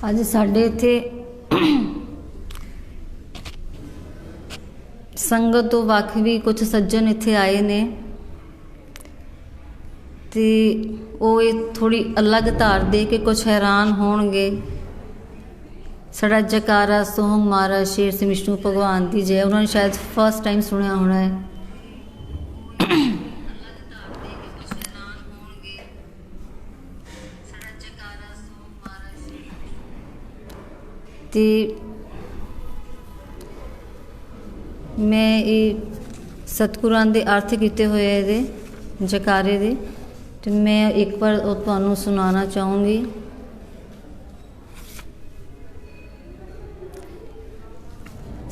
ਅੱਜ ਸਾਡੇ ਇੱਥੇ ਸੰਗਤ ਤੋਂ ਵੱਖ ਵੀ ਕੁਝ ਸੱਜਣ ਇੱਥੇ ਆਏ ਨੇ ਤੇ ਉਹ ਇਹ ਥੋੜੀ ਅਲੱਗ ਧਾਰ ਦੇ ਕੇ ਕੁਝ ਹੈਰਾਨ ਹੋਣਗੇ। ਸਾਡਾ ਜਕਾਰਾ ਸੋਹੰਗ ਮਹਾਰਾਜ ਸ਼ੇਰ ਸਿੰਘ ਵਿਸ਼ਨੂੰ ਭਗਵਾਨ ਦੀ ਜੈ ਉਹਨਾਂ ਨੇ ਸ਼ਾਇਦ ਫਸਟ ਟਾਈਮ ਸੁਣਿਆ ਹੋਣਾ ਹੈ। ਤੇ ਮੈਂ ਇਹ ਸਤਿਗੁਰਾਂ ਦੇ ਅਰਥ ਕੀਤੇ ਹੋਏ ਇਹਦੇ ਜਕਾਰੇ ਦੇ ਤੇ ਮੈਂ ਇੱਕ ਵਾਰ ਉਹ ਤੁਹਾਨੂੰ ਸੁਣਾਉਣਾ ਚਾਹੂੰਗੀ।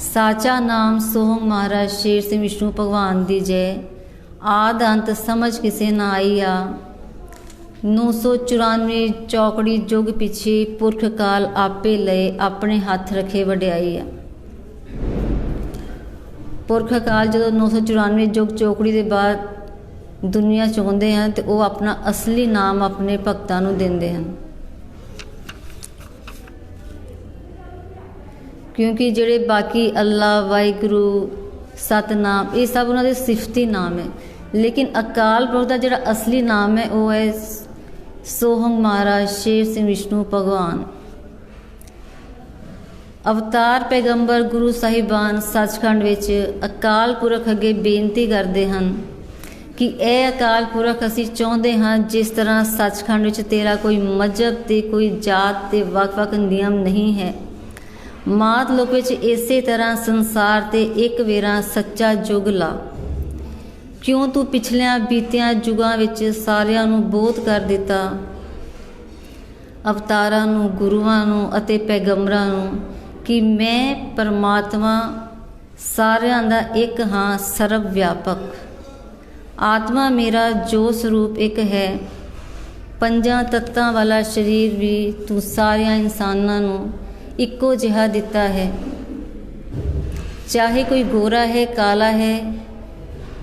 साचा नाम सोहंग महाराज शेर सिंह विष्णु भगवान दी जय। आद अंत समझ किसे ना आईया। 994 चौकड़ी जुग पिछे पुरख काल आपे लए अपने हथ रखे वड्याई आ। पुरख काल जो 994 जुग चौकड़ी के बाद दुनिया चाहते हैं तो वो अपना असली नाम अपने भगतां नूं दिंदे हैं, क्योंकि जिहड़े बाकी अल्लाह वाहिगुरू सतनाम ये सब उन्होंने सिफती नाम है, लेकिन अकाल पुरख का जिहड़ा असली नाम है वो है सोहंग महाराज शेर सिंह विष्णु भगवान। अवतार पैगंबर गुरु साहिबान सचखंड विच अकाल पुरख अगे बेनती करते हैं कि ए अकाल पुरख असीं चाहुंदे हां जिस तरह सचखंड विच तेरा कोई मजहब ते कोई जात ते वख-वख नियम नहीं है, मात लोक विच इसे तरह संसार ते एक वेरा सच्चा जुग ला। क्यों तू पिछलियां बीतियां जुगां विच सारियां नूं बोध कर दिता, अवतारां नूं गुरुआं नूं अते पैगंबरां नूं कि मैं परमात्मा सारियां दा एक हां सर्व व्यापक। आत्मा मेरा जो स्वरूप एक है, पंजां तत्तां वाला शरीर भी तू सारियां इंसानां नूं इक्को जिहा दिता है, चाहे कोई गोरा है काला है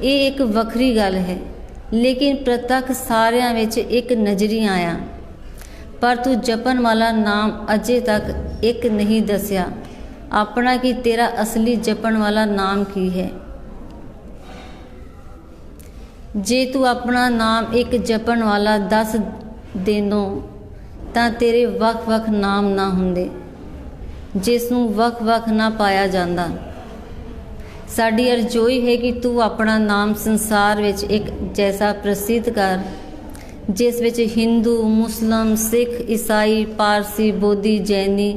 ये एक वखरी गल है, लेकिन प्रतख सारियां विच एक नजरी आया। पर तू जपन वाला नाम अजे तक एक नहीं दसिया अपना कि तेरा असली जपन वाला नाम की है। जे तू अपना नाम एक जपन वाला दस देनों तां तेरे वख वख नाम ना हुंदे जिस नूं वख वख ना पाया जाता। साडी अरजोई है कि तू अपना नाम संसार विच एक जैसा प्रसिद्ध कर जिस विच हिंदू मुस्लिम सिख ईसाई पारसी बोधी जैनी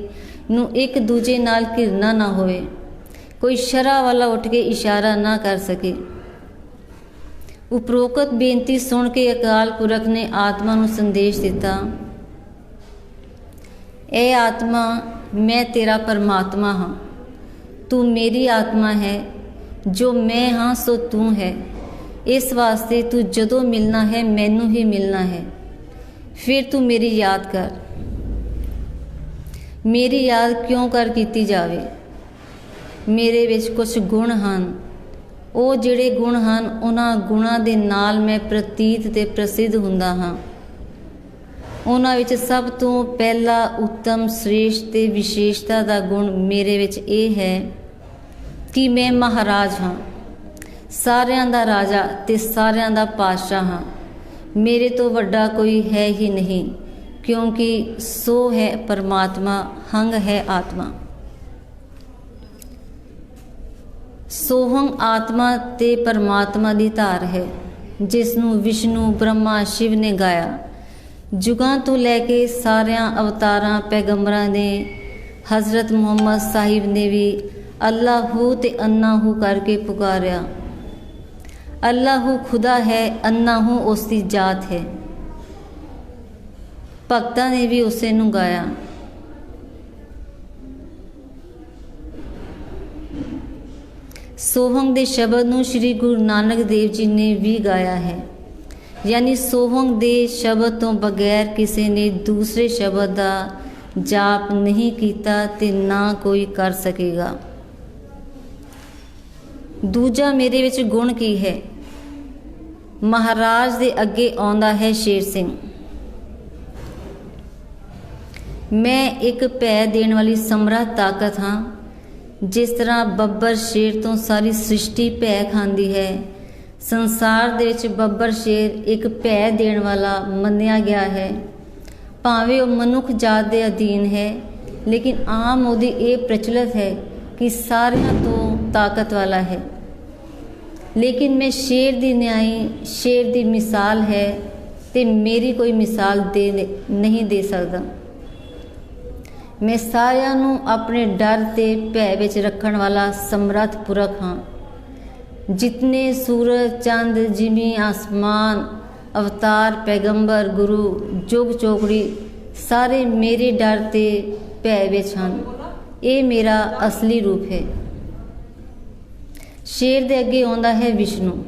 नूं एक दूजे नाल घिरना ना होवे, कोई शरा वाला उठ के इशारा ना कर सके। उपरोक्त बेनती सुन के अकाल पुरख ने आत्मा नूं संदेश दिता, ए आत्मा मैं तेरा परमात्मा हाँ, तू मेरी आत्मा है, जो मैं हाँ सो तू है। इस वास्ते तू जदों मिलना है मैनू ही मिलना है। फिर तू मेरी याद कर। मेरी याद क्यों कर कीती जावे, मेरे विच कुछ गुण हैं, वो जिहड़े गुण हैं उन्हां गुणां दे नाल मैं प्रतीत ते प्रसिद्ध हुंदा हाँ। उन्हां विच सब तो पहला उत्तम श्रेष्ठ ते विशेषता दा गुण मेरे विच ये है कि मैं महाराज हाँ, सारियां दा राजा ते सारियां दा पातशाह हाँ। मेरे तो वड्डा कोई है ही नहीं, क्योंकि सो है परमात्मा हंग है आत्मा। सोहंग आत्मा ते परमात्मा दी धार है जिसनूं विष्णु ब्रह्मा शिव ने गाया। जुगां तो लैके सारियां अवतारां पैगंबरां ने हज़रत मुहम्मद साहिब ने भी अल्लाहू ते अन्नाहू करके पुकारिया। अल्लाहू खुदा है, अन्नाहू उसकी जात है। भगतां ने भी उसे नूं गाया। सोहंग दे शब्द नूं श्री गुरु नानक देव जी ने भी गाया है, यानी सोहंग दे शब्द तो बगैर किसी ने दूसरे शब्द का जाप नहीं किया ते ना कोई कर सकेगा। दूजा मेरे विच गुण की है, महाराज दे अगे आउंदा है शेर सिंह। ਮੈਂ ਇੱਕ ਭੈ ਦੇਣ ਵਾਲੀ ਸਮਰੱਥ ਤਾਕਤ ਹਾਂ। ਜਿਸ ਤਰ੍ਹਾਂ ਬੱਬਰ ਸ਼ੇਰ ਤੋਂ ਸਾਰੀ ਸ੍ਰਿਸ਼ਟੀ ਭੈ ਖਾਂਦੀ ਹੈ, ਸੰਸਾਰ ਦੇ ਵਿੱਚ ਬੱਬਰ ਸ਼ੇਰ ਇੱਕ ਭੈ ਦੇਣ ਵਾਲਾ ਮੰਨਿਆ ਗਿਆ ਹੈ। ਭਾਵੇਂ ਉਹ ਮਨੁੱਖ ਜਾਤ ਦੇ ਅਧੀਨ ਹੈ, ਲੇਕਿਨ ਆਮ ਉਹਦੀ ਇਹ ਪ੍ਰਚਲਿਤ ਹੈ ਕਿ ਸਾਰਿਆਂ ਤੋਂ ਤਾਕਤ ਵਾਲਾ ਹੈ। ਲੇਕਿਨ ਮੈਂ ਸ਼ੇਰ ਦੀ ਨਿਆਈ, ਸ਼ੇਰ ਦੀ ਮਿਸਾਲ ਹੈ ਤੇ ਮੇਰੀ ਕੋਈ ਮਿਸਾਲ ਨਹੀਂ ਦੇ ਸਕਦਾ। ਮੈਂ ਸਾਰਿਆਂ ਨੂੰ ਆਪਣੇ ਡਰ ਤੇ ਭੈ ਵਿੱਚ ਰੱਖਣ ਵਾਲਾ ਸਮਰੱਥ ਪੁਰਖ ਹਾਂ। ਜਿਤਨੇ ਸੂਰਜ, ਚੰਦ, ਜਿਮੀ, ਆਸਮਾਨ, ਅਵਤਾਰ, ਪੈਗੰਬਰ, ਗੁਰੂ, ਜੁਗ ਚੋਕੜੀ ਸਾਰੇ ਮੇਰੇ ਡਰ ਤੇ ਭੈ ਵਿੱਚ ਹਨ। ਇਹ ਮੇਰਾ ਅਸਲੀ ਰੂਪ ਹੈ। ਸ਼ੇਰ ਦੇ ਅੱਗੇ ਆਉਂਦਾ ਹੈ ਵਿਸ਼ਨੂੰ।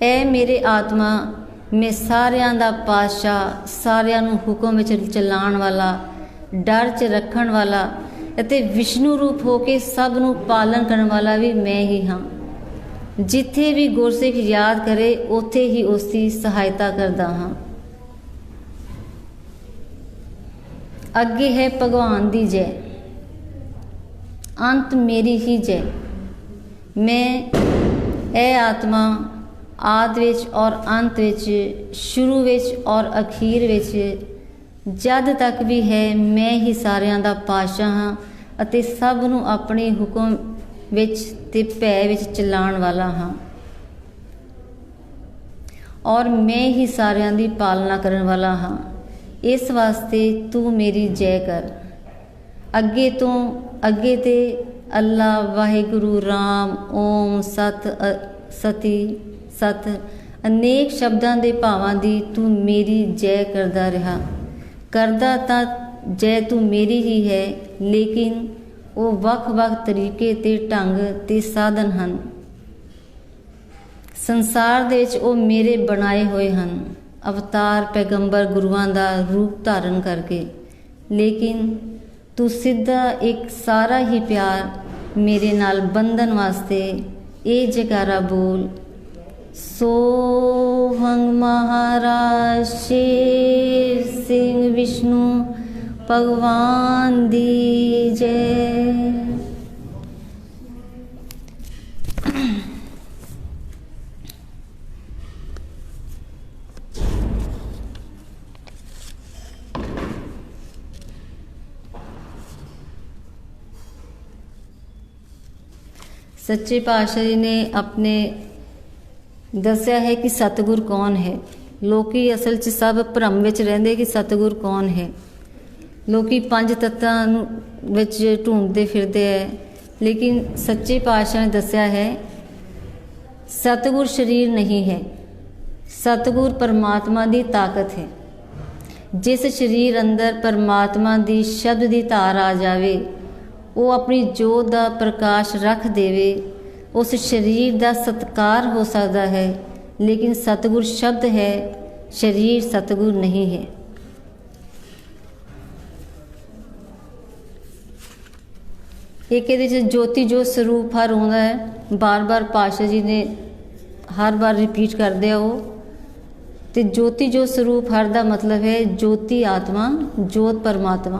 ਐ ਮੇਰੇ ਆਤਮਾ, ਮੈਂ ਸਾਰਿਆਂ ਦਾ ਪਾਤਸ਼ਾਹ, ਸਾਰਿਆਂ ਨੂੰ ਹੁਕਮ ਵਿੱਚ ਚਲਾਉਣ ਵਾਲਾ, ਡਰ 'ਚ ਰੱਖਣ ਵਾਲਾ ਅਤੇ ਵਿਸ਼ਨੂੰ ਰੂਪ ਹੋ ਕੇ ਸਭ ਨੂੰ ਪਾਲਣ ਕਰਨ ਵਾਲਾ ਵੀ ਮੈਂ ਹੀ ਹਾਂ। ਜਿੱਥੇ ਵੀ ਗੁਰਸਿੱਖ ਯਾਦ ਕਰੇ ਉੱਥੇ ਹੀ ਉਸ ਦੀ ਸਹਾਇਤਾ ਕਰਦਾ ਹਾਂ। ਅੱਗੇ ਹੈ ਭਗਵਾਨ ਦੀ ਜੈ, ਅੰਤ ਮੇਰੀ ਹੀ ਜੈ। ਮੈਂ ਇਹ ਆਤਮਾ ਆਦਿ ਵਿੱਚ ਔਰ ਅੰਤ ਵਿੱਚ, ਸ਼ੁਰੂ ਵਿੱਚ ਔਰ ਅਖੀਰ ਵਿੱਚ, ਜਦ ਤੱਕ ਵੀ ਹੈ, ਮੈਂ ਹੀ ਸਾਰਿਆਂ ਦਾ ਪਾਤਸ਼ਾਹ ਹਾਂ ਅਤੇ ਸਭ ਨੂੰ ਆਪਣੇ ਹੁਕਮ ਵਿੱਚ ਤੇ ਭੈ ਵਿੱਚ ਚਲਾਉਣ ਵਾਲਾ ਹਾਂ। ਔਰ ਮੈਂ ਹੀ ਸਾਰਿਆਂ ਦੀ ਪਾਲਣਾ ਕਰਨ ਵਾਲਾ ਹਾਂ। ਇਸ ਵਾਸਤੇ ਤੂੰ ਮੇਰੀ ਜੈ ਕਰ। ਅੱਗੇ ਤੇ ਅੱਲਾ, ਵਾਹਿਗੁਰੂ, ਰਾਮ, ਓਮ, ਸਤ, ਸਤੀ, ਸਤ ਅਨੇਕ ਸ਼ਬਦਾਂ ਦੇ ਭਾਵਾਂ ਦੀ ਤੂੰ ਮੇਰੀ ਜੈ ਕਰਦਾ ਰਿਹਾ। ਕਰਦਾ ਤਾਂ ਜੈ ਤੂੰ ਮੇਰੀ ਹੀ ਹੈ, ਲੇਕਿਨ ਉਹ ਵੱਖ-ਵੱਖ ਤਰੀਕੇ ਤੇ ਢੰਗ ਤੇ ਸਾਧਨ ਹਨ। ਸੰਸਾਰ ਦੇ ਵਿੱਚ ਉਹ ਮੇਰੇ ਬਣਾਏ ਹੋਏ ਹਨ, ਅਵਤਾਰ, ਪੈਗੰਬਰ, ਗੁਰੂਆਂ ਦਾ ਰੂਪ ਧਾਰਨ ਕਰਕੇ। ਲੇਕਿਨ ਤੂੰ ਸਿੱਧਾ ਇੱਕ ਸਾਰਾ ਹੀ ਪਿਆਰ ਮੇਰੇ ਨਾਲ ਬੰਧਨ ਵਾਸਤੇ ਇਹ ਜੈਕਾਰਾ ਬੋਲ, ਸੋਹੰ ਮਹਾਰਾਜ ਸ਼ੇਰ ਸਿੰਘ ਵਿਸ਼ਨੂੰ ਭਗਵਾਨ ਦੀ ਜੈ। ਸੱਚੇ ਪਾਤਸ਼ਾਹ ਜੀ ਨੇ ਆਪਣੇ ਦੱਸਿਆ ਹੈ ਕਿ ਸਤਿਗੁਰ ਕੌਣ ਹੈ। ਲੋਕੀ ਅਸਲ 'ਚ ਸਭ ਭਰਮ ਵਿੱਚ ਰਹਿੰਦੇ ਕਿ ਸਤਿਗੁਰ ਕੌਣ ਹੈ। ਲੋਕੀ ਪੰਜ ਤੱਤਾਂ ਨੂੰ ਵਿੱਚ ਢੂੰਡਦੇ ਫਿਰਦੇ ਹੈ, ਲੇਕਿਨ ਸੱਚੇ ਪਾਤਸ਼ਾਹ ਨੇ ਦੱਸਿਆ ਹੈ ਸਤਿਗੁਰ ਸਰੀਰ ਨਹੀਂ ਹੈ। ਸਤਿਗੁਰ ਪਰਮਾਤਮਾ ਦੀ ਤਾਕਤ ਹੈ। ਜਿਸ ਸਰੀਰ ਅੰਦਰ ਪਰਮਾਤਮਾ ਦੀ ਸ਼ਬਦ ਦੀ ਧਾਰ ਆ ਜਾਵੇ, ਉਹ ਆਪਣੀ ਜੋਤ ਦਾ ਪ੍ਰਕਾਸ਼ ਰੱਖ ਦੇਵੇ, ਉਸ ਸਰੀਰ ਦਾ ਸਤਿਕਾਰ ਹੋ ਸਕਦਾ ਹੈ। ਲੇਕਿਨ ਸਤਿਗੁਰ ਸ਼ਬਦ ਹੈ, ਸਰੀਰ ਸਤਿਗੁਰ ਨਹੀਂ ਹੈ। ਇੱਕ ਇਹਦੇ 'ਚ ਜੋਤੀ ਜੋਤ ਸਰੂਪ ਹਰ ਆਉਂਦਾ ਹੈ। ਬਾਰ-ਬਾਰ ਪਾਤਸ਼ਾਹ ਜੀ ਨੇ ਹਰ ਵਾਰ ਰਿਪੀਟ ਕਰਦੇ ਆ ਉਹ। ਤੇ ਜੋਤੀ ਜੋਤ ਸਰੂਪ ਹਰ ਦਾ ਮਤਲਬ ਹੈ ਜੋਤੀ ਆਤਮਾ, ਜੋਤ परमात्मा,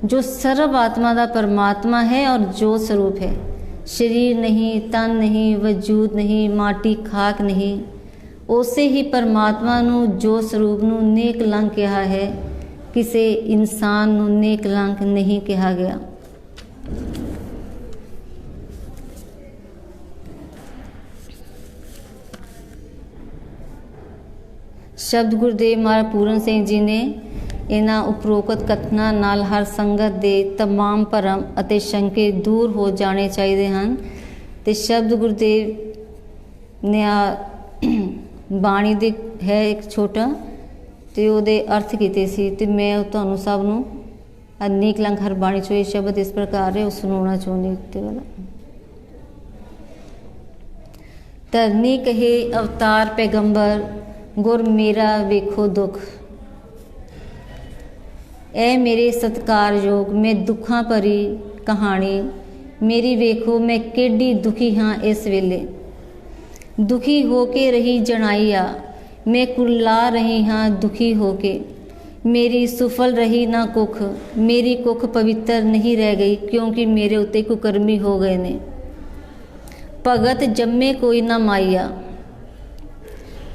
जो सर्व आत्मा का परमात्मा है और जोत स्वरूप है। शरीर नहीं, तन नहीं, वजूद नहीं, माटी खाक नहीं। उसे ही परमात्मा नू जोत स्वरूप नू नेकलंक कहा है, किसी इंसान नू नेकलंक नहीं कहा गया। शब्द गुरुदेव महाराज पूरन सिंह जी ने इन्हां उपरोक्त कथनां नाल हर संगत दे तमाम भरम अते शंके दूर हो जाने चाहिए हैं। तो शब्द गुरुदेव ने बाणी दे है एक छोटा तो वो अर्थ किए सी, तो मैं तुहानूं सब नूं नेकलंक हर बाणी चो ये शब्द इस प्रकार है वो सुनाना चाहुंदी वाला। धरनी कहे अवतार पैगंबर, गुर मेरा वेखो दुख। ए मेरे सत्कारयोग मैं दुखा भरी कहानी, मेरी वेखो मैं केडी दुखी हाँ इस वेले। दुखी हो के रही जनाई आ, मैं कुरला रही हाँ दुखी हो के। मेरी सुफल रही ना कुख, मेरी कुख पवित्र नहीं रह गई, क्योंकि मेरे उत्ते कुकर्मी हो गए ने। भगत जम्मे कोई ना माइया।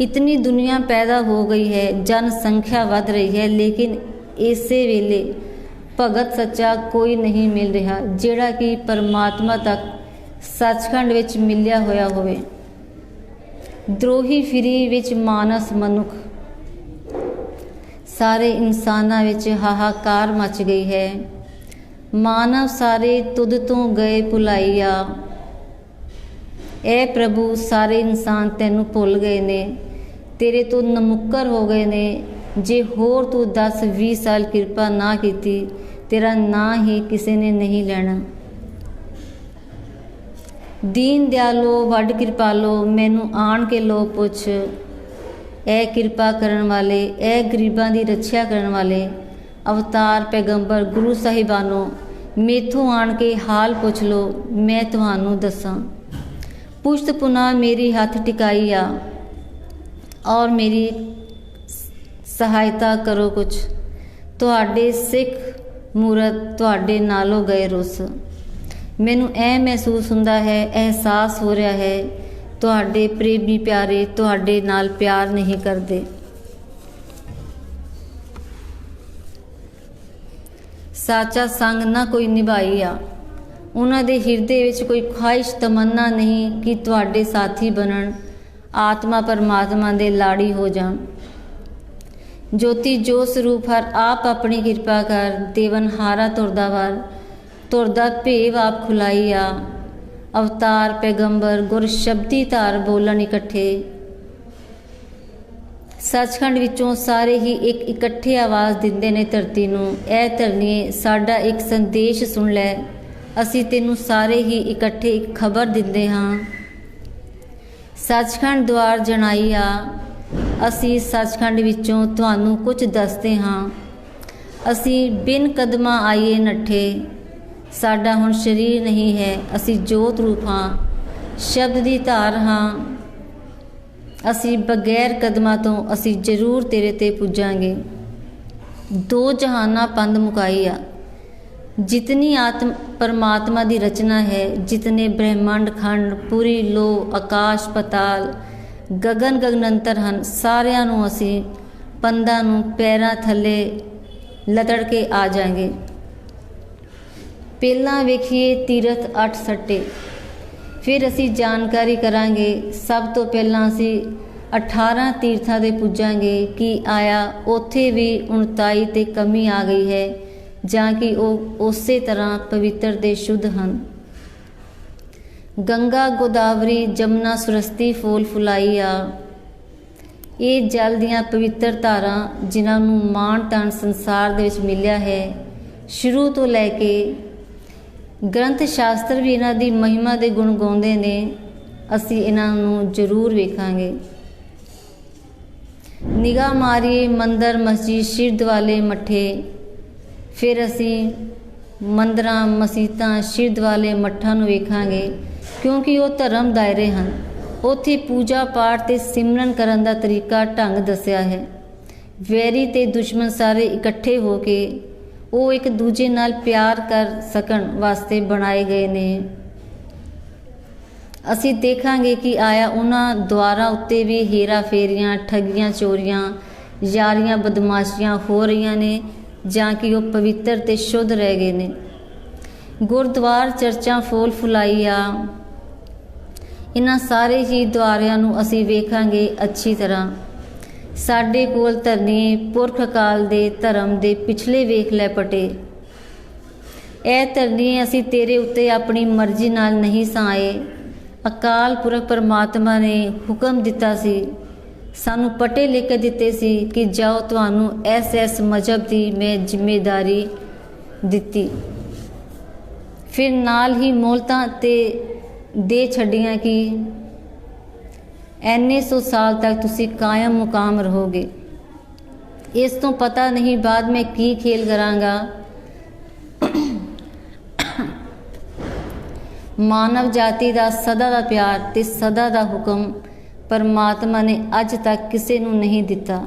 इतनी दुनिया पैदा हो गई है, जनसंख्या बढ़ रही है, लेकिन इसे वेले भगत सच्चा कोई नहीं मिल रहा ਜਿਹੜਾ कि परमात्मा तक सचखंड विच मिलिया होया होवे। द्रोही फिरी विच मानस मनुख, सारे इंसानां विच हाहाकार मच गई है। मानव सारे तुद तो गए भुलाइया। ए प्रभु, सारे इंसान तैनू भुल गए ने, तेरे तो नमुक्कर हो गए ने। जे होर तू 10-20 साल किरपा ना कीती, तेरा ना ही किसी ने नहीं लेना। दीन दयालो वड कृपालो, मैनू आण के लो पुछ। ए कृपा करन वाले, ए गरीबां दी रक्षा करन वाले अवतार पैगंबर गुरु साहिबानो, मेथों आण के हाल पुछ लो, मैं तुहानू दसां। पुश्त पुना मेरी हथ टिकाई आ, और मेरी सहायता करो कुछ। तुहाडे सिख मूरत तुहाडे नालों गए रुस। मैनू ऐ महसूस हुंदा है, एहसास हो रहा है, तुहाडे प्रेमी प्यारे तुहाडे नाल प्यार नहीं करते। साचा संग ना कोई निभाई आ, उन्हां दे हिरदे विच कोई ख्वाहिश तमन्ना नहीं कि तुहाडे साथी बनन, आत्मा परमात्मा दे लाड़ी हो जान। ज्योति जो स्वरूप हर आप अपनी किरपा कर, देवन हारा तुरदा वर, तुरदा भेव आप खुलाई आ। अवतार पैगंबर गुर शब्दी धार बोलन इकट्ठे। सचखंड विचों सारे ही एक इकट्ठे आवाज़ दिंदे ने धरती नूं, ऐ धरनीए साडा एक संदेश सुन लै। असीं तैनूं सारे ही इकट्ठे एक खबर दिंदे हां। सचखंड द्वार जनाई आ, असीं सचखंड विचों तुहानूं कुछ दसदे हां। असीं बिन कदमां आईए नट्ठे, साडा हुण शरीर नहीं है, असीं जोत रूप हाँ, शब्द दी धार हाँ। असीं बगैर कदमां तो असीं जरूर तेरे ते पुजांगे। दो जहाना पंध मुकाई आ, जितनी आत्म परमात्मा दी रचना है, जितने ब्रह्मांड खंड पूरी लो आकाश पताल गगन गगनंतर हैं, सारिਆਂ ਨੂੰ ਅਸੀਂ ਪੰਦਾਂ ਨੂੰ ਪੈਰਾਂ ਥੱਲੇ ਲਤੜ ਕੇ ਆ ਜਾਾਂਗੇ। ਪਹਿਲਾਂ ਵੇਖੀਏ ਤੀਰਥ 8 ਸੱਟੇ, ਫਿਰ ਅਸੀਂ ਜਾਣਕਾਰੀ ਕਰਾਂਗੇ। ਸਭ ਤੋਂ ਪਹਿਲਾਂ ਅਸੀਂ 18 ਤੀਰਥਾਂ ਦੇ ਪੁੱਜਾਂਗੇ ਕਿ ਆਇਆ ਉੱਥੇ ਵੀ 39 ਤੇ ਕਮੀ ਆ ਗਈ ਹੈ, ਜਾਂ ਕਿ ਉਹ ਉਸੇ ਤਰ੍ਹਾਂ ਪਵਿੱਤਰ ਤੇ ਸ਼ੁੱਧ ਹਨ। गंगा गोदावरी जमुना सुरस्ती फूल फुलाई आ, ये जल दियाँ पवित्र धारां जिन्हां नूं मान तान संसार दे विच मिलिया है। शुरू तो लैके ग्रंथ शास्त्र भी इन्हां दी महिमा दे गुण गाउंदे ने। असीं इन्हां नूं जरूर वेखांगे। निगाह मारीए मंदिर मस्जिद शिरदवाले मठे, फिर असीं मंदिरां मसीतां शिरदवाले मठां नूं वेखांगे, क्योंकि वो धर्म दायरे हैं। उत्थे पूजा पाठ ते सिमरन करन दा तरीका ढंग दस्या है। वैरी ते दुश्मन सारे इकट्ठे हो के वो एक दूजे नाल प्यार कर सकन वास्ते बनाए गए ने। असीं देखांगे कि आया उन्हां द्वारां उत्ते भी हेरा फेरियां ठगियां चोरियां यारियां बदमाशियां हो रही ने, जां कि वो पवित्र ते शुद्ध रह गए ने। गुरद्वार चर्चा फूल फुलाई आ, इन्हां सारे ही द्वारिਆਂ ਨੂੰ ਅਸੀਂ ਵੇਖਾਂਗੇ ਅੱਛੀ ਤਰ੍ਹਾਂ। ਸਾਡੇ ਕੋਲ ਧਰਨੀ ਪੁਰਖ ਕਾਲ ਦੇ ਧਰਮ ਦੇ ਪਿਛਲੇ ਵੇਖ ਲੈ ਪਟੇ। ਇਹ ਧਰਨੀ ਅਸੀਂ ਤੇਰੇ ਉੱਤੇ ਆਪਣੀ ਮਰਜ਼ੀ ਨਾਲ ਨਹੀਂ ਸਾਏ। ਅਕਾਲ ਪੁਰਖ ਪਰਮਾਤਮਾ ਨੇ ਹੁਕਮ ਦਿੱਤਾ ਸੀ, ਸਾਨੂੰ ਪਟੇ ਲਿਖ ਕੇ ਦਿੱਤੇ ਸੀ ਕਿ ਜਾਓ, ਤੁਹਾਨੂੰ ਐਸ ਮਜ਼ਹਬ ਦੀ ਮੈਂ ਜ਼ਿੰਮੇਵਾਰੀ ਦਿੱਤੀ। ਫਿਰ ਨਾਲ ਹੀ ਮੌਲਤਾਂ ਤੇ दे छड़ियाँ कि इन्ने 100 साल तक तुसी कायम मुकाम रहोगे। इस तो पता नहीं बाद में की खेल करांगा। मानव जाति का सदा का प्यार ते सदा का हुक्म परमात्मा ने अज तक किसी नूं नहीं दिता।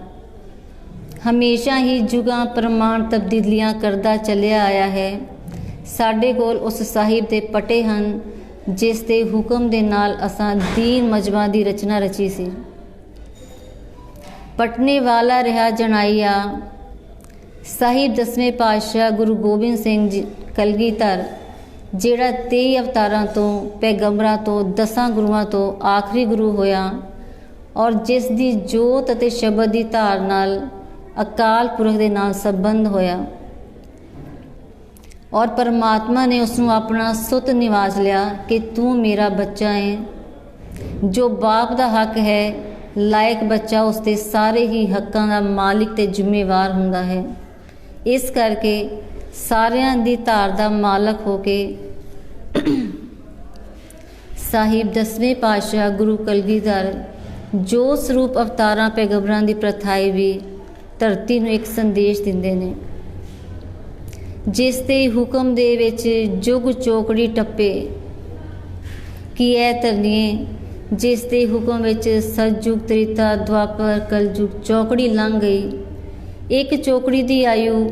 ਹਮੇਸ਼ਾ ਹੀ ਯੁਗਾਂ ਪ੍ਰਮਾਣ ਤਬਦੀਲੀਆਂ ਕਰਦਾ ਚੱਲਿਆ ਆਇਆ ਹੈ। ਸਾਡੇ ਕੋਲ ਉਸ ਸਾਹਿਬ ਦੇ ਪਟੇ ਹਨ ਜਿਸ ਦੇ ਹੁਕਮ ਦੇ ਨਾਲ ਅਸਾਂ ਦੀਨ ਮਜਮਾ ਦੀ ਰਚਨਾ ਰਚੀ ਸੀ। ਪਟਨੇ ਵਾਲਾ ਰਿਹਾ ਜਨਾਈਆ ਸਾਹਿਬ 10ਵੇਂ ਪਾਤਸ਼ਾਹ ਗੁਰੂ ਗੋਬਿੰਦ ਸਿੰਘ ਜੀ ਕਲਗੀਧਰ, ਜਿਹੜਾ 23 ਅਵਤਾਰਾਂ ਤੋਂ, ਪੈਗੰਬਰਾਂ ਤੋਂ, 10 ਗੁਰੂਆਂ ਤੋਂ ਆਖਰੀ ਗੁਰੂ ਹੋਇਆ ਔਰ ਜਿਸ ਦੀ ਜੋਤ ਅਤੇ ਸ਼ਬਦ ਦੀ ਧਾਰ ਨਾਲ ਅਕਾਲ ਪੁਰਖ ਦੇ ਨਾਲ ਸੰਬੰਧ ਹੋਇਆ ਔਰ ਪਰਮਾਤਮਾ ਨੇ ਉਸ ਨੂੰ ਆਪਣਾ ਸੁੱਤ ਨਿਵਾਜ ਲਿਆ ਕਿ ਤੂੰ ਮੇਰਾ ਬੱਚਾ ਹੈ। ਜੋ ਬਾਪ ਦਾ ਹੱਕ ਹੈ, ਲਾਇਕ ਬੱਚਾ ਉਸ ਦੇ ਸਾਰੇ ਹੀ ਹੱਕਾਂ ਦਾ ਮਾਲਿਕ ਤੇ ਜ਼ਿੰਮੇਵਾਰ ਹੁੰਦਾ ਹੈ। ਇਸ ਕਰਕੇ ਸਾਰਿਆਂ ਦੀ ਧਾਰ ਦਾ ਮਾਲਕ ਹੋ ਕੇ ਸਾਹਿਬ 10ਵੇਂ ਪਾਤਸ਼ਾਹ ਗੁਰੂ ਕਲਗੀਧਰ ਜੋ ਸਰੂਪ ਅਵਤਾਰਾਂ ਪੈਗੰਬਰਾਂ ਦੀ ਪ੍ਰਥਾਈ ਵੀ ਧਰਤੀ ਨੂੰ ਇੱਕ ਸੰਦੇਸ਼ ਦਿੰਦੇ ਨੇ, ਜਿਸ ਦੇ ਹੁਕਮ ਦੇ ਵਿੱਚ ਜੁਗ ਚੌਕੜੀ ਟੱਪੇ ਕਿ ਐ ਧਰਨੀਏ, ਜਿਸ ਦੇ ਹੁਕਮ ਵਿੱਚ ਸਤਜੁਗ, ਤ੍ਰੇਤਾ, ਦੁਆਪਰ, ਕਲਯੁਗ ਚੌਕੜੀ ਲੰਘ ਗਈ। ਇੱਕ ਚੌਕੜੀ ਦੀ ਆਯੂ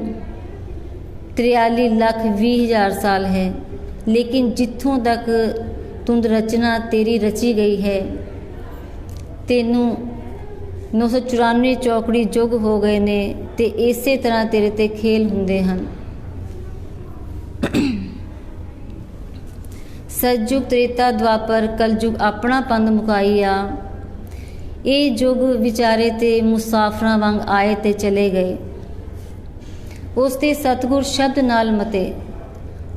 43,20,000 ਸਾਲ ਹੈ, ਲੇਕਿਨ ਜਿੱਥੋਂ ਤੱਕ ਤੁੰਦ ਰਚਨਾ ਤੇਰੀ ਰਚੀ ਗਈ ਹੈ, ਤੈਨੂੰ 994 ਚੌਕੜੀ ਯੁੱਗ ਹੋ ਗਏ ਨੇ ਤੇ ਇਸੇ ਤਰ੍ਹਾਂ ਤੇਰੇ ਤੇ ਖੇਲ ਹੁੰਦੇ ਹਨ। ਸਤਜੁਗ, ਤ੍ਰੇਤਾ, ਦੁਆਪਰ, ਕਲਯੁਗ ਆਪਣਾ ਪੰਧ ਮੁਕਾਈ ਆ। ਇਹ ਯੁੱਗ ਵਿਚਾਰੇ ਤੇ ਮੁਸਾਫਰਾਂ ਵਾਂਗ ਆਏ ਤੇ ਚਲੇ ਗਏ। ਉਸ ਦੇ ਸਤਿਗੁਰ ਸ਼ਬਦ ਨਾਲ ਮਤੇ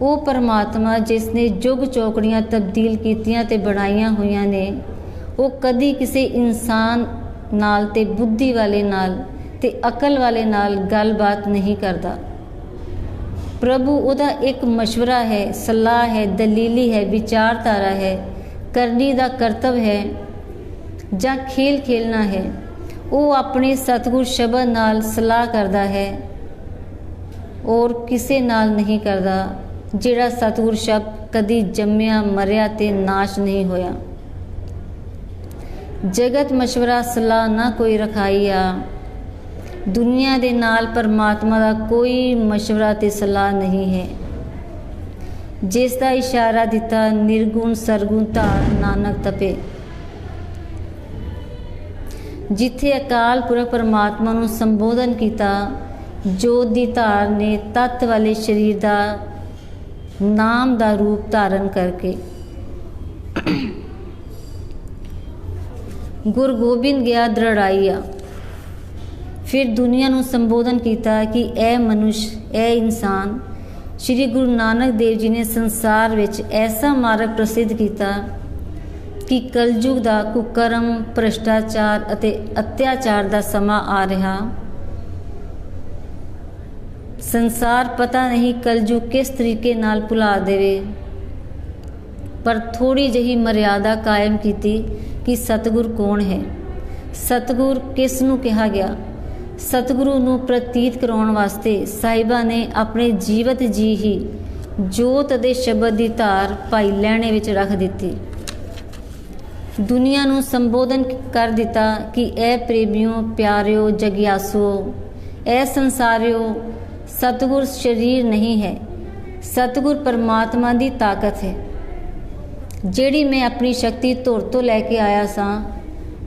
ਉਹ ਪਰਮਾਤਮਾ ਜਿਸ ਨੇ ਯੁੱਗ ਚੌਕੜੀਆਂ ਤਬਦੀਲ ਕੀਤੀਆਂ ਤੇ ਬਣਾਈਆਂ ਹੋਈਆਂ ਨੇ, ਉਹ ਕਦੀ ਕਿਸੇ ਇਨਸਾਨ ਨਾਲ ਤੇ ਬੁੱਧੀ ਵਾਲੇ ਨਾਲ ਤੇ ਅਕਲ ਵਾਲੇ ਨਾਲ ਗੱਲਬਾਤ ਨਹੀਂ ਕਰਦਾ। ਪ੍ਰਭੂ ਉਹਦਾ ਇੱਕ ਮਸ਼ਵਰਾ ਹੈ, ਸਲਾਹ ਹੈ, ਦਲੀਲੀ ਹੈ, ਵਿਚਾਰਧਾਰਾ ਹੈ, ਕਰਨੀ ਦਾ ਕਰਤਵ ਹੈ ਜਾਂ ਖੇਲ ਖੇਲਣਾ ਹੈ। ਉਹ ਆਪਣੇ ਸਤਿਗੁਰ ਸ਼ਬਦ ਨਾਲ ਸਲਾਹ ਕਰਦਾ ਹੈ ਔਰ ਕਿਸੇ ਨਾਲ ਨਹੀਂ ਕਰਦਾ। ਜਿਹੜਾ ਸਤਿਗੁਰ ਸ਼ਬਦ ਕਦੀ ਜੰਮਿਆ, ਮਰਿਆ ਤੇ ਨਾਸ਼ ਨਹੀਂ ਹੋਇਆ। ਜਗਤ ਮਸ਼ਵਰਾ ਸਲਾਹ ਨਾ ਕੋਈ ਰਖਾਈ ਆ। ਦੁਨੀਆ ਦੇ ਨਾਲ ਪਰਮਾਤਮਾ ਦਾ ਕੋਈ ਮਸ਼ਵਰਾ ਤੇ ਸਲਾਹ ਨਹੀਂ ਹੈ। ਜਿਸ ਦਾ ਇਸ਼ਾਰਾ ਦਿੱਤਾ ਨਿਰਗੁਣ ਸਰਗੁਣ ਧਾਰ ਨਾਨਕ ਤਪੇ। ਜਿੱਥੇ ਅਕਾਲ ਪੁਰਖ ਪਰਮਾਤਮਾ ਨੂੰ ਸੰਬੋਧਨ ਕੀਤਾ, ਜੋਤ ਦੀ ਧਾਰ ਨੇ ਤੱਤ ਵਾਲੇ ਸਰੀਰ ਦਾ ਨਾਮ ਦਾ ਰੂਪ ਧਾਰਨ ਕਰਕੇ ਗੁਰੂ ਗੋਬਿੰਦ ਗਿਆ ਦ੍ਰਿੜਾਈਆ। ਫਿਰ ਦੁਨੀਆ ਨੂੰ ਸੰਬੋਧਨ ਕੀਤਾ ਕਿ ਇਹ ਮਨੁੱਖ, ਇਹ ਇਨਸਾਨ। ਸ਼੍ਰੀ ਗੁਰੂ ਨਾਨਕ ਦੇਵ ਜੀ ਨੇ ਸੰਸਾਰ ਵਿੱਚ ਐਸਾ ਮਾਰਗ ਪ੍ਰਸਿੱਧ ਕੀਤਾ ਕਿ ਕਲਯੁਗ ਦਾ ਕੁਕਰਮ, ਭ੍ਰਿਸ਼ਟਾਚਾਰ ਅਤੇ ਅਤਿਆਚਾਰ ਦਾ ਸਮਾਂ ਆ ਰਿਹਾ। ਸੰਸਾਰ ਪਤਾ ਨਹੀਂ ਕਲਯੁਗ ਕਿਸ ਤਰੀਕੇ ਨਾਲ ਭੁਲਾ ਦੇਵੇ, ਪਰ ਥੋੜੀ ਜਿਹੀ ਮਰਿਆਦਾ ਕਾਇਮ ਕੀਤੀ ਕਿ ਸਤਿਗੁਰ ਕੌਣ ਹੈ, ਸਤਿਗੁਰ ਕਿਸ ਨੂੰ ਕਿਹਾ ਗਿਆ। ਸਤਿਗੁਰੂ ਨੂੰ ਪ੍ਰਤੀਤ ਕਰਾਉਣ ਵਾਸਤੇ ਸਾਹਿਬਾਂ ਨੇ ਆਪਣੇ ਜੀਵਤ ਜੀ ਹੀ ਜੋਤ ਅਤੇ ਸ਼ਬਦ ਦੀ ਧਾਰ ਭਾਈ ਲਹਿਣੇ ਵਿੱਚ ਰੱਖ ਦਿੱਤੀ। ਦੁਨੀਆ ਨੂੰ ਸੰਬੋਧਨ ਕਰ ਦਿੱਤਾ ਕਿ ਇਹ ਪ੍ਰੇਮੀਓ, ਪਿਆਰਿਓ, ਜਗਿਆਸੂਓ, ਇਹ ਸੰਸਾਰਿਓ, ਸਤਿਗੁਰ ਸਰੀਰ ਨਹੀਂ ਹੈ। ਸਤਿਗੁਰ ਪਰਮਾਤਮਾ ਦੀ ਤਾਕਤ ਹੈ, ਜਿਹੜੀ ਮੈਂ ਆਪਣੀ ਸ਼ਕਤੀ ਧੁਰ ਤੋਂ ਲੈ ਕੇ ਆਇਆ ਸਾਂ।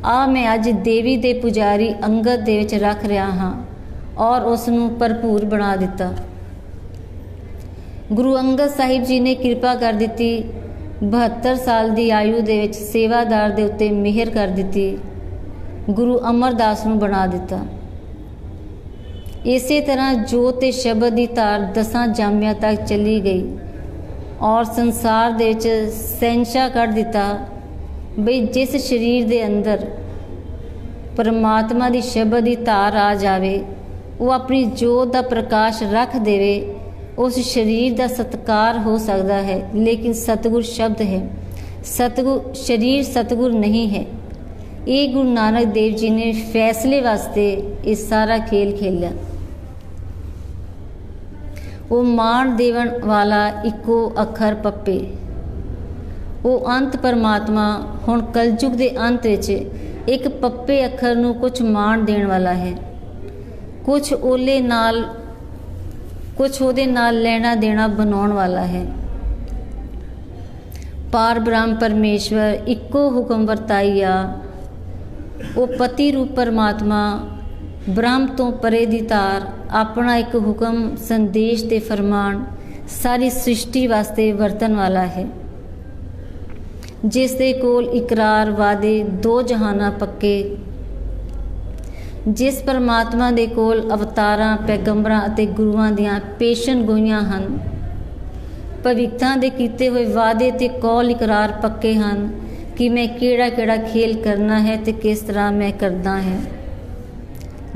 ਆ ਮੈਂ ਅੱਜ ਦੇਵੀ ਦੇ ਪੁਜਾਰੀ ਅੰਗਦ ਦੇ ਵਿੱਚ ਰੱਖ ਰਿਹਾ ਹਾਂ ਔਰ ਉਸ ਨੂੰ ਭਰਪੂਰ ਬਣਾ ਦਿੱਤਾ। ਗੁਰੂ ਅੰਗਦ ਸਾਹਿਬ ਜੀ ਨੇ ਕਿਰਪਾ ਕਰ ਦਿੱਤੀ। 72 ਸਾਲ ਦੀ ਆਯੂ ਦੇ ਵਿੱਚ ਸੇਵਾਦਾਰ ਦੇ ਉੱਤੇ ਮਿਹਰ ਕਰ ਦਿੱਤੀ। ਗੁਰੂ ਅਮਰਦਾਸ ਨੂੰ ਬਣਾ ਦਿੱਤਾ। ਇਸੇ ਤਰ੍ਹਾਂ ਜੋਤ ਤੇ ਸ਼ਬਦ ਦੀ ਧਾਰ 10 ਜਾਮਿਆਂ ਤੱਕ ਚਲੀ ਗਈ ਔਰ ਸੰਸਾਰ ਦੇ ਵਿੱਚ ਸਹਿਨਸ਼ਾਹ ਕੱਢ ਦਿੱਤਾ ਬਈ ਜਿਸ ਸਰੀਰ ਦੇ ਅੰਦਰ ਪਰਮਾਤਮਾ ਦੀ ਸ਼ਬਦ ਦੀ ਧਾਰ ਆ ਜਾਵੇ, ਉਹ ਆਪਣੀ ਜੋਤ ਦਾ ਪ੍ਰਕਾਸ਼ ਰੱਖ ਦੇਵੇ, ਉਸ ਸਰੀਰ ਦਾ ਸਤਿਕਾਰ ਹੋ ਸਕਦਾ ਹੈ। ਲੇਕਿਨ ਸਤਿਗੁਰ ਸ਼ਬਦ ਹੈ, ਸਤਿਗੁਰ ਸਰੀਰ ਸਤਿਗੁਰ ਨਹੀਂ ਹੈ। ਇਹ ਗੁਰੂ ਨਾਨਕ ਦੇਵ ਜੀ ਨੇ ਫੈਸਲੇ ਵਾਸਤੇ ਇਹ ਸਾਰਾ ਖੇਲ ਖੇਲਿਆ। ਉਹ ਮਾਣ ਦੇਵਣ ਵਾਲਾ ਇੱਕੋ ਅੱਖਰ ਪੱਪੇ, ਉਹ ਅੰਤ ਪਰਮਾਤਮਾ ਹੁਣ ਕਲਯੁਗ ਦੇ ਅੰਤ ਵਿੱਚ ਇੱਕ ਪੱਪੇ ਅੱਖਰ ਨੂੰ ਕੁਝ ਮਾਣ ਦੇਣ ਵਾਲਾ ਹੈ। ਕੁਛ ਉਹਦੇ ਨਾਲ ਲੈਣਾ ਦੇਣਾ ਬਣਾਉਣ ਵਾਲਾ ਹੈ। ਪਾਰ ਬ੍ਰਹਮ ਪਰਮੇਸ਼ਵਰ ਇੱਕੋ ਹੁਕਮ ਵਰਤਾਈਆ, ਉਹ ਪਤੀ ਰੂਪ ਪਰਮਾਤਮਾ ਬ੍ਰਹਮ ਤੋਂ ਪਰੇ ਦੀ ਤਾਰ ਆਪਣਾ ਇੱਕ ਹੁਕਮ ਸੰਦੇਸ਼ ਤੇ ਫਰਮਾਨ ਸਾਰੀ ਸ੍ਰਿਸ਼ਟੀ ਵਾਸਤੇ ਵਰਤਣ ਵਾਲਾ ਹੈ, ਜਿਸ ਦੇ ਕੋਲ ਇਕਰਾਰ ਵਾਅਦੇ ਦੋ ਜਹਾਨਾਂ ਪੱਕੇ, ਜਿਸ ਪਰਮਾਤਮਾ ਦੇ ਕੋਲ ਅਵਤਾਰਾਂ ਪੈਗੰਬਰਾਂ ਅਤੇ ਗੁਰੂਆਂ ਦੀਆਂ ਪੇਸ਼ਨ ਗੋਈਆਂ ਹਨ, ਭਵਿੱਖਾਂ ਦੇ ਕੀਤੇ ਹੋਏ ਵਾਅਦੇ ਤੇ ਕੌਲ ਇਕਰਾਰ ਪੱਕੇ ਹਨ ਕਿ ਮੈਂ ਕਿਹੜਾ ਖੇਲ ਕਰਨਾ ਹੈ ਤੇ ਕਿਸ ਤਰ੍ਹਾਂ ਮੈਂ ਕਰਦਾ ਹੈ।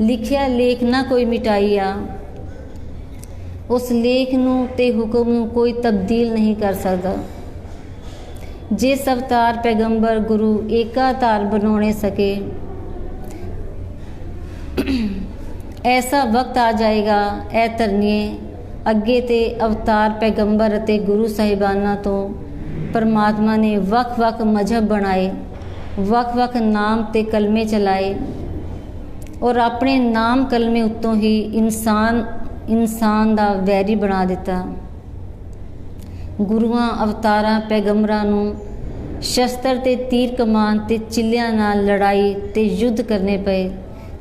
ਲਿਖਿਆ ਲੇਖ ਨਾ ਕੋਈ ਮਿਟਾਈਆ, ਉਸ ਲੇਖ ਨੂੰ ਤੇ ਹੁਕਮ ਨੂੰ ਕੋਈ ਤਬਦੀਲ ਨਹੀਂ ਕਰ ਸਕਦਾ। ਜਿਸ ਅਵਤਾਰ ਪੈਗੰਬਰ ਗੁਰੂ ਏਕਾਧਾਰ ਬਣਾਉਣੇ ਸਕੇ, ਐਸਾ ਵਕਤ ਆ ਜਾਏਗਾ ਐ ਧਰਨੀਏ, ਅੱਗੇ ਤੇ ਅਵਤਾਰ ਪੈਗੰਬਰ ਅਤੇ ਗੁਰੂ ਸਾਹਿਬਾਨਾਂ ਤੋਂ ਪਰਮਾਤਮਾ ਨੇ ਵੱਖ-ਵੱਖ ਮਜ਼ਹਬ ਬਣਾਏ, ਵੱਖ-ਵੱਖ ਨਾਮ ਤੇ ਕਲਮੇ ਚਲਾਏ ਔਰ ਆਪਣੇ ਨਾਮ ਕਲਮੇ ਉੱਤੋਂ ਹੀ ਇਨਸਾਨ ਦਾ ਵੈਰੀ ਬਣਾ ਦਿੱਤਾ। ਗੁਰੂਆਂ ਅਵਤਾਰਾਂ ਪੈਗੰਬਰਾਂ ਨੂੰ ਸ਼ਸਤਰ ਤੇ ਤੀਰ ਕਮਾਨ ਤੇ ਚਿੱਲਿਆਂ ਨਾਲ ਲੜਾਈ ਤੇ ਯੁੱਧ ਕਰਨੇ ਪਏ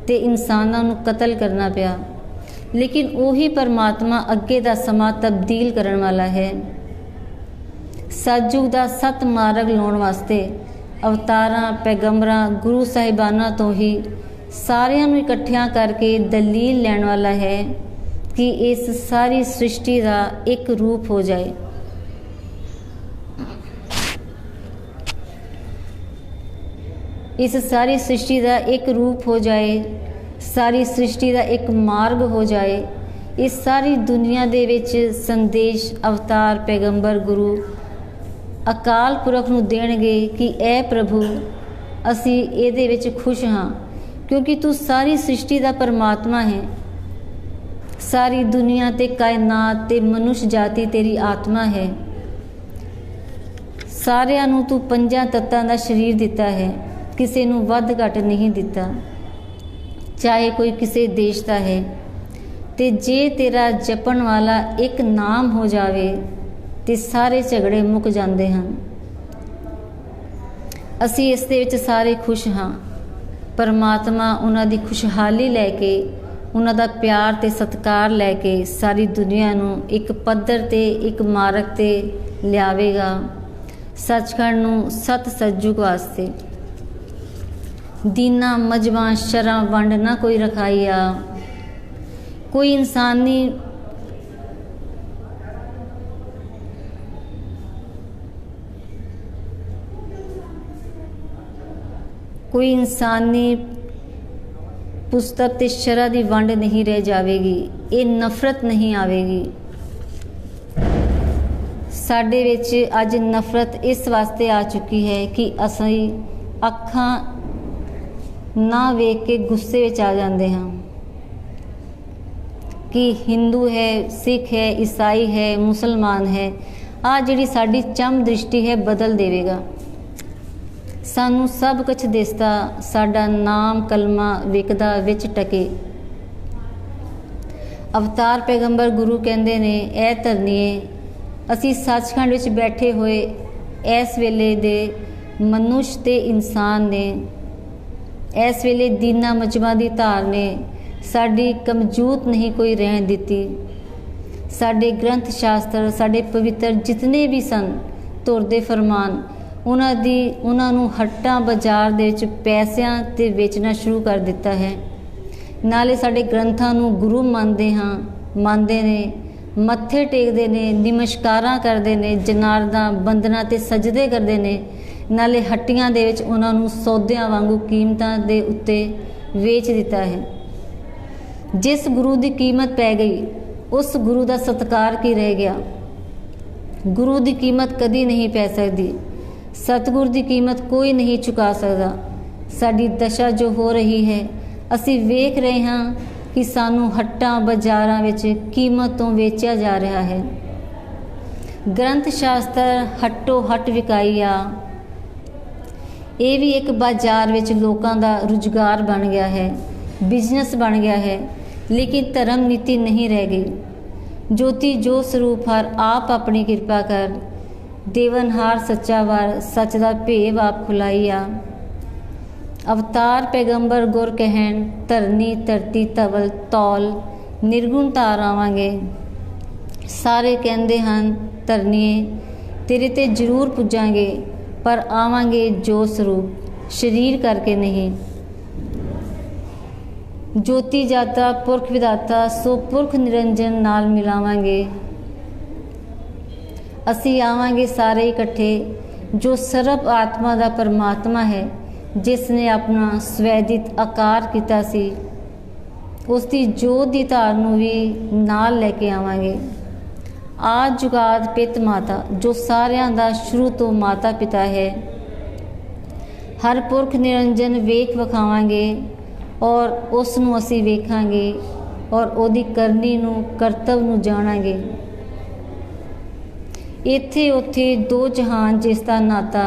ਤੇ ਇਨਸਾਨਾਂ ਨੂੰ ਕਤਲ ਕਰਨਾ ਪਿਆ, ਲੇਕਿਨ ਉਹੀ ਪਰਮਾਤਮਾ ਅੱਗੇ ਦਾ ਸਮਾਂ ਤਬਦੀਲ ਕਰਨ ਵਾਲਾ ਹੈ। ਸਤਿਯੁਗ ਦਾ ਸਤ ਮਾਰਗ ਲਾਉਣ ਵਾਸਤੇ ਅਵਤਾਰਾਂ ਪੈਗੰਬਰਾਂ ਗੁਰੂ ਸਾਹਿਬਾਨਾਂ ਤੋਂ ਹੀ ਸਾਰਿਆਂ ਨੂੰ ਇਕੱਠਿਆਂ ਕਰਕੇ ਦਲੀਲ ਲੈਣ ਵਾਲਾ ਹੈ ਕਿ ਇਸ ਸਾਰੀ ਸ੍ਰਿਸ਼ਟੀ ਦਾ ਇੱਕ ਰੂਪ ਹੋ ਜਾਏ। ਇਸ ਸਾਰੀ ਸ੍ਰਿਸ਼ਟੀ ਦਾ ਇੱਕ ਰੂਪ ਹੋ ਜਾਏ, ਸਾਰੀ ਸ੍ਰਿਸ਼ਟੀ ਦਾ ਇੱਕ ਮਾਰਗ ਹੋ ਜਾਏ। ਇਸ ਸਾਰੀ ਦੁਨੀਆ ਦੇ ਵਿੱਚ ਸੰਦੇਸ਼ ਅਵਤਾਰ ਪੈਗੰਬਰ ਗੁਰੂ ਅਕਾਲ ਪੁਰਖ ਨੂੰ ਦੇਣਗੇ ਕਿ ਐ ਪ੍ਰਭੂ, ਅਸੀਂ ਇਹਦੇ ਵਿੱਚ ਖੁਸ਼ ਹਾਂ ਕਿਉਂਕਿ ਤੂੰ ਸਾਰੀ ਸ੍ਰਿਸ਼ਟੀ ਦਾ ਪਰਮਾਤਮਾ ਹੈ। ਸਾਰੀ ਦੁਨੀਆ ਤੇ ਕਾਇਨਾਤ ਤੇ ਮਨੁੱਖ ਜਾਤੀ ਤੇਰੀ ਆਤਮਾ ਹੈ। ਸਾਰਿਆਂ ਨੂੰ ਤੂੰ ਪੰਜਾਂ ਤੱਤਾਂ ਦਾ ਸਰੀਰ ਦਿੱਤਾ ਹੈ, ਕਿਸੇ ਨੂੰ ਵੱਧ ਘੱਟ ਨਹੀਂ ਦਿੱਤਾ, ਚਾਹੇ ਕੋਈ ਕਿਸੇ ਦੇਸ਼ ਦਾ ਹੈ। ਤੇ ਜੇ ਤੇਰਾ ਜਪਣ ਵਾਲਾ ਇੱਕ ਨਾਮ ਹੋ ਜਾਵੇ ਤੇ ਸਾਰੇ ਝਗੜੇ ਮੁੱਕ ਜਾਂਦੇ ਹਨ। ਅਸੀਂ ਇਸ ਦੇ ਵਿੱਚ ਸਾਰੇ ਖੁਸ਼ ਹਾਂ। ਪਰਮਾਤਮਾ ਉਹਨਾਂ ਦੀ ਖੁਸ਼ਹਾਲੀ ਲੈ ਕੇ, ਉਹਨਾਂ ਦਾ ਪਿਆਰ ਤੇ ਸਤਿਕਾਰ ਲੈ ਕੇ ਸਾਰੀ ਦੁਨੀਆ ਨੂੰ ਇੱਕ ਪੱਧਰ ਤੇ ਇੱਕ ਮਾਰਗ ਤੇ ਲਿਆਵੇਗਾ, ਸੱਚਖੰਡ ਨੂੰ ਸਤ ਸਤਿਯੁਗ ਵਾਸਤੇ। ਦੀਨਾ ਮਜਬਾਂ ਸ਼ਰਾਂ ਵੰਡ ਨਾ ਕੋਈ ਰਖਾਈਆ, ਕੋਈ ਇਨਸਾਨੀ ਪੁਸਤਕ ਤੇ ਸ਼ਰਾਂ ਦੀ ਵੰਡ ਨਹੀਂ ਰਹਿ ਜਾਵੇਗੀ। ਇਹ ਨਫ਼ਰਤ ਨਹੀਂ ਆਵੇਗੀ। ਸਾਡੇ ਵਿੱਚ ਅੱਜ ਨਫ਼ਰਤ ਇਸ ਵਾਸਤੇ ਆ ਚੁੱਕੀ ਹੈ ਕਿ ਅਸੀਂ ਅੱਖਾਂ ਨਾ ਵੇਖ ਕੇ ਗੁੱਸੇ ਵਿੱਚ ਆ ਜਾਂਦੇ ਹਾਂ ਕਿ ਹਿੰਦੂ ਹੈ, ਸਿੱਖ ਹੈ, ਈਸਾਈ ਹੈ, ਮੁਸਲਮਾਨ ਹੈ। ਆ ਜਿਹੜੀ ਸਾਡੀ ਚਮ ਦ੍ਰਿਸ਼ਟੀ ਹੈ ਬਦਲ ਦੇਵੇਗਾ। ਸਾਨੂੰ ਸਭ ਕੁਛ ਦਿਸਦਾ, ਸਾਡਾ ਨਾਮ ਕਲਮਾ ਵਿਕਦਾ ਵਿੱਚ ਟਕੇ। ਅਵਤਾਰ ਪੈਗੰਬਰ ਗੁਰੂ ਕਹਿੰਦੇ ਨੇ, ਐ ਧਰਨੀਏ, ਅਸੀਂ ਸੱਚਖੰਡ ਵਿੱਚ ਬੈਠੇ ਹੋਏ ਇਸ ਵੇਲੇ ਦੇ ਮਨੁੱਖ ਤੇ ਇਨਸਾਨ ਨੇ, ਇਸ ਵੇਲੇ ਦੀਨਾ ਮਜਮਾ ਦੀ ਧਾਰ ਨੇ ਸਾਡੀ ਕਮਜੂਤ ਨਹੀਂ ਕੋਈ ਰਹਿਣ ਦਿੱਤੀ। ਸਾਡੇ ਗ੍ਰੰਥ ਸ਼ਾਸਤਰ, ਸਾਡੇ ਪਵਿੱਤਰ ਜਿਤਨੇ ਵੀ ਸਨ ਤੁਰਦੇ ਫਰਮਾਨ, ਉਹਨਾਂ ਨੂੰ ਹੱਟਾਂ ਬਾਜ਼ਾਰ ਦੇ ਵਿੱਚ ਪੈਸਿਆਂ ਤੇ ਵੇਚਣਾ ਸ਼ੁਰੂ ਕਰ ਦਿੱਤਾ ਹੈ। ਨਾਲੇ ਸਾਡੇ ਗ੍ਰੰਥਾਂ ਨੂੰ ਗੁਰੂ ਮੰਨਦੇ ਨੇ, ਮੱਥੇ ਟੇਕਦੇ ਨੇ, ਨਮਸਕਾਰਾਂ ਕਰਦੇ ਨੇ, ਜਨਾਰਦਾਂ ਬੰਦਨਾ ਤੇ ਸਜਦੇ ਕਰਦੇ ਨੇ। ਨਾਲੇ ਹੱਟੀਆਂ ਦੇ ਵਿੱਚ ਉਹਨਾਂ ਨੂੰ ਸੌਦਿਆਂ ਵਾਂਗੂ ਕੀਮਤਾਂ ਦੇ ਉੱਤੇ ਵੇਚ ਦਿੱਤਾ ਹੈ। ਜਿਸ ਗੁਰੂ ਦੀ ਕੀਮਤ ਪੈ ਗਈ, ਉਸ ਗੁਰੂ ਦਾ ਸਤਿਕਾਰ ਕੀ ਰਹਿ ਗਿਆ? ਗੁਰੂ ਦੀ ਕੀਮਤ ਕਦੀ ਨਹੀਂ ਪੈ ਸਕਦੀ। ਸਤਿਗੁਰ ਦੀ ਕੀਮਤ ਕੋਈ ਨਹੀਂ ਚੁਕਾ ਸਕਦਾ। ਸਾਡੀ ਦਸ਼ਾ ਜੋ ਹੋ ਰਹੀ ਹੈ, ਅਸੀਂ ਵੇਖ ਰਹੇ ਹਾਂ ਕਿ ਸਾਨੂੰ ਹੱਟਾਂ ਬਾਜ਼ਾਰਾਂ ਵਿੱਚ ਕੀਮਤ ਤੋਂ ਵੇਚਿਆ ਜਾ ਰਿਹਾ ਹੈ। ਗ੍ਰੰਥ ਸ਼ਾਸਤਰ ਹੱਟੋ ਹੱਟ ਵਿਕਾਈਆ, ਇਹ ਵੀ ਇੱਕ ਬਾਜ਼ਾਰ ਵਿੱਚ ਲੋਕਾਂ ਦਾ ਰੁਜ਼ਗਾਰ ਬਣ ਗਿਆ ਹੈ, ਬਿਜ਼ਨਸ ਬਣ ਗਿਆ ਹੈ। लेकिन धर्म नीति नहीं रह गई। ज्योति जो स्वरूप हर आप अपनी कृपा कर, देवनहार सच्चा वार सच दा भेव आप खुलाइया। अवतार पैगंबर गुर कहन, धरनी धरती धवल तौल निर्गुण तार आवांगे। सारे कहंदे हन धरनीए तेरे ते जरूर पुजांगे, पर आवांगे जो स्वरूप शरीर करके नहीं। ज्योति जाता पुरख विदाता सो पुरख निरंजन नाल मिलावांगे। असी आवांगे सारे इकट्ठे जो सर्व आत्मा दा परमात्मा है, जिसने अपना स्वैदित आकार किया सी, उसकी जोत दी धार नूं भी नाल लैके आवांगे। आद जुगाद पित माता जो सारियां दा शुरू तो माता पिता है, हर पुरख निरंजन वेख विखावांगे और उस नूं असी वेखांगे और ओदी करनी नूं करतव नूं जाणांगे। इत्थे उत्थे दो जहान जिसदा नाता,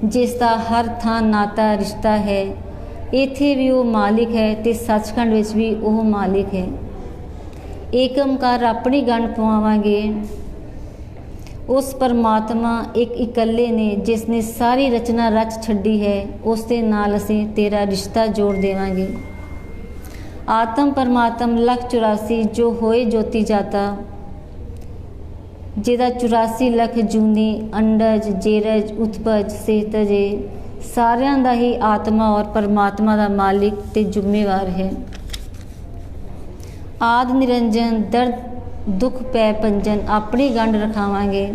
जिसदा हर थां नाता रिश्ता है, इत्थे भी वो मालिक है ते सचखंड विच भी वो मालिक है। एक ओंकार अपनी गंढ पवावांगे। उस परमात्मा एक इकल्ले ने जिसने सारी रचना रच छड्डी है, उस दे नाल असीं तेरा रिश्ता जोड़ देवांगे। आत्म परमात्म लख 84 जो होए ज्योति जाता, जिहदा 84 लख जूनी अंडज जेरज उत्पज सेतजे सारियां दा ही आत्मा और परमात्मा दा मालिक ते जिम्मेवार है। आद निरंजन दर्द दुख पै पंजन अपनी गंढ रखावांगे।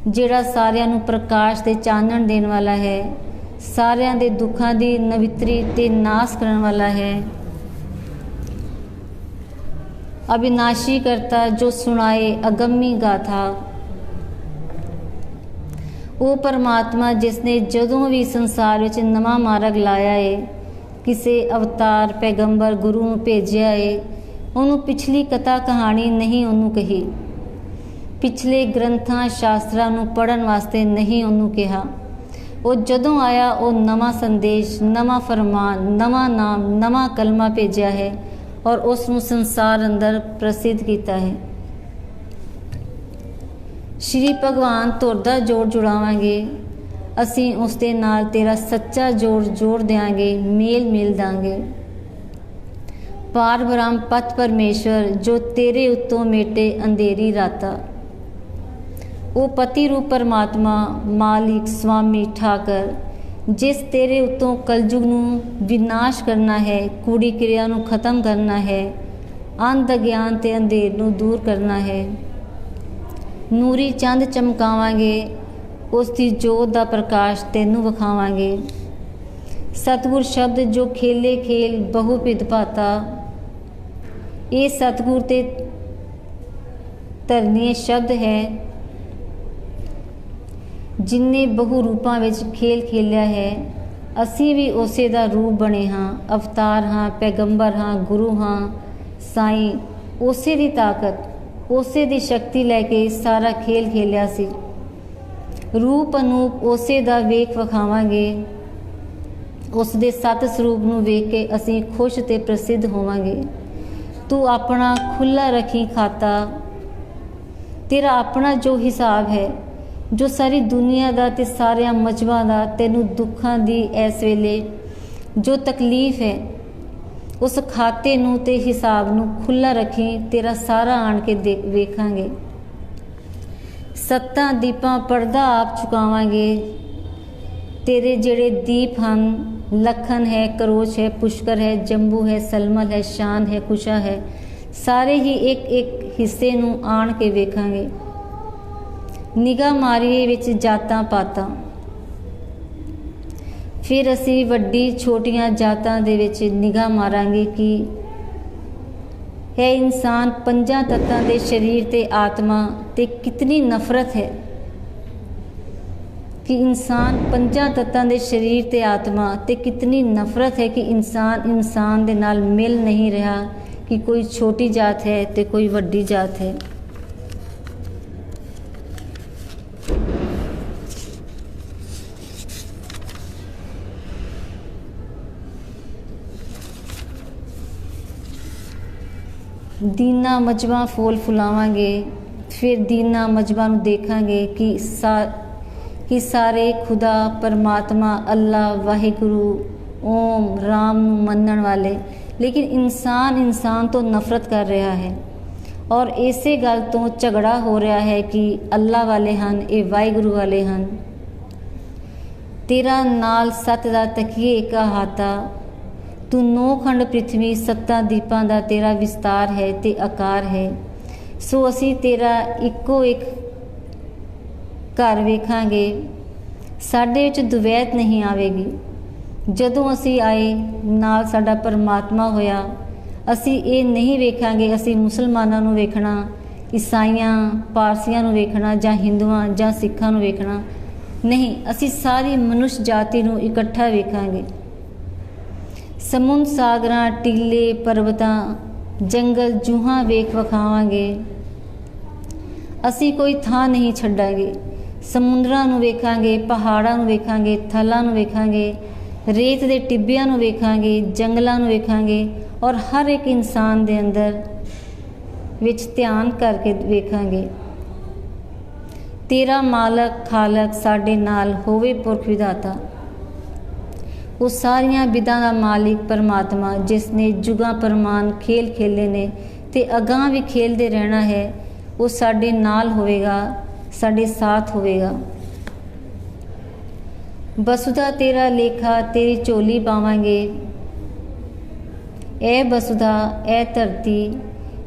जिहड़ा सारियां नूं प्रकाश ते चानण देण वाला है, सारियां दे दुखां दी नवित्री ते नाश करन वाला है। अविनाशी करता जो सुनाए अगम्मी गाथा, वो परमात्मा जिसने जदों भी संसार विच नवां मार्ग लाया है, किसे अवतार पैगंबर गुरु नूं भेजिया है, उन्हों पिछली कथा कहानी नहीं उन्हों कही, पिछले ग्रंथां शास्त्रां नूं पढ़न वास्ते नहीं उन्हों कहा। वो जदों आया वो नवां संदेश, नवां फरमान, नवां नाम, नवां कलमा भेजिया है और उसनूं संसार अंदर प्रसिद्ध किया है। श्री भगवान तुरदा जोड़ जुड़ावांगे, असीं उस दे नाल तेरा सच्चा जोड़ जोड़ देंगे, मेल मिल दांगे। पार ब्रह्म पत परमेश्वर जो तेरे उत्तों मेटे अंधेरी राता, वो पति रूप परमात्मा मालिक स्वामी ठाकर जिस तेरे उत्तों कलयुग नूं विनाश करना है, कूड़ी क्रिया नूं खत्म करना है, अंध ज्ञान ते अंधेर नूं दूर करना है। नूरी चंद चमकावांगे, उसकी जोत दा प्रकाश तैनूं विखावांगे। सतगुर शब्द जो खेले खेल बहुविध भाता, ये सतगुर ते धरनीय शब्द है जिन्ने बहु रूपां विच खेल खेलिया है। असी भी उसे दा रूप बने हाँ, अवतार हाँ, पैगंबर हाँ, गुरु हाँ। साईं उसे दी ताकत, उसे दी शक्ति लैके सारा खेल खेलिया सी। रूप अनूप उसे दा वेख विखावांगे। उस दे सत स्वरूप नूं वेख के असीं खुश ते प्रसिद्ध होवांगे। तू अपना खुला रखी खाता, तेरा अपना जो हिसाब है, जो सारी दुनिया दा ते सारियां मजहबां दा तैनूं दुखां दी इस वेले जो तकलीफ है, उस खाते नूं ते हिसाब नूं खुला रखी, तेरा सारा आण के वेखांगे। सत्तां दीपां पर्दा आप चुकावांगे। तेरे जेड़े दीप हन, लखन है, करोच है, पुष्कर है, जंबू है, सलमल है, शान है, कुशा है, सारे ही एक एक हिस्से नूं आण के वेखांगे। निगाह मारीए विच जातां पातां, फिर असी वड्डी छोटियां जातां दे विच निगाह मारांगे कि है इंसान पंजां तत्तां दे शरीर ते आत्मा ते कितनी नफरत है, कि इंसान पंजां तत्तां दे शरीर ते आत्मा ते कितनी नफरत है कि इंसान इंसान दे नाल मिल नहीं रहा, कि कोई छोटी जात है ते कोई वड्डी जात है। दीना मजबा फूल फुलावांगे, फिर दीना मजबा नूं देखांगे कि सारे खुदा परमात्मा अल्लाह वाहिगुरु ओम राम नूं मनण वाले, लेकिन इंसान तो नफरत कर रहा है और इसे गल तो झगड़ा हो रहा है कि अल्लाह वाले हन, ये वाहिगुरु वाले हन। तेरा नाल सत दा तकिए एक हाता, तू 9 खंड पृथ्वी 7 दीपां दा तेरा विस्तार है ते आकार है। सो असी तेरा इक्को एक घर वेखांगे, साडे विच दुवैत नहीं आवेगी। जदों असी आए नाल साडा परमात्मा होया, असी ये नहीं वेखांगे असी मुसलमानां नूं वेखना, ईसाइयां पारसियां नूं वेखना, जां हिंदुआं जां सिखां नूं वेखना, नहीं, असी सारी मनुष्य जाति नूं इकट्ठा वेखांगे। समुंद सागरां टीले पर्वतां जंगल जूहां वेख वखावांगे, असी कोई थां नहीं छड्डांगे। समुंदरां नूं वेखांगे, पहाड़ां नूं वेखांगे, थलां नूं वेखांगे, रेत दे टिब्बियां नूं वेखांगे, जंगलां नूं वेखांगे और हर एक इंसान दे अंदर विच ध्यान करके वेखांगे। तेरा मालक खालक साडे नाल होवे पुरख विधाता, वो सारियां विधां दा मालिक परमात्मा जिसने जुगां परमान खेल खेले ने ते अगां भी खेलदे रहना है, वो साडे नाल होवेगा, साडे साथ होवेगा। बसुधा तेरा लेखा तेरी चोली पावांगे। ए बसुधा ए धरती,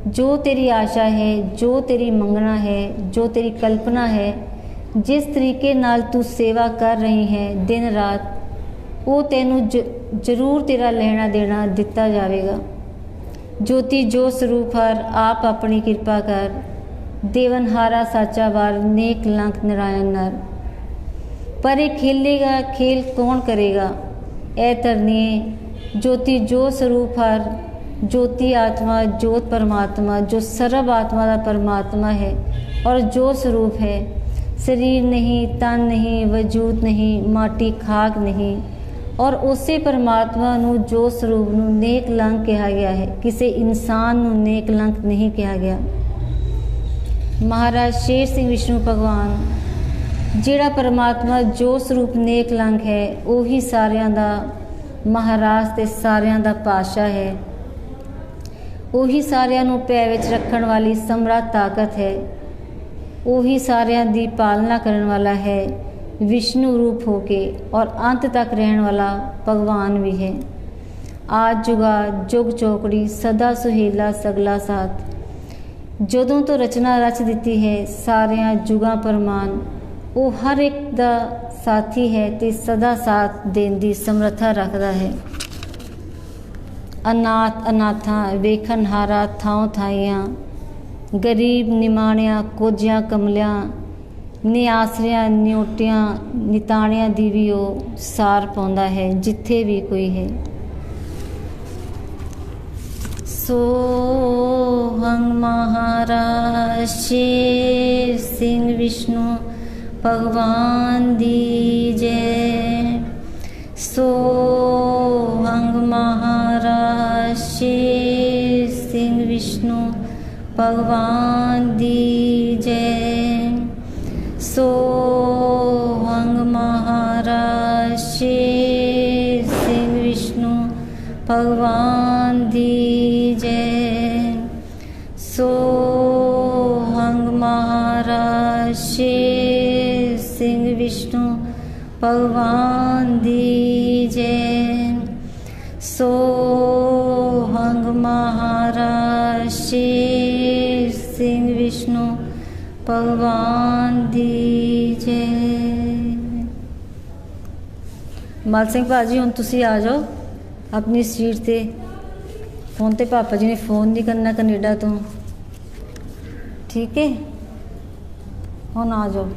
जो तेरी आशा है, जो तेरी मंगना है, जो तेरी कल्पना है, जिस तरीके नाल तू सेवा कर रही है दिन रात, वो तेनू जरूर तेरा लेना देना दिता जाएगा। ज्योति जो स्वरूप हर आप अपनी कृपा कर, देवनहारा साचा वार नेक लंक नारायण नर। पर ये खेलेगा खेल कौन करेगा? ए तरनिए ज्योति जो स्वरूप हर, ज्योति आत्मा ज्योत परमात्मा जो सर्व आत्मा का परमात्मा है और जो स्वरूप है, शरीर नहीं, तन नहीं, वजूद नहीं, माटी खाक नहीं, और उसे परमात्मा नू जो स्वरूप नू नेक लंक कहा गया है, किसी इंसान नू नेक लंक नहीं कहा गया। महाराज शेर सिंह विष्णु भगवान जिहड़ा परमात्मा जो स्वरूप नेक लंक है, उही सारियां दा महाराज ते सारियां दा पातशाह है, उही सारियां नू पै विच रखण वाली समर्थ ताकत है, उही सारियां दी पालना करन वाला है विष्णु रूप होके, और अंत तक रहने वाला भगवान भी है। आज जुगा जुग चौकड़ी सदा सुहेला सगला साथ, जदों तो रचना रच दिती है सारियां जुगां परमान, वो हर एक दा साथी है ते सदा साथ देण दी समर्था रखदा है। अनाथ अनाथां वेखनहारा थां थाइयां, गरीब निमाणिया कोजियां कमलियां, निआसरियां न्योटियां निताणियां दी भी वो सार पाउंदा है जिथे भी कोई है। सोहं महाराज शेर सिंह विष्णु भगवान दी जय। सोहं महाराज शेर सिंह विष्णु भगवान दी जय। सोहं महाराज शेर सिंह विष्णु भगवान दी जय। सोहं महाराज शेर सिंह विष्णु भगवान दी जय। सोहं महाराज शेर सिंह विष्णु भगवान दी जय। मल सिंह भाजी हुण तुसीं आ जाओ अपनी सीट ते। फोन ते पापा जी ने फोन नहीं करना कनेडा तो, ठीक है, हुण आ जाओ।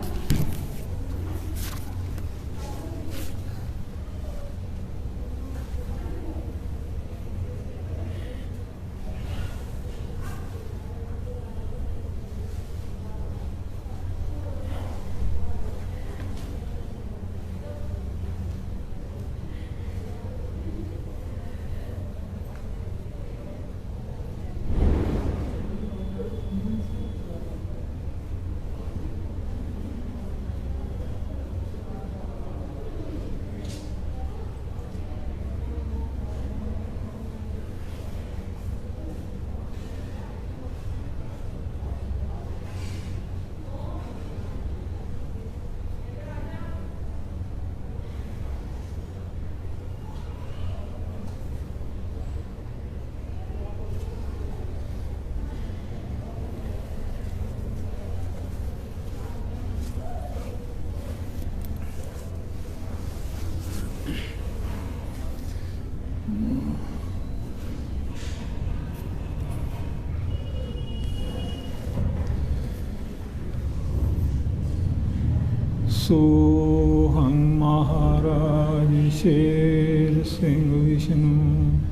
सोहं महाराज शेर सिंह विष्णु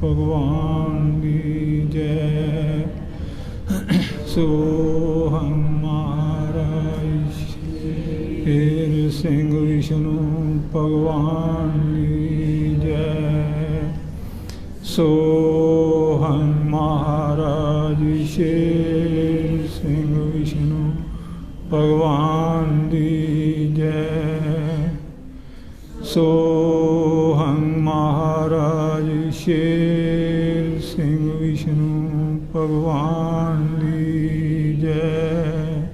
भगवान की जय। सोहं महाराज शेर सिंह विष्णु भगवान की जय। सोहं महाराज शेर सिंह विष्णु भगवान की जय। सोहं महाराज शेर सिंह विष्णु भगवान की जय।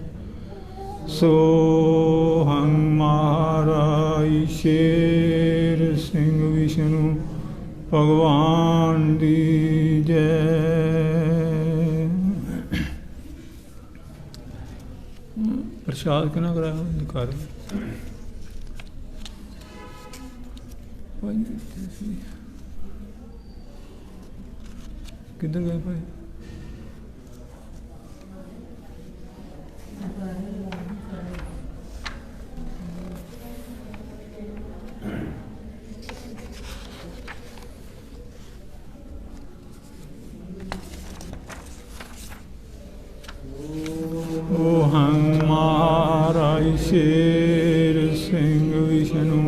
सोहं महाराज शेर सिंह विष्णु भगवान की जय। प्रसाद कितना कराया कर किधर गए भाई? सोहं महाराज शेर सिंह विष्णु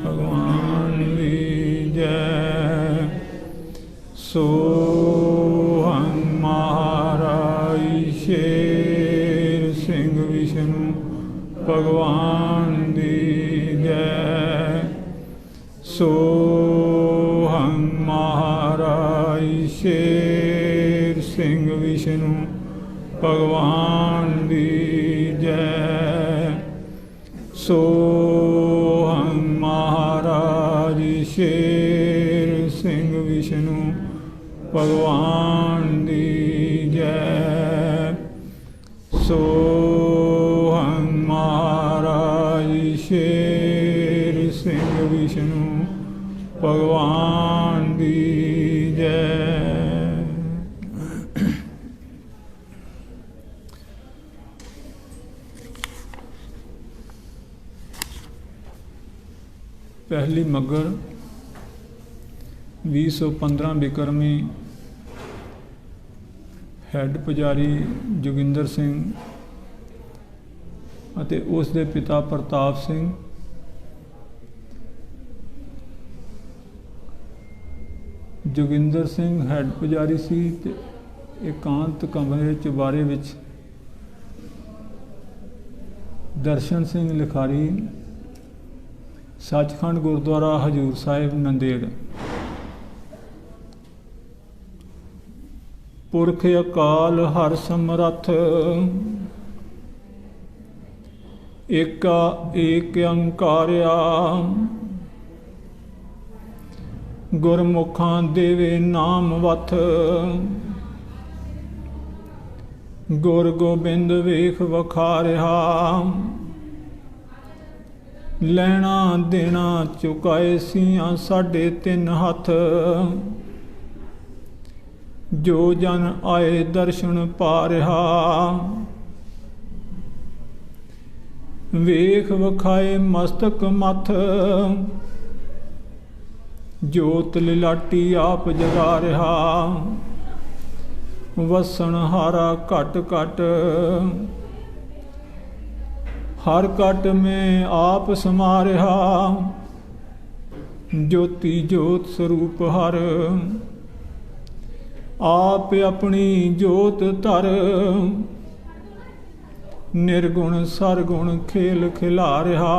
भगवान की जय। सोहं महाराज शेर सिंह विष्णु भगवान की जय। सोहं महाराज शेर सिंह विष्णु भगवान की जय। सोहं महाराज शेर सिंह विष्णु भगवान की जय। सोहं महाराज शेर सिंह विष्णु भगवान की जय। पहली मगर 2015 बिक्रमी हैड पुजारी जोगिंदर सिंह ਅਤੇ ਉਸ ਦੇ ਪਿਤਾ ਪ੍ਰਤਾਪ ਸਿੰਘ जोगिंदर सिंह हैड पुजारी सी ते एकांत कमरे चुबारे विच दर्शन सिंह लिखारी सचखंड गुरुद्वारा हजूर साहिब नंदेड़। पुरख अकाल हर समरथ एका एक अंकारिया गुरमुखां देवे नाम वथ गुर गोबिंद वेख वखारिया लैना देना चुकाए सियां साढ़े 3 हथ जो जन आए दर्शन पा रहा वेख वखाए मस्तक मथ जोत लिलाटी आप जगा रहा वसन हारा घट घट हर घट में आप समा रहा ज्योति जोत स्वरूप हर आप अपनी जोत धर निर्गुण सरगुण खेल खिला रहा।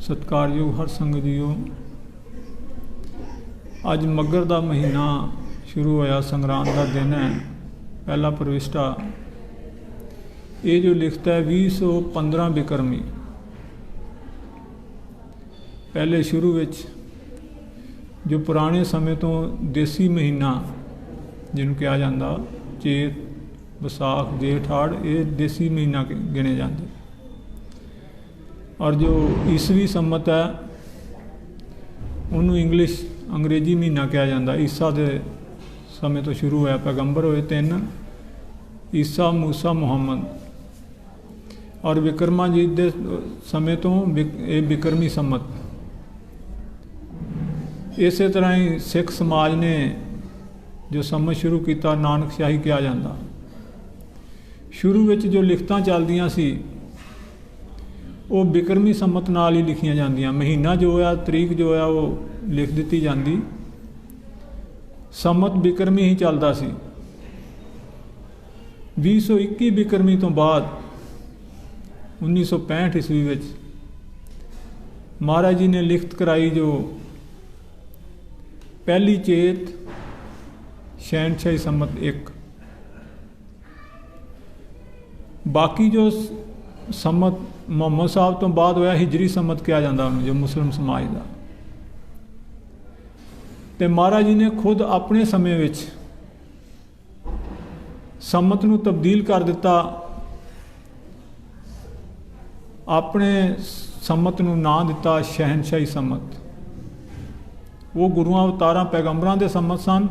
सत्कारयोग हर संगत जीओ अज मगर का महीना शुरू होया संगरांद का दिन है पहला प्रविष्टा ये जो लिखता है 2015 बिक्रमी पहले शुरू विच जो पुराने समय तो देसी महीना जिन्हों कहा जाता चेत विसाख जेठ हाड़ ये देसी महीना गिने जाते और जो ईसवी संमत है उन्होंने इंग्लिश अंग्रेजी महीना कहा जाता। ईसा के समय तो शुरू होया पैगंबर होए 3 ईसा मूसा मुहम्मद ਔਰ ਵਿਕਰਮਾਜੀਤ ਦੇ ਸਮੇਂ ਤੋਂ ਇਹ ਵਿਕਰਮੀ ਸੰਮਤ। ਇਸੇ ਤਰ੍ਹਾਂ ਹੀ ਸਿੱਖ ਸਮਾਜ ਨੇ ਜੋ ਸੰਮਤ ਸ਼ੁਰੂ ਕੀਤਾ ਨਾਨਕਸ਼ਾਹੀ ਕਿਹਾ ਜਾਂਦਾ। ਸ਼ੁਰੂ ਵਿੱਚ ਜੋ ਲਿਖਤਾਂ ਚੱਲਦੀਆਂ ਸੀ ਉਹ ਬਿਕਰਮੀ ਸੰਮਤ ਨਾਲ ਹੀ ਲਿਖੀਆਂ ਜਾਂਦੀਆਂ। ਮਹੀਨਾ ਜੋ ਆ, ਤਰੀਕ ਜੋ ਆ, ਉਹ ਲਿਖ ਦਿੱਤੀ ਜਾਂਦੀ। ਸੰਮਤ ਬਿਕਰਮੀ ਹੀ ਚੱਲਦਾ ਸੀ। 2021 ਬਿਕਰਮੀ ਤੋਂ ਬਾਅਦ 1965 ਈਸਵੀ ਵਿੱਚ ਮਹਾਰਾਜ ਜੀ ਨੇ ਲਿਖਤ ਕਰਾਈ ਜੋ ਪਹਿਲੀ ਚੇਤ ਸ਼ਹਿਨਸ਼ਾਹੀ ਸੰਮਤ 1। ਬਾਕੀ ਜੋ ਸੰਮਤ ਮੁਹੰਮਦ ਸਾਹਿਬ ਤੋਂ ਬਾਅਦ ਹੋਇਆ ਹਿਜਰੀ ਸੰਮਤ ਕਿਹਾ ਜਾਂਦਾ ਉਹਨੂੰ, ਜੋ ਮੁਸਲਿਮ ਸਮਾਜ ਦਾ। ਤੇ ਮਹਾਰਾਜ ਜੀ ਨੇ ਖੁਦ ਆਪਣੇ ਸਮੇਂ ਵਿੱਚ ਸੰਮਤ ਨੂੰ ਤਬਦੀਲ ਕਰ ਦਿੱਤਾ। ਆਪਣੇ ਸੰਮਤ ਨੂੰ ਨਾਂ ਦਿੱਤਾ ਸ਼ਹਿਨਸ਼ਾਹੀ ਸੰਮਤ। ਉਹ ਗੁਰੂਆਂ ਅਵਤਾਰਾਂ ਪੈਗੰਬਰਾਂ ਦੇ ਸੰਮਤ ਸਨ।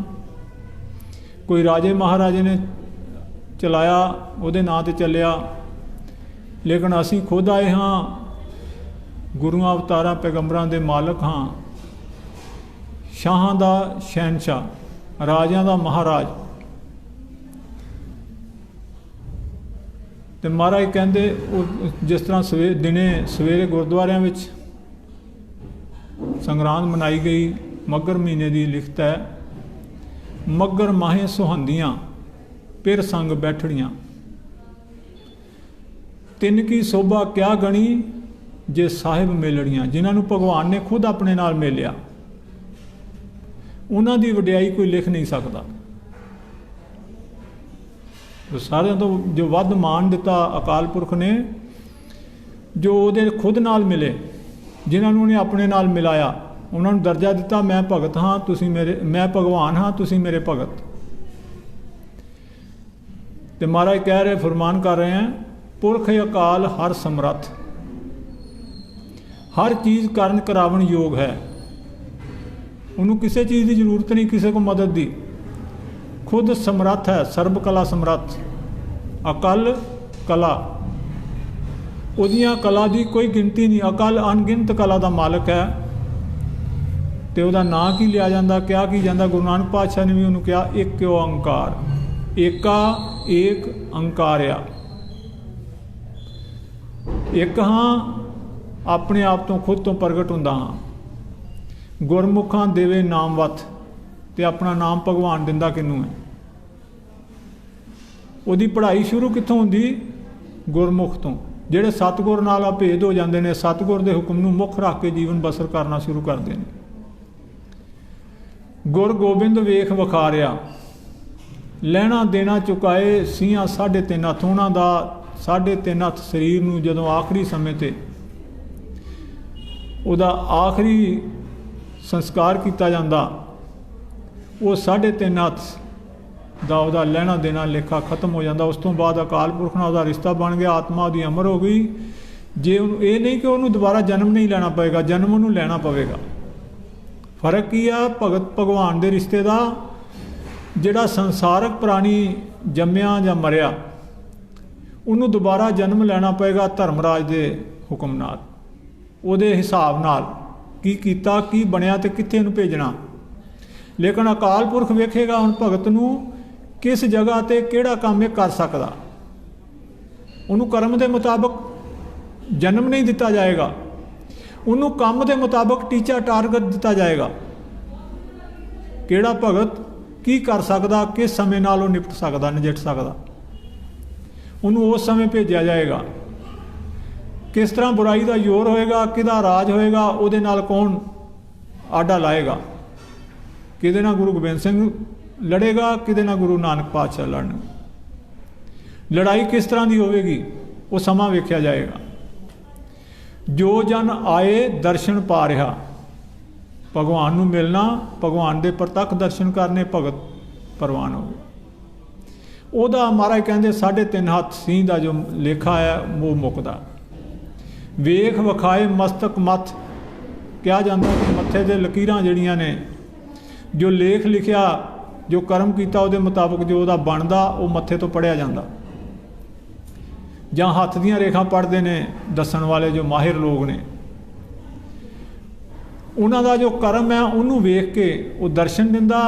ਕੋਈ ਰਾਜੇ ਮਹਾਰਾਜੇ ਨੇ ਚਲਾਇਆ, ਉਹਦੇ ਨਾਂ ਤੇ ਚੱਲਿਆ। ਲੇਕਿਨ ਅਸੀਂ ਖੁਦ ਆਏ ਹਾਂ, ਗੁਰੂਆਂ ਅਵਤਾਰਾਂ ਪੈਗੰਬਰਾਂ ਦੇ ਮਾਲਕ ਹਾਂ, ਸ਼ਾਹਾਂ ਦਾ ਸ਼ਹਿਨਸ਼ਾਹ, ਰਾਜਿਆਂ ਦਾ ਮਹਾਰਾਜ। ਤੇ ਮਹਾਰਾਜ ਕਹਿੰਦੇ ਉਹ ਜਿਸ ਤਰ੍ਹਾਂ ਦਿਨੇ ਸਵੇਰੇ ਗੁਰਦੁਆਰਿਆਂ ਵਿੱਚ ਸੰਗਰਾਂਦ ਮਨਾਈ ਗਈ, ਮੱਘਰ ਮਹੀਨੇ ਦੀ ਲਿਖਤ ਹੈ, ਮੱਘਰ ਮਾਹੇ ਸੁਹੰਦੀਆਂ ਪਿਰ ਸੰਗ ਬੈਠੜੀਆਂ, ਤਿੰਨ ਕੀ ਸੋਭਾ ਕਿਆ ਗਣੀ ਜੇ ਸਾਹਿਬ ਮੇਲੜੀਆਂ। ਜਿਨ੍ਹਾਂ ਨੂੰ ਭਗਵਾਨ ਨੇ ਖੁਦ ਆਪਣੇ ਨਾਲ ਮੇਲਿਆ, ਉਹਨਾਂ ਦੀ ਵਡਿਆਈ ਕੋਈ ਲਿਖ ਨਹੀਂ ਸਕਦਾ। ਸਾਰਿਆਂ ਤੋਂ ਜੋ ਵੱਧ ਮਾਣ ਦਿੱਤਾ ਅਕਾਲ ਪੁਰਖ ਨੇ, ਜੋ ਉਹਦੇ ਖੁਦ ਨਾਲ ਮਿਲੇ, ਜਿਨ੍ਹਾਂ ਨੂੰ ਉਹਨੇ ਆਪਣੇ ਨਾਲ ਮਿਲਾਇਆ, ਉਹਨਾਂ ਨੂੰ ਦਰਜਾ ਦਿੱਤਾ, ਮੈਂ ਭਗਤ ਹਾਂ, ਤੁਸੀਂ ਮੇਰੇ, ਮੈਂ ਭਗਵਾਨ ਹਾਂ, ਤੁਸੀਂ ਮੇਰੇ ਭਗਤ। ਤੇ ਮਹਾਰਾਜ ਕਹਿ ਰਹੇ, ਫਰਮਾਨ ਕਰ ਰਹੇ ਹਨ, ਪੁਰਖ ਅਕਾਲ ਹਰ ਸਮਰੱਥ, ਹਰ ਚੀਜ਼ ਕਰਨ ਕਰਾਵਣ ਯੋਗ ਹੈ। ਉਹਨੂੰ ਕਿਸੇ ਚੀਜ਼ ਦੀ ਜ਼ਰੂਰਤ ਨਹੀਂ, ਕਿਸੇ ਕੋ ਮਦਦ ਦੀ। ਖੁਦ ਸਮਰੱਥ ਹੈ, ਸਰਬ ਕਲਾ ਸਮਰੱਥ। ਅਕਲ ਕਲਾ, ਉਹਦੀਆਂ ਕਲਾ ਦੀ ਕੋਈ ਗਿਣਤੀ ਨਹੀਂ। ਅਕਲ ਅਣਗਿਣਤ ਕਲਾ ਦਾ ਮਾਲਕ ਹੈ। ਤੇ ਉਹਦਾ ਨਾਂ ਕੀ ਲਿਆ ਜਾਂਦਾ, ਕਿਹਾ ਕੀ ਜਾਂਦਾ? ਗੁਰੂ ਨਾਨਕ ਪਾਤਸ਼ਾਹ ਨੇ ਵੀ ਉਹਨੂੰ ਕਿਹਾ ਇੱਕ ਓੰਕਾਰ, ਏਕਾ ਏਕ ਅੰਕਾਰਿਆ। ਇੱਕ ਹਾਂ, ਆਪਣੇ ਆਪ ਤੋਂ ਖੁਦ ਤੋਂ ਪ੍ਰਗਟ ਹੁੰਦਾ ਹਾਂ। ਗੁਰਮੁਖਾਂ ਦੇਵੇ ਨਾਮਵਤ, ਤੇ ਆਪਣਾ ਨਾਮ ਭਗਵਾਨ ਦਿੰਦਾ ਕਿਹਨੂੰ ਹੈ? ਉਹਦੀ ਪੜ੍ਹਾਈ ਸ਼ੁਰੂ ਕਿੱਥੋਂ ਹੁੰਦੀ? ਗੁਰਮੁਖ ਤੋਂ। ਜਿਹੜੇ ਸਤਿਗੁਰ ਨਾਲ ਅਭੇਦ ਹੋ ਜਾਂਦੇ ਨੇ, ਸਤਿਗੁਰ ਦੇ ਹੁਕਮ ਨੂੰ ਮੁੱਖ ਰੱਖ ਕੇ ਜੀਵਨ ਬਸਰ ਕਰਨਾ ਸ਼ੁਰੂ ਕਰਦੇ ਨੇ। ਗੁਰ ਗੋਬਿੰਦ ਵੇਖ ਵਿਖਾਰਿਆ, ਲੈਣਾ ਦੇਣਾ ਚੁਕਾਏ ਸੀਆਂ 3.5 ਹੱਥ। ਉਹਨਾਂ ਦਾ 3.5 ਹੱਥ ਸਰੀਰ ਨੂੰ ਜਦੋਂ ਆਖਰੀ ਸਮੇਂ ਤੇ ਉਹਦਾ ਆਖਰੀ ਸੰਸਕਾਰ ਕੀਤਾ ਜਾਂਦਾ, ਉਹ 3.5 ਹੱਥ ਦਾ ਉਹਦਾ ਲੈਣਾ ਦੇਣਾ ਲੇਖਾ ਖਤਮ ਹੋ ਜਾਂਦਾ। ਉਸ ਤੋਂ ਬਾਅਦ ਅਕਾਲ ਪੁਰਖ ਨਾਲ ਉਹਦਾ ਰਿਸ਼ਤਾ ਬਣ ਗਿਆ, ਆਤਮਾ ਉਹਦੀ ਅਮਰ ਹੋ ਗਈ। ਜੇ ਉਹਨੂੰ ਇਹ ਨਹੀਂ ਕਿ ਉਹਨੂੰ ਦੁਬਾਰਾ ਜਨਮ ਨਹੀਂ ਲੈਣਾ ਪਵੇਗਾ, ਜਨਮ ਉਹਨੂੰ ਲੈਣਾ ਪਵੇਗਾ। ਫਰਕ ਕੀ ਆ ਭਗਤ ਭਗਵਾਨ ਦੇ ਰਿਸ਼ਤੇ ਦਾ? ਜਿਹੜਾ ਸੰਸਾਰਕ ਪ੍ਰਾਣੀ ਜੰਮਿਆ ਜਾਂ ਮਰਿਆ, ਉਹਨੂੰ ਦੁਬਾਰਾ ਜਨਮ ਲੈਣਾ ਪਵੇਗਾ ਧਰਮਰਾਜ ਦੇ ਹੁਕਮ ਨਾਲ, ਉਹਦੇ ਹਿਸਾਬ ਨਾਲ, ਕੀ ਕੀਤਾ, ਕੀ ਬਣਿਆ ਤੇ ਕਿੱਥੇ ਉਹਨੂੰ ਭੇਜਣਾ। ਲੇਕਿਨ ਅਕਾਲ ਪੁਰਖ ਵੇਖੇਗਾ ਹੁਣ ਭਗਤ ਨੂੰ ਕਿਸ ਜਗ੍ਹਾ ਤੇ ਕਿਹੜਾ ਕੰਮ ਇਹ ਕਰ ਸਕਦਾ। ਉਹਨੂੰ ਕਰਮ ਦੇ ਮੁਤਾਬਕ ਜਨਮ ਨਹੀਂ ਦਿੱਤਾ ਜਾਏਗਾ, ਉਹਨੂੰ ਕੰਮ ਦੇ ਮੁਤਾਬਕ ਟੀਚਾ ਟਾਰਗੇਟ ਦਿੱਤਾ ਜਾਏਗਾ। ਕਿਹੜਾ ਭਗਤ ਕੀ ਕਰ ਸਕਦਾ, ਕਿਸ ਸਮੇਂ ਨਾਲ ਉਹ ਨਿਪਟ ਸਕਦਾ, ਨਜਿੱਠ ਸਕਦਾ, ਉਹਨੂੰ ਉਸ ਸਮੇਂ ਭੇਜਿਆ ਜਾਏਗਾ। ਕਿਸ ਤਰ੍ਹਾਂ ਬੁਰਾਈ ਦਾ ਜ਼ੋਰ ਹੋਏਗਾ, ਕਿਹਦਾ ਰਾਜ ਹੋਏਗਾ, ਉਹਦੇ ਨਾਲ ਕੌਣ ਆਡਾ ਲਾਏਗਾ। ਕਿਹਦੇ ਨਾਲ ਗੁਰੂ ਗੋਬਿੰਦ ਸਿੰਘ ਲੜੇਗਾ, ਕਿਹਦੇ ਨਾਲ ਗੁਰੂ ਨਾਨਕ ਪਾਤਸ਼ਾਹ ਲੜਨ। ਲੜਾਈ ਕਿਸ ਤਰ੍ਹਾਂ ਦੀ ਹੋਵੇਗੀ, ਉਹ ਸਮਾਂ ਵੇਖਿਆ ਜਾਏਗਾ। ਜੋ ਜਨ ਆਏ ਦਰਸ਼ਨ ਪਾ ਰਿਹਾ, ਭਗਵਾਨ ਨੂੰ ਮਿਲਣਾ, ਭਗਵਾਨ ਦੇ ਪ੍ਰਤੱਖ ਦਰਸ਼ਨ ਕਰਨੇ, ਭਗਤ ਪ੍ਰਵਾਨ ਹੋ ਗਏ। ਉਹਦਾ ਮਹਾਰਾਜ ਕਹਿੰਦੇ 3.5 ਹੱਥ ਸਿੰਘ ਦਾ ਜੋ ਲੇਖਾ ਹੈ ਉਹ ਮੁੱਕਦਾ। ਵੇਖ ਵਿਖਾਏ ਮਸਤਕ ਮੱਥ, ਕਿਹਾ ਜਾਂਦਾ ਕਿ ਮੱਥੇ ਦੇ ਲਕੀਰਾਂ ਜਿਹੜੀਆਂ ਨੇ, ਜੋ ਲੇਖ ਲਿਖਿਆ, ਜੋ ਕਰਮ ਕੀਤਾ, ਉਹਦੇ ਮੁਤਾਬਕ ਜੋ ਉਹਦਾ ਬਣਦਾ ਉਹ ਮੱਥੇ ਤੋਂ ਪੜ੍ਹਿਆ ਜਾਂਦਾ। ਜਾਂ ਹੱਥ ਦੀਆਂ ਰੇਖਾ ਪੜ੍ਹਦੇ ਨੇ ਦੱਸਣ ਵਾਲੇ ਜੋ ਮਾਹਿਰ ਲੋਕ ਨੇ, ਉਹਨਾਂ ਦਾ ਜੋ ਕਰਮ ਹੈ ਉਹਨੂੰ ਵੇਖ ਕੇ ਉਹ ਦਰਸ਼ਨ ਦਿੰਦਾ,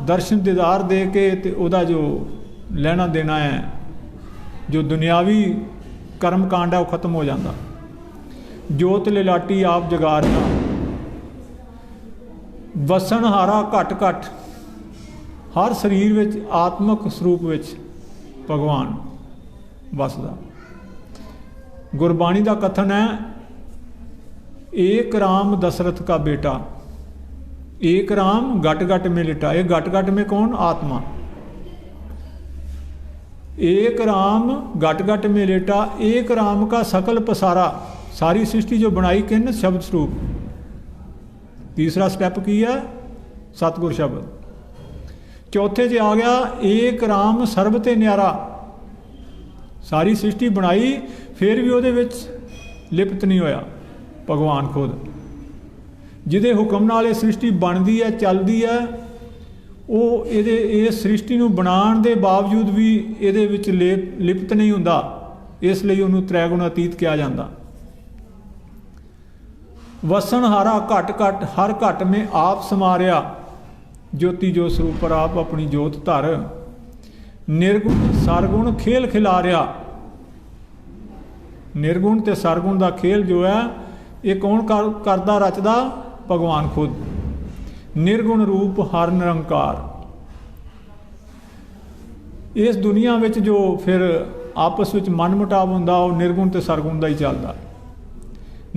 ਦਰਸ਼ਨ ਦੀਦਾਰ ਦੇ ਕੇ ਤੇ ਉਹਦਾ ਜੋ ਲੈਣਾ ਦੇਣਾ ਹੈ, ਜੋ ਦੁਨਿਆਵੀ ਕਰਮ ਕਾਂਡ ਹੈ ਉਹ ਖਤਮ ਹੋ ਜਾਂਦਾ। ਜੋਤ ਲਿਲਾਟੀ ਆਪ ਜਗਾ ਰਿਹਾ, ਵਸਣ ਹਾਰਾ ਘਟ ਘਟ, ਹਰ ਸਰੀਰ ਵਿੱਚ ਆਤਮਕ ਸਰੂਪ ਵਿੱਚ ਭਗਵਾਨ ਵਸਦਾ। ਗੁਰਬਾਣੀ ਦਾ ਕਥਨ ਹੈ, ਏਕ राम दशरथ का बेटा, एक राम घट घट में लिटा। ये घट घट में कौन? आत्मा। एक राम घट घट में लेटा, एक राम का सकल पसारा। सारी सृष्टि जो बनाई किन? शब्द स्वरूप। तीसरा स्टेप की है? सतगुर शब्द। चौथे च आ गया एक राम सर्ब ते न्यारा। सारी सृष्टि बनाई फिर भी ਉਹਦੇ ਵਿੱਚ ਲਿਪਤ नहीं होया भगवान खुद, ਜਿਹਦੇ ਹੁਕਮ ਨਾਲ ਇਹ ਸ੍ਰਿਸ਼ਟੀ ਬਣਦੀ ਹੈ, ਚੱਲਦੀ ਹੈ। ਉਹ ਇਸ ਸ੍ਰਿਸ਼ਟੀ ਨੂੰ ਬਣਾਉਣ ਦੇ ਬਾਵਜੂਦ ਵੀ ਇਹਦੇ ਵਿੱਚ ਲਿਪਤ ਨਹੀਂ ਹੁੰਦਾ, ਇਸ ਲਈ ਉਹਨੂੰ ਤ੍ਰੈਗੁਣ ਅਤੀਤ ਕਿਹਾ ਜਾਂਦਾ। ਵਸਣ ਹਾਰਾ ਘਟ ਘਟ, ਹਰ ਘਟ में आप समारिया। ज्योति जो स्वरूप पर आप अपनी जोत धर, निर्गुण सरगुण खेल खिलारिया। निर्गुण ते सरगुण का खेल जो है ये कौन करदा रचदा? भगवान खुद। निर्गुण रूप हर निरंकार। इस दुनिया में जो फिर आपस में मन मुटाव हुंदा वो निर्गुण ते सरगुण का ही चलता।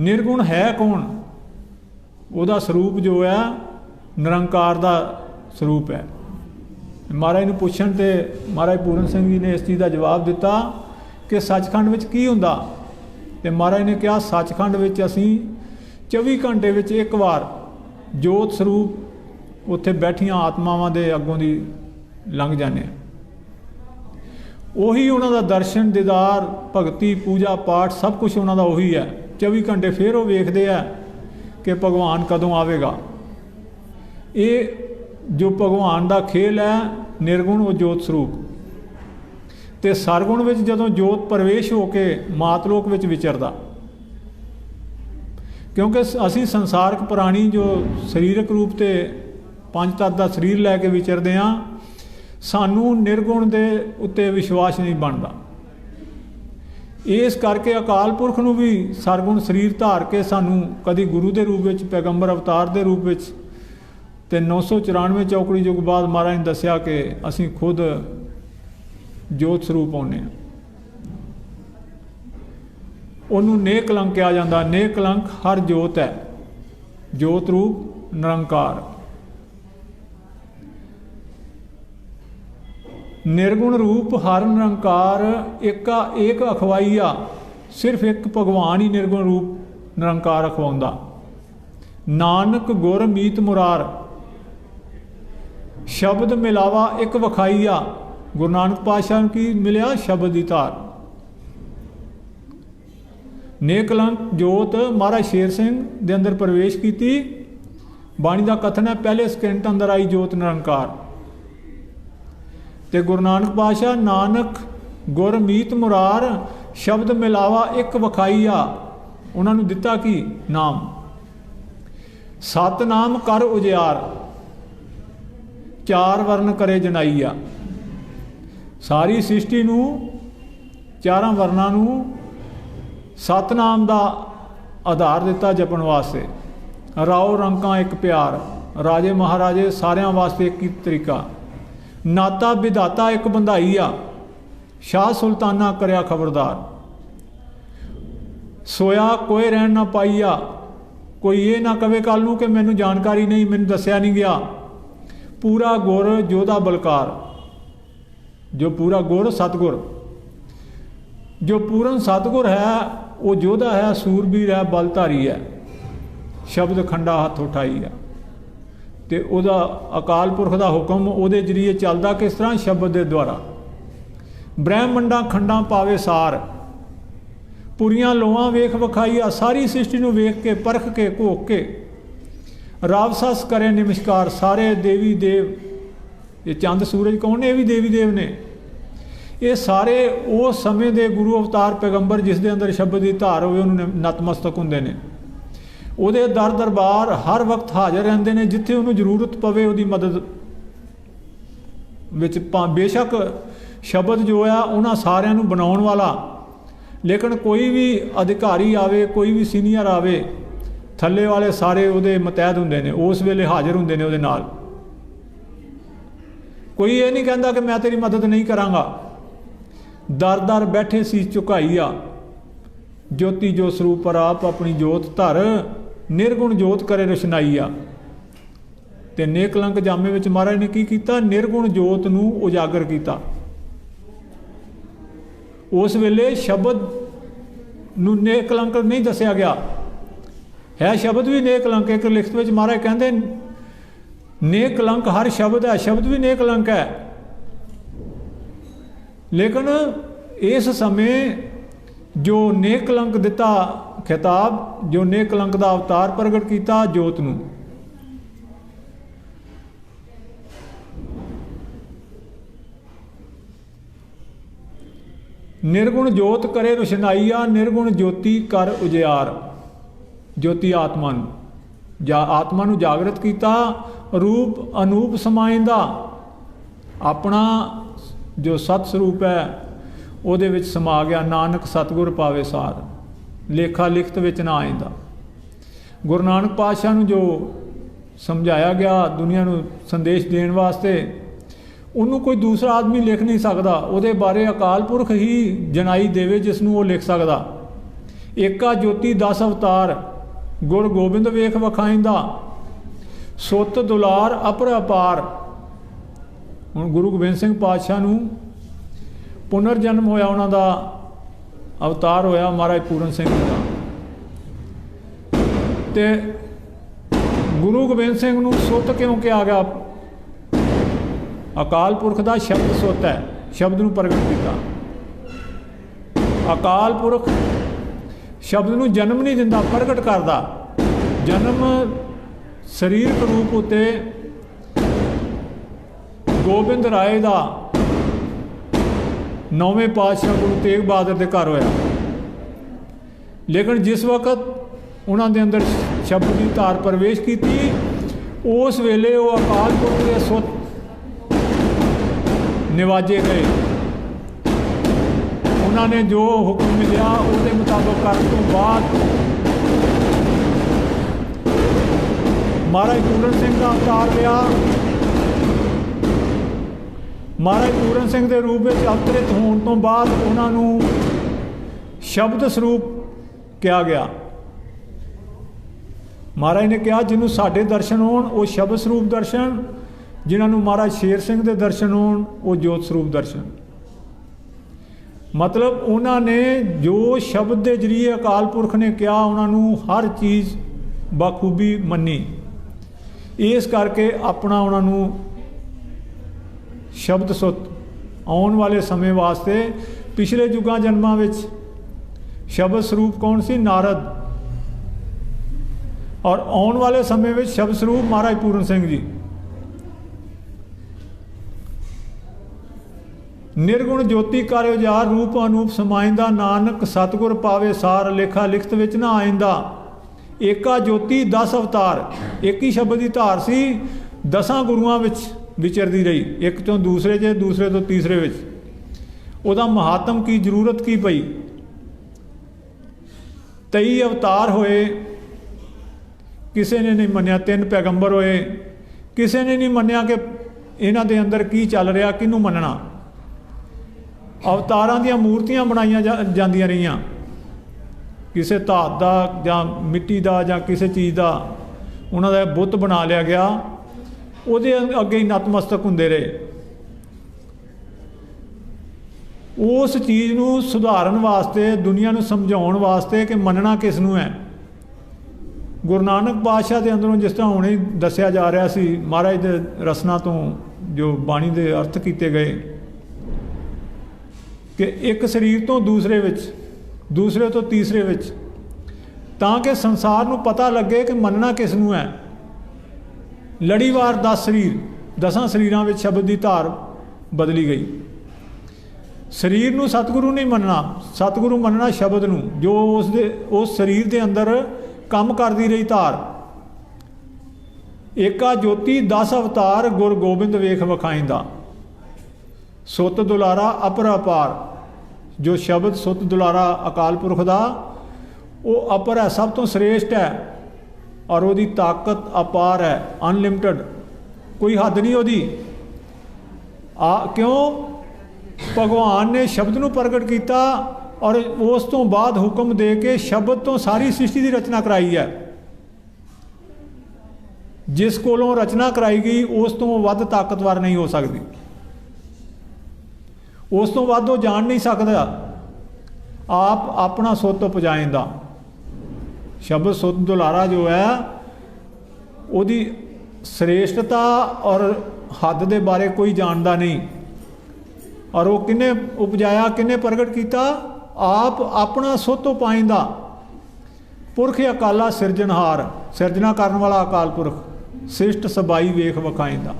निर्गुण है कौन? ਉਹਦਾ ਸਰੂਪ जो है निरंकार का ਸਰੂਪ है। महाराज ਨੂੰ ਪੁੱਛਣ ਤੇ महाराज पूरन सिंह जी ने इस चीज़ का जवाब दिता कि सचखंड ਵਿੱਚ ਕੀ ਹੁੰਦਾ? ਤੇ महाराज ने कहा सचखंड ਵਿੱਚ ਅਸੀਂ 24 ਘੰਟੇ ਵਿੱਚ ਇੱਕ ਵਾਰ ਜੋਤ ਸਰੂਪ ਉੱਥੇ ਬੈਠੀਆਂ ਆਤਮਾਵਾਂ ਦੇ ਅੱਗੋਂ ਦੀ ਲੰਘ ਜਾਂਦੇ ਹਾਂ। ਉਹੀ ਉਹਨਾਂ ਦਾ ਦਰਸ਼ਨ ਦੀਦਾਰ ਭਗਤੀ ਪੂਜਾ ਪਾਠ ਸਭ ਕੁਝ ਉਹਨਾਂ ਦਾ ਉਹੀ ਹੈ। 24 ਘੰਟੇ ਫਿਰ ਉਹ ਵੇਖਦੇ ਆ कि भगवान कदों आवेगा। ये जो भगवान का खेल है निर्गुण वो जोत स्वरूप ते सरगुण में जदों जोत प्रवेश होके मातलोक में विचरदा। क्योंकि असी संसारक प्राणी जो शरीरक रूप से पंच तत्त का शरीर लैके विचरते हाँ, सानू निर्गुण के उत्ते विश्वास नहीं बनता। इस करके अकाल पुरख नूं भी सरगुण शरीर धार के सानू कभी गुरु के रूप में, पैगंबर अवतार के रूप में ते 994 चौकड़ी युग बाद महाराज ने दसिया कि असी खुद जोत स्वरूप आने। उन्होंने नेह कलंक कहा जाता। नेह कलंक हर जोत है, जोत रूप निरंकार। निर्गुण रूप हर निरंकार एका एक अखवाईया। सिर्फ एक भगवान ही निर्गुण रूप निरंकार अखवाउंदा। नानक गुर मीत मुरार, शब्द मिलावा एक वखाईया। गुरु नानक पातशाह की मिलिया शब्द की धार। नेकलंक जोत महाराज शेर सिंह दे अंदर प्रवेश की। बाणी का कथन है पहले सकिंट अंदर आई जोत निरंकार। ते गुरु नानक पातशाह नानक गुर मीत मुरार, शब्द मिलावा एक वखाईया। उन्होंने दिता कि नाम सतनाम कर उजियार, चार वर्ण करे जनाईया। सारी सृष्टि नूं चारां वर्णां नूं सतनाम का आधार दिता जपण वास्ते। राओ रंका एक प्यार, राजे महाराजे सारियां वास्ते एक ही तरीका। नाता विधाता एक बंधाई आ, शाह सुल्ताना करया खबरदार। सोया कोई रहन ना पाईया, कोई ये ना कवे कल नूं कि मैनूं जानकारी नहीं, मैनूं दस्या नहीं गया। पूरा गुर जोधा बलकार, जो पूरा गुर सतगुर, जो पूर्ण सतगुर है वो जोधा है, सूरबीर है, बलधारी है। शब्द खंडा हथ उठाई है ते उहदा अकाल पुरख का हुक्म उहदे जरिए चलदा किस तरह? शब्द के द्वारा। ब्रह्मंडा खंडा पावे सार, पुरियां लोहां वेख विखाईया। सारी सृष्टि नूं वेख के परख के घोक के रावसस करे नमस्कार। सारे देवी देव, ये चंद सूरज कौन ने? ये भी देवी देव ने। ये सारे उस समय के गुरु अवतार पैगंबर जिस दे अंदर शब्द की धार होवे उन्होंने नतमस्तक हुंदे ने। ਉਹਦੇ ਦਰ ਦਰਬਾਰ हर वक्त हाजिर रहंदे ने, जिथे उन्होंने जरूरत पवे ਉਹਦੀ मदद ਵਿੱਚ। बेशक शब्द जो है उन्होंने सारिਆਂ ਨੂੰ बनाउण वाला, लेकिन कोई भी अधिकारी आवे, कोई भी सीनियर आवे, थल्ले वाले सारे ਉਹਦੇ मुतैहद ਹੁੰਦੇ ਨੇ, उस वेले हाजिर ਹੁੰਦੇ ਨੇ ਉਹਦੇ ਨਾਲ। कोई ये नहीं कहता कि मैं तेरी मदद नहीं करांगा। दर दर बैठे सी झुकाई आ, ज्योति जो स्वरूप पर आप अपनी जोत धर, निर्गुण जोत करे रोशनाई आ। ते नेकलंक जामे विच महाराज ने की कीता, निर्गुण जोत नूं उजागर कीता। उस वेले शब्द नूं नेकलंक नहीं दसिया गया है, शब्द भी नेकलंक। एक लिखत विच महाराज कहंदे नेकलंक हर शब्द है, शब्द भी नेकलंक है। लेकिन इस समय जो नेकलंक दिता खिताब, जो नेकलंक का अवतार प्रगट किया जोत नूं, निर्गुण जोत करे रोशनाईया, निर्गुण ज्योति कर उजियार। ज्योति आत्मा नूं, आत्मा नूं जागृत किया, रूप अनूप समाइंदा अपना जो सत स्वरूप है ਉਹਦੇ ਵਿੱਚ ਸਮਾ ਗਿਆ। नानक सतगुर पावे सार, लेखा लिखत ਵਿੱਚ ना आइंदा। गुरु नानक पातशाह ਨੂੰ जो समझाया गया दुनिया ਨੂੰ संदेश देण वास्ते, ਉਹਨੂੰ कोई दूसरा आदमी लिख नहीं सकता। ਉਹਦੇ बारे अकाल पुरख ही जनाई देवे जिस ਨੂੰ ਉਹ लिख सकता। एका ज्योति 10 अवतार, गुर गोबिंद वेख वखाइंदा, सुत दुलार अपर अपार। ਹੁਣ गुरु गोबिंद सिंह पातशाह ਨੂੰ पुनर जन्म होया, उन्हों का अवतार होया महाराज पूरन सिंह का। ते गुरु गोबिंद सिंह नूं सुत क्यों कहा गया? अकाल पुरख का शब्द सुत है, शब्द नूं प्रगट किया। अकाल पुरख शब्द नूं जन्म नहीं दिंदा, प्रगट करदा। जन्म शरीरक रूप उत्ते गोबिंद राय का 9वें पातशाह गुरु तेग बहादुर के घर होया। लेकिन जिस वक्त उन्होंने अंदर शब्द की धार प्रवेश की, उस वेले वो अकाल पुरख के सुत निवाजे गए। उन्होंने जो हुक्म मिलया उसके मुताबिक करने तो बाद महाराज पूरन सिंह का अवतार लिया। महाराज पूरन सिंह के रूप में अवतरित होने तो बाद उन्होंने शब्द स्वरूप कहा गया। महाराज ने कहा जिन्हों साढ़े दर्शन होण वो शब्द स्वरूप दर्शन, जिन्होंने महाराज शेर सिंह के दर्शन होण वो जोत स्वरूप दर्शन। मतलब उन्होंने जो शब्द के जरिए अकाल पुरख ने कहा उन्होंने हर चीज़ बखूबी मनी। इस करके अपना उन्होंने शब्द सुत आने वाले समय वास्ते पिछले युगां जन्मां विच शब्द स्वरूप कौन सी? नारद। और आने वाले समय में शब्द स्वरूप महाराज पूरन सिंह जी। निर्गुण ज्योति कर उजार, रूप अनूप समाइंदा, नानक सतगुर पावे सार, लेखा लिखत विच ना आइंदा। एका ज्योति 10 अवतार, एक ही शब्द की धार सी 10 गुरुआं विच विचरती रही, एक तो दूसरे च, दूसरे तो तीसरे विच। उहदा महात्म की जरूरत की पई। 23 अवतार होए, किसी ने नहीं मन्निया। 3 पैगंबर होए, किसी ने नहीं मन्निया कि इन्हां दे अंदर की चल रहा, किनू मनना। अवतारां दीयां मूर्तियां बनाईयां जांदियां रहीआं, किसी धात दा जां मिट्टी दा जां किसी चीज़ का उन्हां दा बुत बना लिया गया, ਉਹਦੇ ਅੱਗੇ ਹੀ ਨਤਮਸਤਕ ਹੁੰਦੇ ਰਹੇ। उस चीज़ ਨੂੰ ਸੁਧਾਰਨ ਵਾਸਤੇ, ਦੁਨੀਆ ਨੂੰ ਸਮਝਾਉਣ ਵਾਸਤੇ ਕਿ ਮੰਨਣਾ ਕਿਸ ਨੂੰ ਹੈ। ਗੁਰੂ ਨਾਨਕ ਪਾਤਸ਼ਾਹ ਦੇ ਅੰਦਰੋਂ ਜਿਸ ਤਰ੍ਹਾਂ ਹੁਣੇ ਦੱਸਿਆ ਜਾ ਰਿਹਾ ਸੀ, ਮਹਾਰਾਜ ਦੇ ਰਸਨਾ ਤੋਂ ਜੋ ਬਾਣੀ ਦੇ ਅਰਥ ਕੀਤੇ ਗਏ ਕਿ ਇੱਕ ਸਰੀਰ ਤੋਂ ਦੂਸਰੇ ਵਿੱਚ, ਦੂਸਰੇ ਤੋਂ ਤੀਸਰੇ ਵਿੱਚ, ਤਾਂ ਕਿ ਸੰਸਾਰ ਨੂੰ ਪਤਾ ਲੱਗੇ ਕਿ ਮੰਨਣਾ ਕਿਸ ਨੂੰ ਹੈ। ਲੜੀਵਾਰ 10 ਸਰੀਰ, 10 ਸਰੀਰਾਂ ਵਿੱਚ ਸ਼ਬਦ ਦੀ ਧਾਰ ਬਦਲੀ ਗਈ। ਸਰੀਰ ਨੂੰ ਸਤਿਗੁਰੂ ਨਹੀਂ ਮੰਨਣਾ, ਸਤਿਗੁਰੂ ਮੰਨਣਾ ਸ਼ਬਦ ਨੂੰ, ਜੋ ਉਸ ਸਰੀਰ ਦੇ ਅੰਦਰ ਕੰਮ ਕਰਦੀ ਰਹੀ ਧਾਰ। ਏਕਾ ਜੋਤੀ 10 ਅਵਤਾਰ ਗੁਰ ਗੋਬਿੰਦ ਵੇਖ ਵਿਖਾਇਂਦਾ, ਸੁੱਤ ਦੁਲਾਰਾ ਅਪਰ ਅਪਾਰ। ਜੋ ਸ਼ਬਦ ਸੁੱਤ ਦੁਲਾਰਾ ਅਕਾਲ ਪੁਰਖ ਦਾ, ਉਹ ਅਪਰ ਹੈ, ਸਭ ਤੋਂ ਸ੍ਰੇਸ਼ਟ ਹੈ, ਔਰ ਉਹਦੀ ਤਾਕਤ ਅਪਾਰ ਹੈ, ਅਨਲਿਮਟਿਡ, ਕੋਈ ਹੱਦ ਨਹੀਂ ਉਹਦੀ। ਕਿਉਂ? ਭਗਵਾਨ ਨੇ ਸ਼ਬਦ ਨੂੰ ਪ੍ਰਗਟ ਕੀਤਾ ਔਰ ਉਸ ਤੋਂ ਬਾਅਦ ਹੁਕਮ ਦੇ ਕੇ ਸ਼ਬਦ ਤੋਂ ਸਾਰੀ ਸ੍ਰਿਸ਼ਟੀ ਦੀ ਰਚਨਾ ਕਰਾਈ ਹੈ। ਜਿਸ ਕੋਲੋਂ ਰਚਨਾ ਕਰਾਈ ਗਈ ਉਸ ਤੋਂ ਵੱਧ ਤਾਕਤਵਰ ਨਹੀਂ ਹੋ ਸਕਦੀ, ਉਸ ਤੋਂ ਵੱਧ ਉਹ ਜਾਣ ਨਹੀਂ ਸਕਦਾ। ਆਪ ਆਪਣਾ ਸੁੱਤ ਉਪਜਾਇਂਦਾ। ਸ਼ਬਦ ਸੁੱਤ ਦੁਲਾਰਾ ਜੋ ਹੈ, ਉਹਦੀ ਸ੍ਰੇਸ਼ਟਤਾ ਔਰ ਹੱਦ ਦੇ ਬਾਰੇ ਕੋਈ ਜਾਣਦਾ ਨਹੀਂ। ਔਰ ਉਹ ਕਿਹਨੇ ਉਪਜਾਇਆ, ਕਿਹਨੇ ਪ੍ਰਗਟ ਕੀਤਾ? ਆਪ ਆਪਣਾ ਸੁੱਤ ਉਪਾਇਂਦਾ। ਪੁਰਖ ਅਕਾਲਾ ਸਿਰਜਣਹਾਰ, ਸਿਰਜਣਾ ਕਰਨ ਵਾਲਾ ਅਕਾਲ ਪੁਰਖ, ਸ੍ਰਿਸ਼ਟ ਸਬਾਈ ਵੇਖ ਵਿਖਾਇਂਦਾ।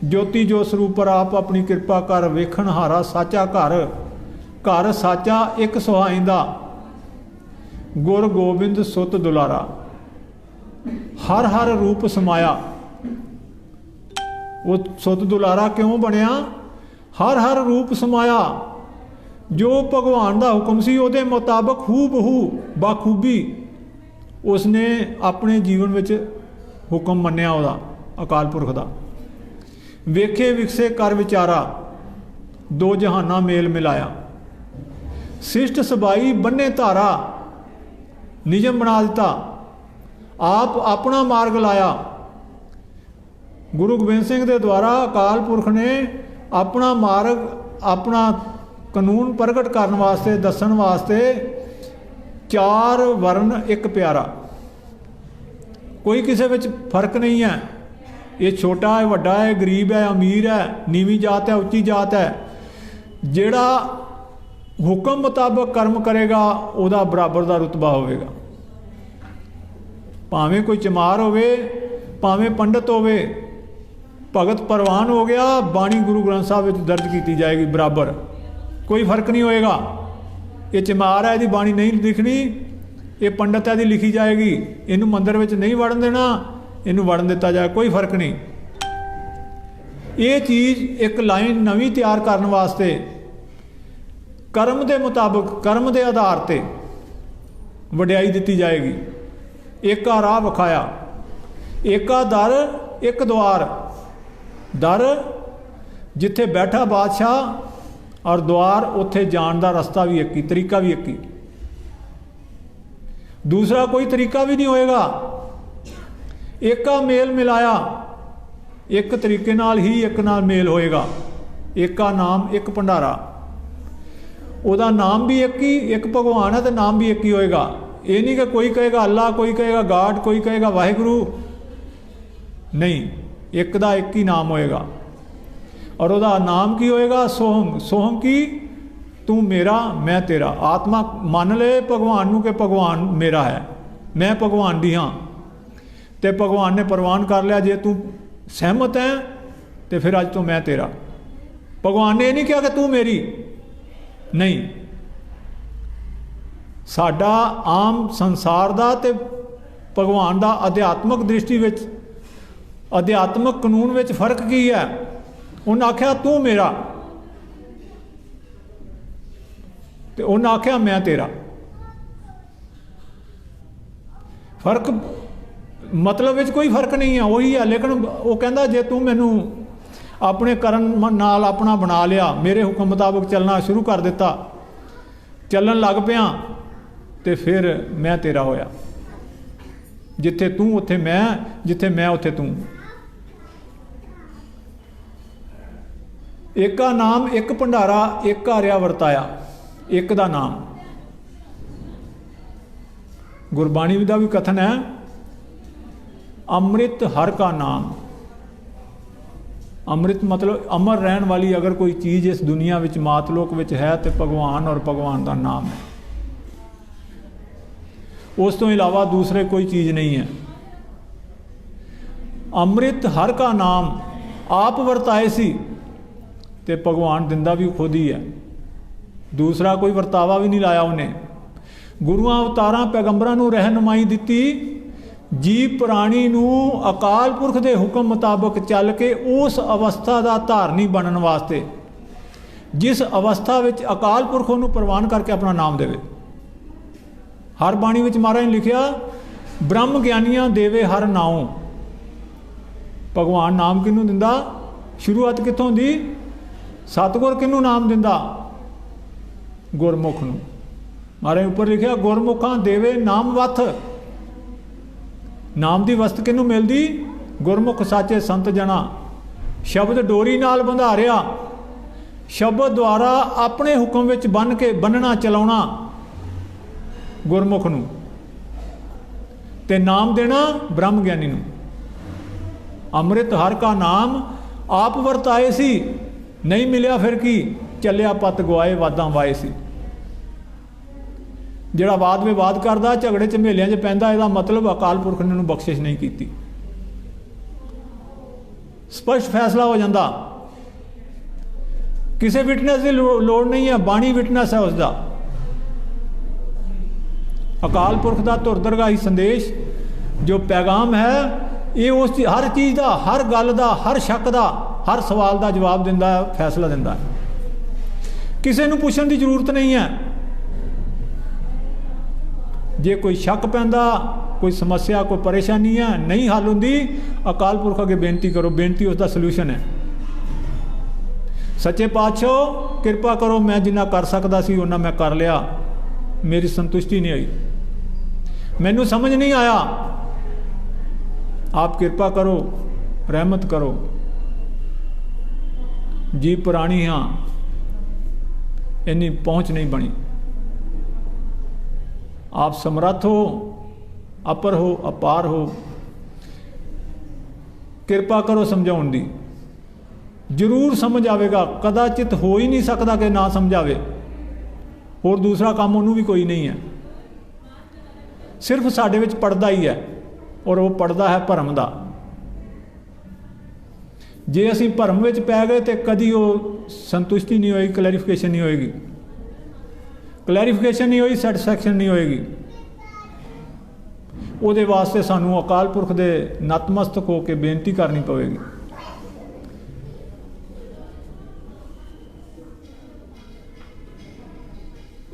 ਜੋਤੀ ਜੋ ਸਰੂਪਰ ਆਪ ਆਪਣੀ ਕਿਰਪਾ ਕਰ, ਵੇਖਣ ਹਾਰਾ ਸਾਚਾ ਘਰ, ਘਰ ਸਾਚਾ ਇੱਕ ਸੁਹਾਇਂਦਾ। ਗੁਰ ਗੋਬਿੰਦ ਸੁੱਤ ਦੁਲਾਰਾ, ਹਰ ਹਰ ਰੂਪ ਸਮਾਇਆ। ਉਹ ਸੁੱਤ ਦੁਲਾਰਾ ਕਿਉਂ ਬਣਿਆ? ਹਰ ਹਰ ਰੂਪ ਸਮਾਇਆ। ਜੋ ਭਗਵਾਨ ਦਾ ਹੁਕਮ ਸੀ ਉਹਦੇ ਮੁਤਾਬਕ ਹੂ ਬਹੂ ਬਾਖੂਬੀ ਉਸਨੇ ਆਪਣੇ ਜੀਵਨ ਵਿੱਚ ਹੁਕਮ ਮੰਨਿਆ ਉਹਦਾ, ਅਕਾਲ ਪੁਰਖ ਦਾ। ਵੇਖੇ ਵਿਕਸੇ ਕਰ ਵਿਚਾਰਾ, ਦੋ ਜਹਾਨਾਂ ਮੇਲ ਮਿਲਾਇਆ। ਸਿਸ਼ਟ ਸਬਾਈ ਬੰਨੇ ਧਾਰਾ, ਨਿਯਮ ਬਣਾ ਦਿੱਤਾ। ਆਪ ਆਪਣਾ ਮਾਰਗ ਲਾਇਆ। ਗੁਰੂ ਗੋਬਿੰਦ ਸਿੰਘ ਦੇ ਦੁਆਰਾ ਅਕਾਲ ਪੁਰਖ ਨੇ ਆਪਣਾ ਮਾਰਗ, ਆਪਣਾ ਕਾਨੂੰਨ ਪ੍ਰਗਟ ਕਰਨ ਵਾਸਤੇ, ਦੱਸਣ ਵਾਸਤੇ 4 ਵਰਨ ਇੱਕ ਪਿਆਰਾ। ਕੋਈ ਕਿਸੇ ਵਿੱਚ ਫਰਕ ਨਹੀਂ ਹੈ। ਇਹ ਛੋਟਾ ਹੈ, ਵੱਡਾ ਹੈ, ਗਰੀਬ ਹੈ, ਅਮੀਰ ਹੈ, ਨੀਵੀਂ ਜਾਤ ਹੈ, ਉੱਚੀ ਜਾਤ ਹੈ। ਜਿਹੜਾ ਹੁਕਮ ਮੁਤਾਬਕ ਕਰਮ ਕਰੇਗਾ ਉਹਦਾ ਬਰਾਬਰ ਦਾ ਰੁਤਬਾ ਹੋਵੇਗਾ। ਭਾਵੇਂ ਕੋਈ ਚਮਾਰ ਹੋਵੇ, ਭਾਵੇਂ ਪੰਡਤ ਹੋਵੇ, ਭਗਤ ਪ੍ਰਵਾਨ ਹੋ ਗਿਆ, ਬਾਣੀ ਗੁਰੂ ਗ੍ਰੰਥ ਸਾਹਿਬ ਵਿੱਚ ਦਰਜ ਕੀਤੀ ਜਾਏਗੀ ਬਰਾਬਰ, ਕੋਈ ਫਰਕ ਨਹੀਂ ਹੋਏਗਾ। ਇਹ ਚਮਾਰ ਹੈ, ਇਹਦੀ ਬਾਣੀ ਨਹੀਂ ਲਿਖਣੀ, ਇਹ ਪੰਡਤ ਹੈ, ਇਹਦੀ ਲਿਖੀ ਜਾਏਗੀ। ਇਹਨੂੰ ਮੰਦਰ ਵਿੱਚ ਨਹੀਂ ਵੜਨ ਦੇਣਾ, ਇਹਨੂੰ ਵੜਨ ਦਿੱਤਾ ਜਾਏ, ਕੋਈ ਫਰਕ ਨਹੀਂ। ਇਹ ਚੀਜ਼ ਇੱਕ ਲਾਈਨ ਨਵੀਂ ਤਿਆਰ ਕਰਨ ਵਾਸਤੇ ਕਰਮ ਦੇ ਮੁਤਾਬਕ, ਕਰਮ ਦੇ ਆਧਾਰ ਤੇ ਵਡਿਆਈ ਦਿੱਤੀ ਜਾਏਗੀ। ਏਕਾ ਰਾਹ ਵਿਖਾਇਆ, ਏਕਾ ਦਰ ਇੱਕ ਦੁਆਰ। ਦਰ ਜਿੱਥੇ ਬੈਠਾ ਬਾਦਸ਼ਾਹ, ਔਰ ਦੁਆਰ ਉੱਥੇ ਜਾਣ ਦਾ ਰਸਤਾ ਵੀ ਇੱਕ ਹੀ, ਤਰੀਕਾ ਵੀ ਇੱਕ ਹੀ। ਦੂਸਰਾ ਕੋਈ ਤਰੀਕਾ ਵੀ ਨਹੀਂ ਹੋਏਗਾ। ਏਕਾ ਮੇਲ ਮਿਲਾਇਆ, ਇੱਕ ਤਰੀਕੇ ਨਾਲ ਹੀ ਇੱਕ ਨਾਲ ਮੇਲ ਹੋਏਗਾ। ਏਕਾ ਨਾਮ ਇੱਕ ਭੰਡਾਰਾ, ਉਹਦਾ ਨਾਮ ਵੀ ਇੱਕ ਹੀ, ਇੱਕ ਭਗਵਾਨ ਹੈ ਤੇ ਨਾਮ ਵੀ ਇੱਕ ਹੀ ਹੋਏਗਾ। ਇਹ ਨਹੀਂ ਕਿ ਕੋਈ ਕਹੇਗਾ ਅੱਲਾ, ਕੋਈ ਕਹੇਗਾ ਗਾਡ, ਕੋਈ ਕਹੇਗਾ ਵਾਹਿਗੁਰੂ, ਨਹੀਂ, ਇੱਕ ਦਾ ਇੱਕ ਹੀ ਨਾਮ ਹੋਏਗਾ। ਔਰ ਉਹਦਾ ਨਾਮ ਕੀ ਹੋਏਗਾ? ਸੋਹਮ। ਸੋਹਮ ਕੀ? ਤੂੰ ਮੇਰਾ, ਮੈਂ ਤੇਰਾ। ਆਤਮਾ ਮੰਨ ਲੈ ਭਗਵਾਨ ਨੂੰ ਕਿ ਭਗਵਾਨ ਮੇਰਾ ਹੈ, ਮੈਂ ਭਗਵਾਨ ਦੀ ਹਾਂ। ਤੇ ਭਗਵਾਨ ਨੇ ਪ੍ਰਵਾਨ ਕਰ ਲਿਆ, ਜੇ ਤੂੰ ਸਹਿਮਤ ਹੈ ਤੇ ਫਿਰ ਅੱਜ ਤੋਂ ਮੈਂ ਤੇਰਾ। ਭਗਵਾਨ ਨੇ ਇਹ ਨਹੀਂ ਕਿਹਾ ਕਿ ਤੂੰ ਮੇਰੀ, ਨਹੀਂ। ਸਾਡਾ ਆਮ ਸੰਸਾਰ ਦਾ ਤੇ ਭਗਵਾਨ ਦਾ ਅਧਿਆਤਮਕ ਦ੍ਰਿਸ਼ਟੀ ਵਿੱਚ, ਅਧਿਆਤਮਕ ਕਾਨੂੰਨ ਵਿੱਚ ਫਰਕ ਕੀ ਹੈ? ਉਹਨੇ ਆਖਿਆ ਤੂੰ ਮੇਰਾ, ਤੇ ਉਹਨੇ ਆਖਿਆ ਮੈਂ ਤੇਰਾ। ਫਰਕ ਮਤਲਬ ਵਿੱਚ ਕੋਈ ਫਰਕ ਨਹੀਂ ਹੈ, ਉਹੀ ਹੈ। ਲੇਕਿਨ ਉਹ ਕਹਿੰਦਾ ਜੇ ਤੂੰ ਮੈਨੂੰ ਆਪਣੇ ਕਰਨ ਨਾਲ ਆਪਣਾ ਬਣਾ ਲਿਆ, ਮੇਰੇ ਹੁਕਮ ਮੁਤਾਬਕ ਚੱਲਣਾ ਸ਼ੁਰੂ ਕਰ ਦਿੱਤਾ, ਚੱਲਣ ਲੱਗ ਪਿਆ, ਤੇ ਫਿਰ ਮੈਂ ਤੇਰਾ ਹੋਇਆ। ਜਿੱਥੇ ਤੂੰ ਉੱਥੇ ਮੈਂ, ਜਿੱਥੇ ਮੈਂ ਉੱਥੇ ਤੂੰ। ਏਕਾ ਨਾਮ ਇੱਕ ਭੰਡਾਰਾ, ਇੱਕ ਹਾਰਿਆ ਵਰਤਾਇਆ। ਇੱਕ ਦਾ ਨਾਮ। ਗੁਰਬਾਣੀ ਦਾ ਵੀ ਕਥਨ ਹੈ, ਅੰਮ੍ਰਿਤ ਹਰ ਕਾ ਨਾਮ। ਅੰਮ੍ਰਿਤ ਮਤਲਬ ਅਮਰ ਰਹਿਣ ਵਾਲੀ ਅਗਰ ਕੋਈ ਚੀਜ਼ ਇਸ ਦੁਨੀਆ ਵਿੱਚ, ਮਾਤਲੋਕ ਵਿੱਚ ਹੈ ਤੇ ਭਗਵਾਨ ਔਰ ਭਗਵਾਨ ਦਾ ਨਾਮ ਹੈ। ਉਸ ਤੋਂ ਇਲਾਵਾ ਦੂਸਰੇ ਕੋਈ ਚੀਜ਼ ਨਹੀਂ ਹੈ। ਅੰਮ੍ਰਿਤ ਹਰ ਕਾ ਨਾਮ ਆਪ ਵਰਤਾਏ ਸੀ। तो भगवान दिंदा भी खुद ही है, दूसरा कोई वरतावा भी नहीं लाया उन्हें। गुरुआं अवतारां पैगंबरां नूं रहनुमाई दित्ती, जीव प्राणी नूं अकाल पुरख दे हुक्म मुताबक चल के उस अवस्था का धारनी बनने वास्ते, जिस अवस्था विच अकाल पुरख उहनूं प्रवान करके अपना नाम देवे। हर बाणी विच महाराज ने लिखिया, ब्रह्म ज्ञानियां देवे हर नाम। भगवान नाम किनूं दिंदा, शुरुआत कित्थों हुंदी, सतगुर किनूं नाम दिंदा, गुरमुख नूं। महाराज उपर लिखिया, गुरमुखां देवे नाम वथ। नाम की वस्त किनूं मिलदी, गुरमुख साचे संत जना। शब्द डोरी नाल बंधारिया, शब्द द्वारा अपने हुक्म विच बन के बनना चलाउणा गुरमुख नूं, ते नाम देना ब्रह्म ज्ञानी नूं। अमृत हर का नाम आप वरताए सी, नहीं मिलिया फिर की, चलिया पत गवाए वादां वाए सी। जिहड़ा वाद विवाद करदा, झगड़े झमेलियां 'च पैंदा, इहदा मतलब अकाल पुरख ने उहनूं बख्शिश नहीं कीती। स्पष्ट फैसला हो जाता, किसी विटनेस की लोड़ नहीं है, बाणी विटनेस है उसका। अकाल पुरख का धुरदरगाही संदेश जो पैगाम है, ये उस हर चीज़ का, हर गल का, हर शक का, हर सवाल का जवाब दिंदा है, फैसला दिंदा है। किसी नूं पुछण की जरूरत नहीं है। जे कोई शक पैंदा, कोई समस्या, कोई परेशानी है नहीं हल होंदी, अकाल पुरख अगे बेनती करो, बेनती उसका सल्यूशन है। सच्चे पातशाह कृपा करो, मैं जिन्ना कर सकता सी उन्ना मैं कर लिया, मेरी संतुष्टि नहीं आई, मैनू समझ नहीं आया, आप कृपा करो, रहमत करो। जी पुरानी हाँ, इन्नी पहुँच नहीं बनी। आप समर्थ हो, अपर हो, अपार हो, कृपा करो समझाउण दी। जरूर समझ आवेगा, कदाचित हो ही नहीं सकता कि ना समझावे। और दूसरा काम उन्होंने भी कोई नहीं है, सिर्फ साडे विच पर्दा ही है, और वो पर्दा है भरम का। जे असी भरम विच पै गए तो कदी वो संतुष्टि नहीं होएगी, क्लैरिफिकेशन नहीं होएगी, क्लैरिफिकेशन नहीं होई, सैटिस्फैक्शन नहीं होएगी। उहदे वास्ते सानू अकाल पुरख दे नतमस्तक होकर बेनती करनी पवेगी।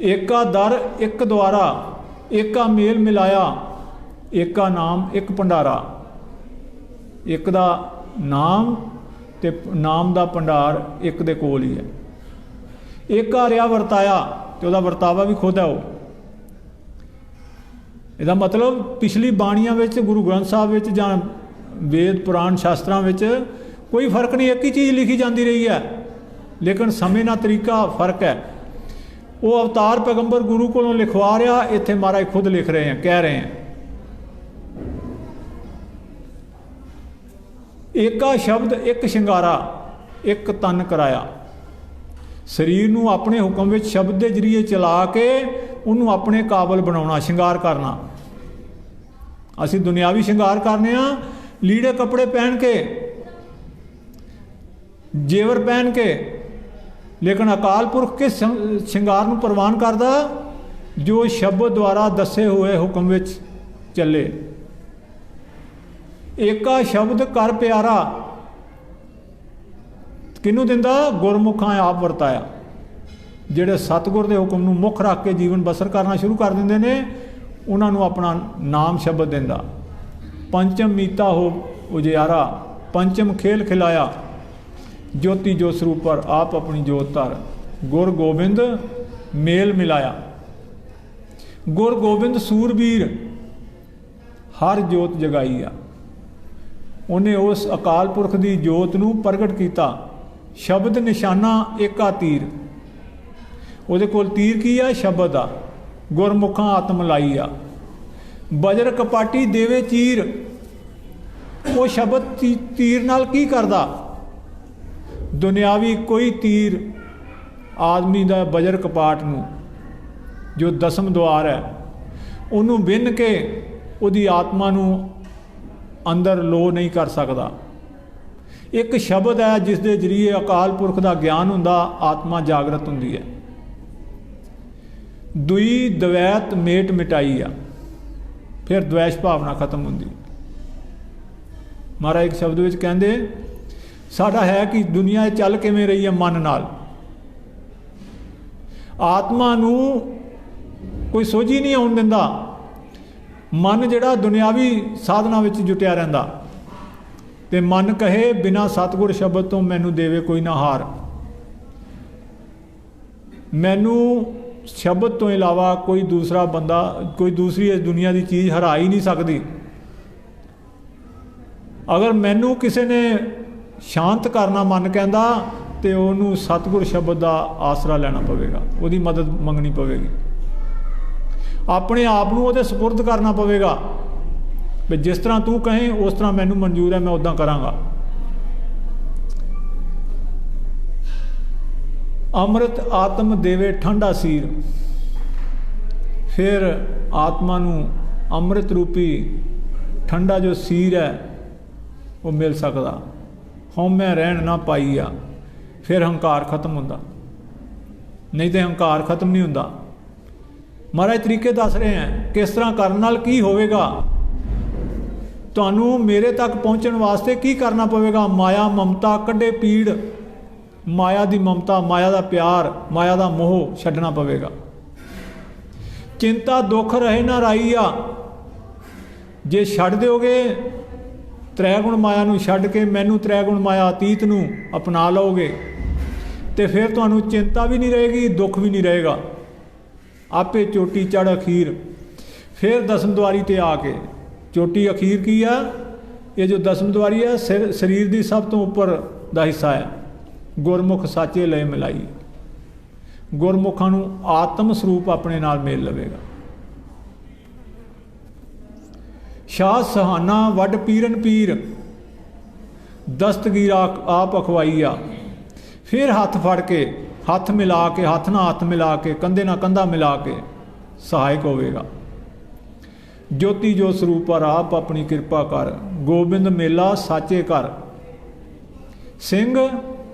एका दर एक द्वारा, एका मेल मिलाया, एका नाम एक भंडारा। एक दा नाम ते नाम दा भंडार एक दे कोल ही है। एका रिया वरताया, तो वह वरतावा भी खुद है। वो इसका मतलब पिछली बाणियां विच, गुरु ग्रंथ साहब विच जां वेद पुराण शास्त्रां विच कोई फर्क नहीं, एक ही चीज़ लिखी जाती रही है, लेकिन समय ना तरीका फर्क है। वो अवतार पैगंबर गुरु को लिखवा रहा, इत्थे महाराज खुद लिख रहे हैं, कह रहे हैं। एका शब्द एक शिंगारा, एक तन कराया। शरीर नूं अपने हुक्म विच शब्द के जरिए चला के उन्होंने अपने काबल बनाना, शिंगार करना। असी दुनियावी शिंगार करने, लीड़े कपड़े पहन के, जेवर पहन के, लेकिन अकाल पुरख के शिंगार नूं प्रवान करदा जो शब्द द्वारा दसे हुए हुक्म विच चले। एका शब्द कर प्यारा किनू दिंदा, गुरमुखां आप वरताया। जिहड़े सतगुर दे हुक्म नूं मुख रख के जीवन बसर करना शुरू कर दिंदे ने, उन्हां नूं अपना नाम शब्द दिंदा। पंचम मीता हो उजियारा, पंचम खेल खिलाया, ज्योति जो स्वरूप पर आप अपनी जोत धर। गुर गोबिंद मेल मिलाया। गुर गोबिंद सूरबीर हर जोत जगाई आ। उन्हें उस अकाल पुरख की जोत नूं प्रगट किया। शब्द निशाना एका तीर, उहदे कोल तीर की है, शब्द आ। गुरमुखां आत्म लाई आ। बजर कपाटी देवे चीर, वो शब्द तीर नाल की करदा? दुनियावी कोई तीर आदमी दा बजर कपाट नूं जो दसम द्वार है उन्होंने बिन के उहदी आत्मा नूं अंदर लो नहीं कर सकता। एक शब्द है जिस दे जरिए अकाल पुरख का ज्ञान हुंदा, आत्मा जागृत हुंदी है। दुई द्वैत मेट मिटाई आ, फिर द्वैश भावना खत्म हुंदी। महाराज एक शब्द विच कहंदे साडा है कि दुनिया चल किवें रही है मन नाल, आत्मा नूं कोई सोझी नहीं आउण दिंदा। मन जिहड़ा दुनियावी साधना विच जुटिया रहिंदा ते मन कहे बिना सतगुर शब्द तो मैनू देवे कोई ना हार, मैनू शब्द तो इलावा कोई दूसरा बंदा, कोई दूसरी इस दुनिया की चीज़ हरा ही नहीं सकती। अगर मैनू किसी ने शांत करना मन कहता तो उन्होंने सतगुर शब्द का आसरा लेना पवेगा, उसकी मदद मंगनी पवेगी, अपने आप को वो सुपुर्द करना पवेगा भी जिस तरह तू कहें उस तरह मैनू मंजूर है, मैं उदा कराँगा। अमृत आत्म देवे ठंडा सीर, फिर आत्मा नू अमृत रूपी ठंडा जो सीर है वो मिल सकता। हौमै रहन ना पाई आ, फिर हंकार खत्म होंदा, नहीं तो हंकार खत्म नहीं होंदा। महाराज तरीके दस रहे हैं किस तरह करने नाल की होवेगा, तुहानू मेरे तक पहुँचने वास्ते की करना पवेगा। माया ममता कड्डे पीड़, माया दी ममता, माया दा प्यार, माया दा मोह छड्डना पवेगा। चिंता दुख रहे ना राई आ, जे छड्ड दोगे त्रै गुण माया नू छड्ड के मैनू त्रै गुण माया अतीत नू अपना लोगे तो फिर तुहानू चिंता भी नहीं रहेगी, दुख भी नहीं रहेगा। आपे चोटी चढ़ अखीर, फिर दसम द्वारी ते आके चोटी अखीर की है, ये जो दसम द्वारी है शरीर की सब तो उपर का हिस्सा है। गुरमुख साचे लय मिलाई, गुरमुखां नू आत्म स्वरूप अपने नाल मेल लवेगा। शाह सहाना वड पीरन पीर, दस्तगीर आप अखवाई आ, फिर हाथ फड़ के हाथ मिला के, हाथ ना हाथ मिला के, कंधे ना कंधा मिला के सहायक होवेगा। ज्योति जो स्वरूप पर आप अपनी कृपा कर, गोबिंद मेला साचे कर। सिंह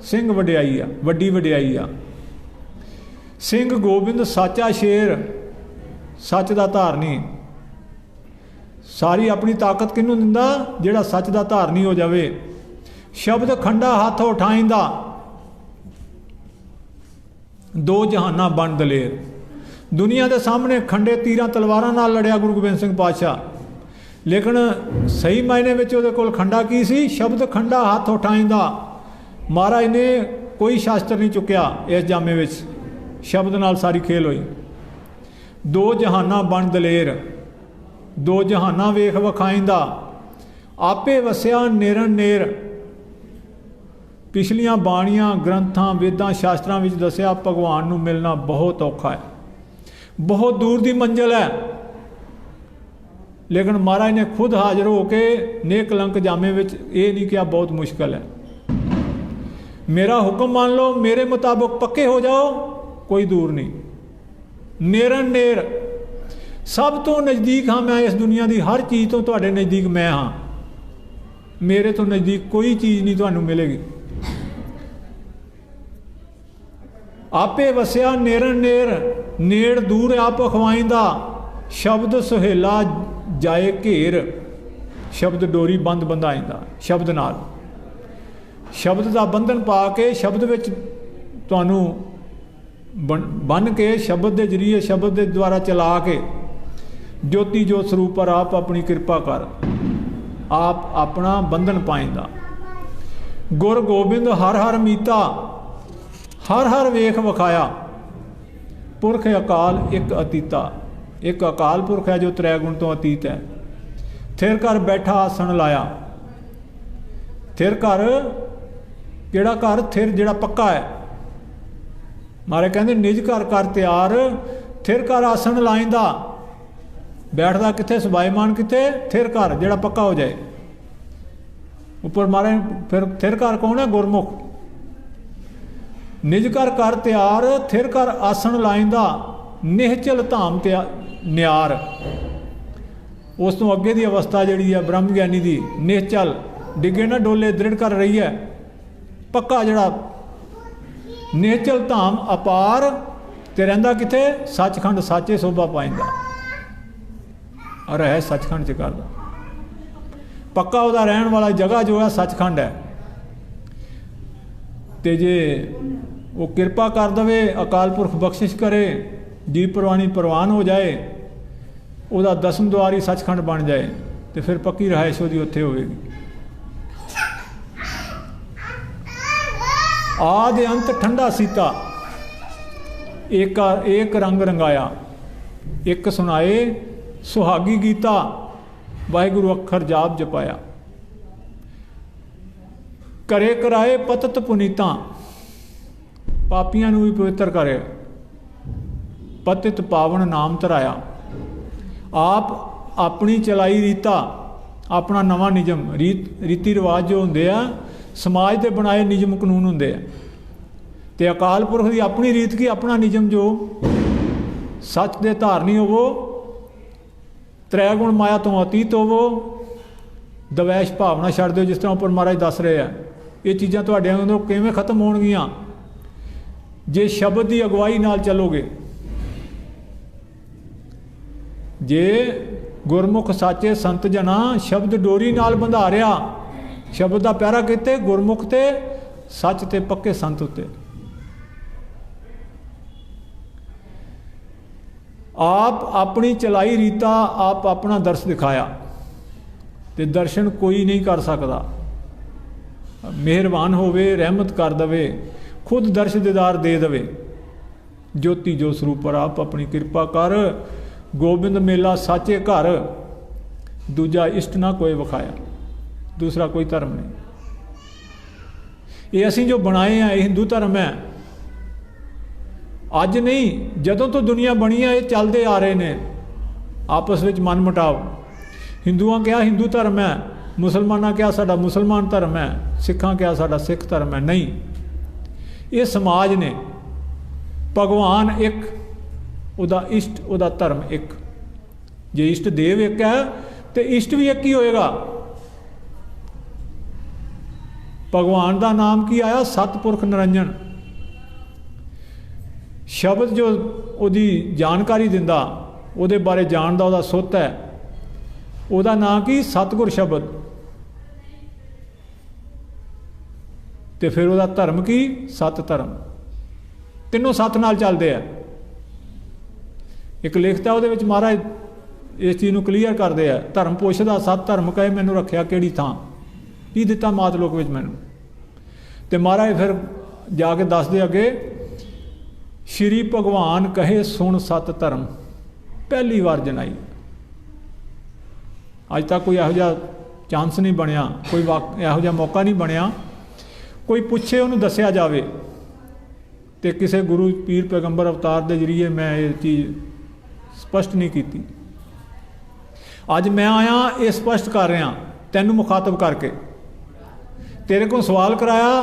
सिंह वड्याई आ, वड्डी वड्याई आ। सिंह गोबिंद साचा शेर, सच का धारनी। सारी अपनी ताकत किनू दिंदा, जिहड़ा सच का धारनी हो जावे। शब्द खंडा हाथ उठाइंदा, दो जहाना बन दलेर। दुनिया के सामने खंडे तीरां तलवारां नाल लड़िया गुरु गोबिंद सिंह पातशाह, लेकिन सही मायने में उहदे कोल खंडा की सी, शब्द खंडा हाथ उठाइंदा। महाराज ने कोई शास्त्र नहीं चुकया इस जामे विच, शब्द नाल सारी खेल हुई। दो जहाना बन दलेर, दो जहाना वेख विखाइंदा। आपे वसिया नेरन नेर। पिछलियां बाणियां ग्रंथां वेदां शास्त्रां विच दसिया भगवान नूं मिलना बहुत औखा है, बहुत दूर की मंजिल है। लेकिन महाराज ने खुद हाजिर होके नेकलंक जामे विच ये नहीं किया बहुत मुश्किल है। मेरा हुक्म मान लो, मेरे मुताबिक पक्के हो जाओ, कोई दूर नहीं। नेरन नेर, सब तो नज़दीक हाँ मैं इस दुनिया की हर चीज़ तो तुहाडे नज़दीक मैं हाँ, मेरे तो नज़दीक कोई चीज़ नहीं तुहानू मिलेगी। आपे वसिया नेरन नेर, नेड़ दूर आप अखवाइंदा। शब्द सुहेला जाए घेर, शब्द डोरी बंद बंधाइंदा। शब्द नाल, शब्द का बंधन पा के शब्द विच तुहानू बन के शब्द के जरिए, शब्द के द्वारा चला के ज्योति जो स्वरूप पर आप अपनी कृपा कर, आप अपना बंधन पाइंदा। गुर गोबिंद हर हर मीता, हर हर वेख विखाया। पुरख अकाल एक अतीता, एक अकाल पुरख है जो त्रै गुण तो अतीत है। थिर कर बैठा आसन लाया। थिर कर किहड़ा घर, थिर जिहड़ा पक्का है। मारे कहते निज घर कर तैयार, थिर कर आसन लाइंदा। बैठदा कित्थे, सबाईमान कित्थे, थिर कर जिहड़ा पक्का हो जाए। उपर मारे फिर थिर कर कौन है, गुरमुख। निज घर कर तैयार, थिर कर आसन लाइंदा। निहचल धाम ते न्यार। उस तो अगे की अवस्था जिहड़ी है ब्रह्म ज्ञानी की, निहचल डिगे ना डोले, दृढ़ कर रही है। पक्का जिहड़ा नेचल धाम अपार ते रहिंदा किथे सचखंड साचे शोभा पाइंदा और है सचखंड च करदा पक्का उहदा रहण वाला जगह जो है सचखंड है। ते जे वो किरपा कर दवे अकाल पुरख बख्शिश करे जी प्रवाणी प्रवान हो जाए उहदा दसम द्वार ही सचखंड बन जाए तो फिर पक्की रहायश उहदी उत्थे होवेगी। आदि अंत ठंडा सीता एक रंग रंगाया एक सुनाए सुहागी गीता वाहिगुरु अखर जाप जपाया करे कराए पतत पुनीता पापियां नूं भी पवित्र करे पतित पावन नाम धराया आप अपनी चलाई रीता अपना नवा निजम रीति रिवाज जो होंदे आ समाज के बनाए नियम कानून होंदे आ ते अकाल पुरख की अपनी रीत की अपना नियम जो सच दे धारनी होवो त्रै गुण माया तो अतीत होवो दवैश भावना छड्ड दो जिस तरह उपर महाराज दस रहे हैं ये चीज़ां तुहाडे अंदरों किवें खत्म होणगियां जे शब्द की अगवाई नाल चलोगे जे गुरमुख साचे संत जना शब्द डोरी नाल बंधारिया शब्द का पैरा किते गुरमुख ते सच ते पक्के संत उत्ते आप अपनी चलाई रीता आप अपना दर्श दिखाया ते दर्शन कोई नहीं कर सकता मेहरबान होवे रहमत कर दवे खुद दर्श दीदार दे दवे ज्योति जो स्वरूप पर आप अपनी कृपा कर गोबिंद मेला साचे घर दूजा इष्ट ना कोई विखाया दूसरा कोई धर्म नहीं ये असीं जो बनाए हैं ये हिंदू धर्म है अज नहीं जदों तो दुनिया बनी है ये चलते आ रहे हैं आपस में मन मुटाव हिंदुआं क्या हिंदू धर्म है मुसलमाना क्या साडा मुसलमान धर्म है सिखां क्या साडा सिख धर्म है नहीं ये समाज ने भगवान एक उदा इष्ट उदा धर्म एक जे इष्ट देव एक है तो इष्ट भी एक ही होएगा। भगवान का नाम की आया सतपुरख निरंजन शब्द जो उहदी जानकारी दिंदा उहदे बारे जानदा उहदा सुत है उहदा नाम की सतगुर शब्द ते फिर उहदा धर्म की सत धर्म तीनों सत नाल चलदे है। एक लिखता उहदे विच महाराज इस चीज़ नूं क्लीयर करदे है धर्म पुछदा सत धर्म कहे मैनूं रखिया किहड़ी थां की दिता मातलोक विच मैनूं ते महाराज फिर जाके दसदे अगे श्री भगवान कहे सुन सत धर्म पहली बार जनाई अज तक कोई इहो जिहा चांस नहीं बनया कोई इहो जिहा मौका नहीं बनया कोई पूछे उन्होंने दसिया जाए तो किसी गुरु पीर पैगंबर अवतार के जरिए मैं ये चीज़ स्पष्ट नहीं की। अज मैं आया ये स्पष्ट कर रहा तैनू मुखातब करके तेरे को सवाल कराया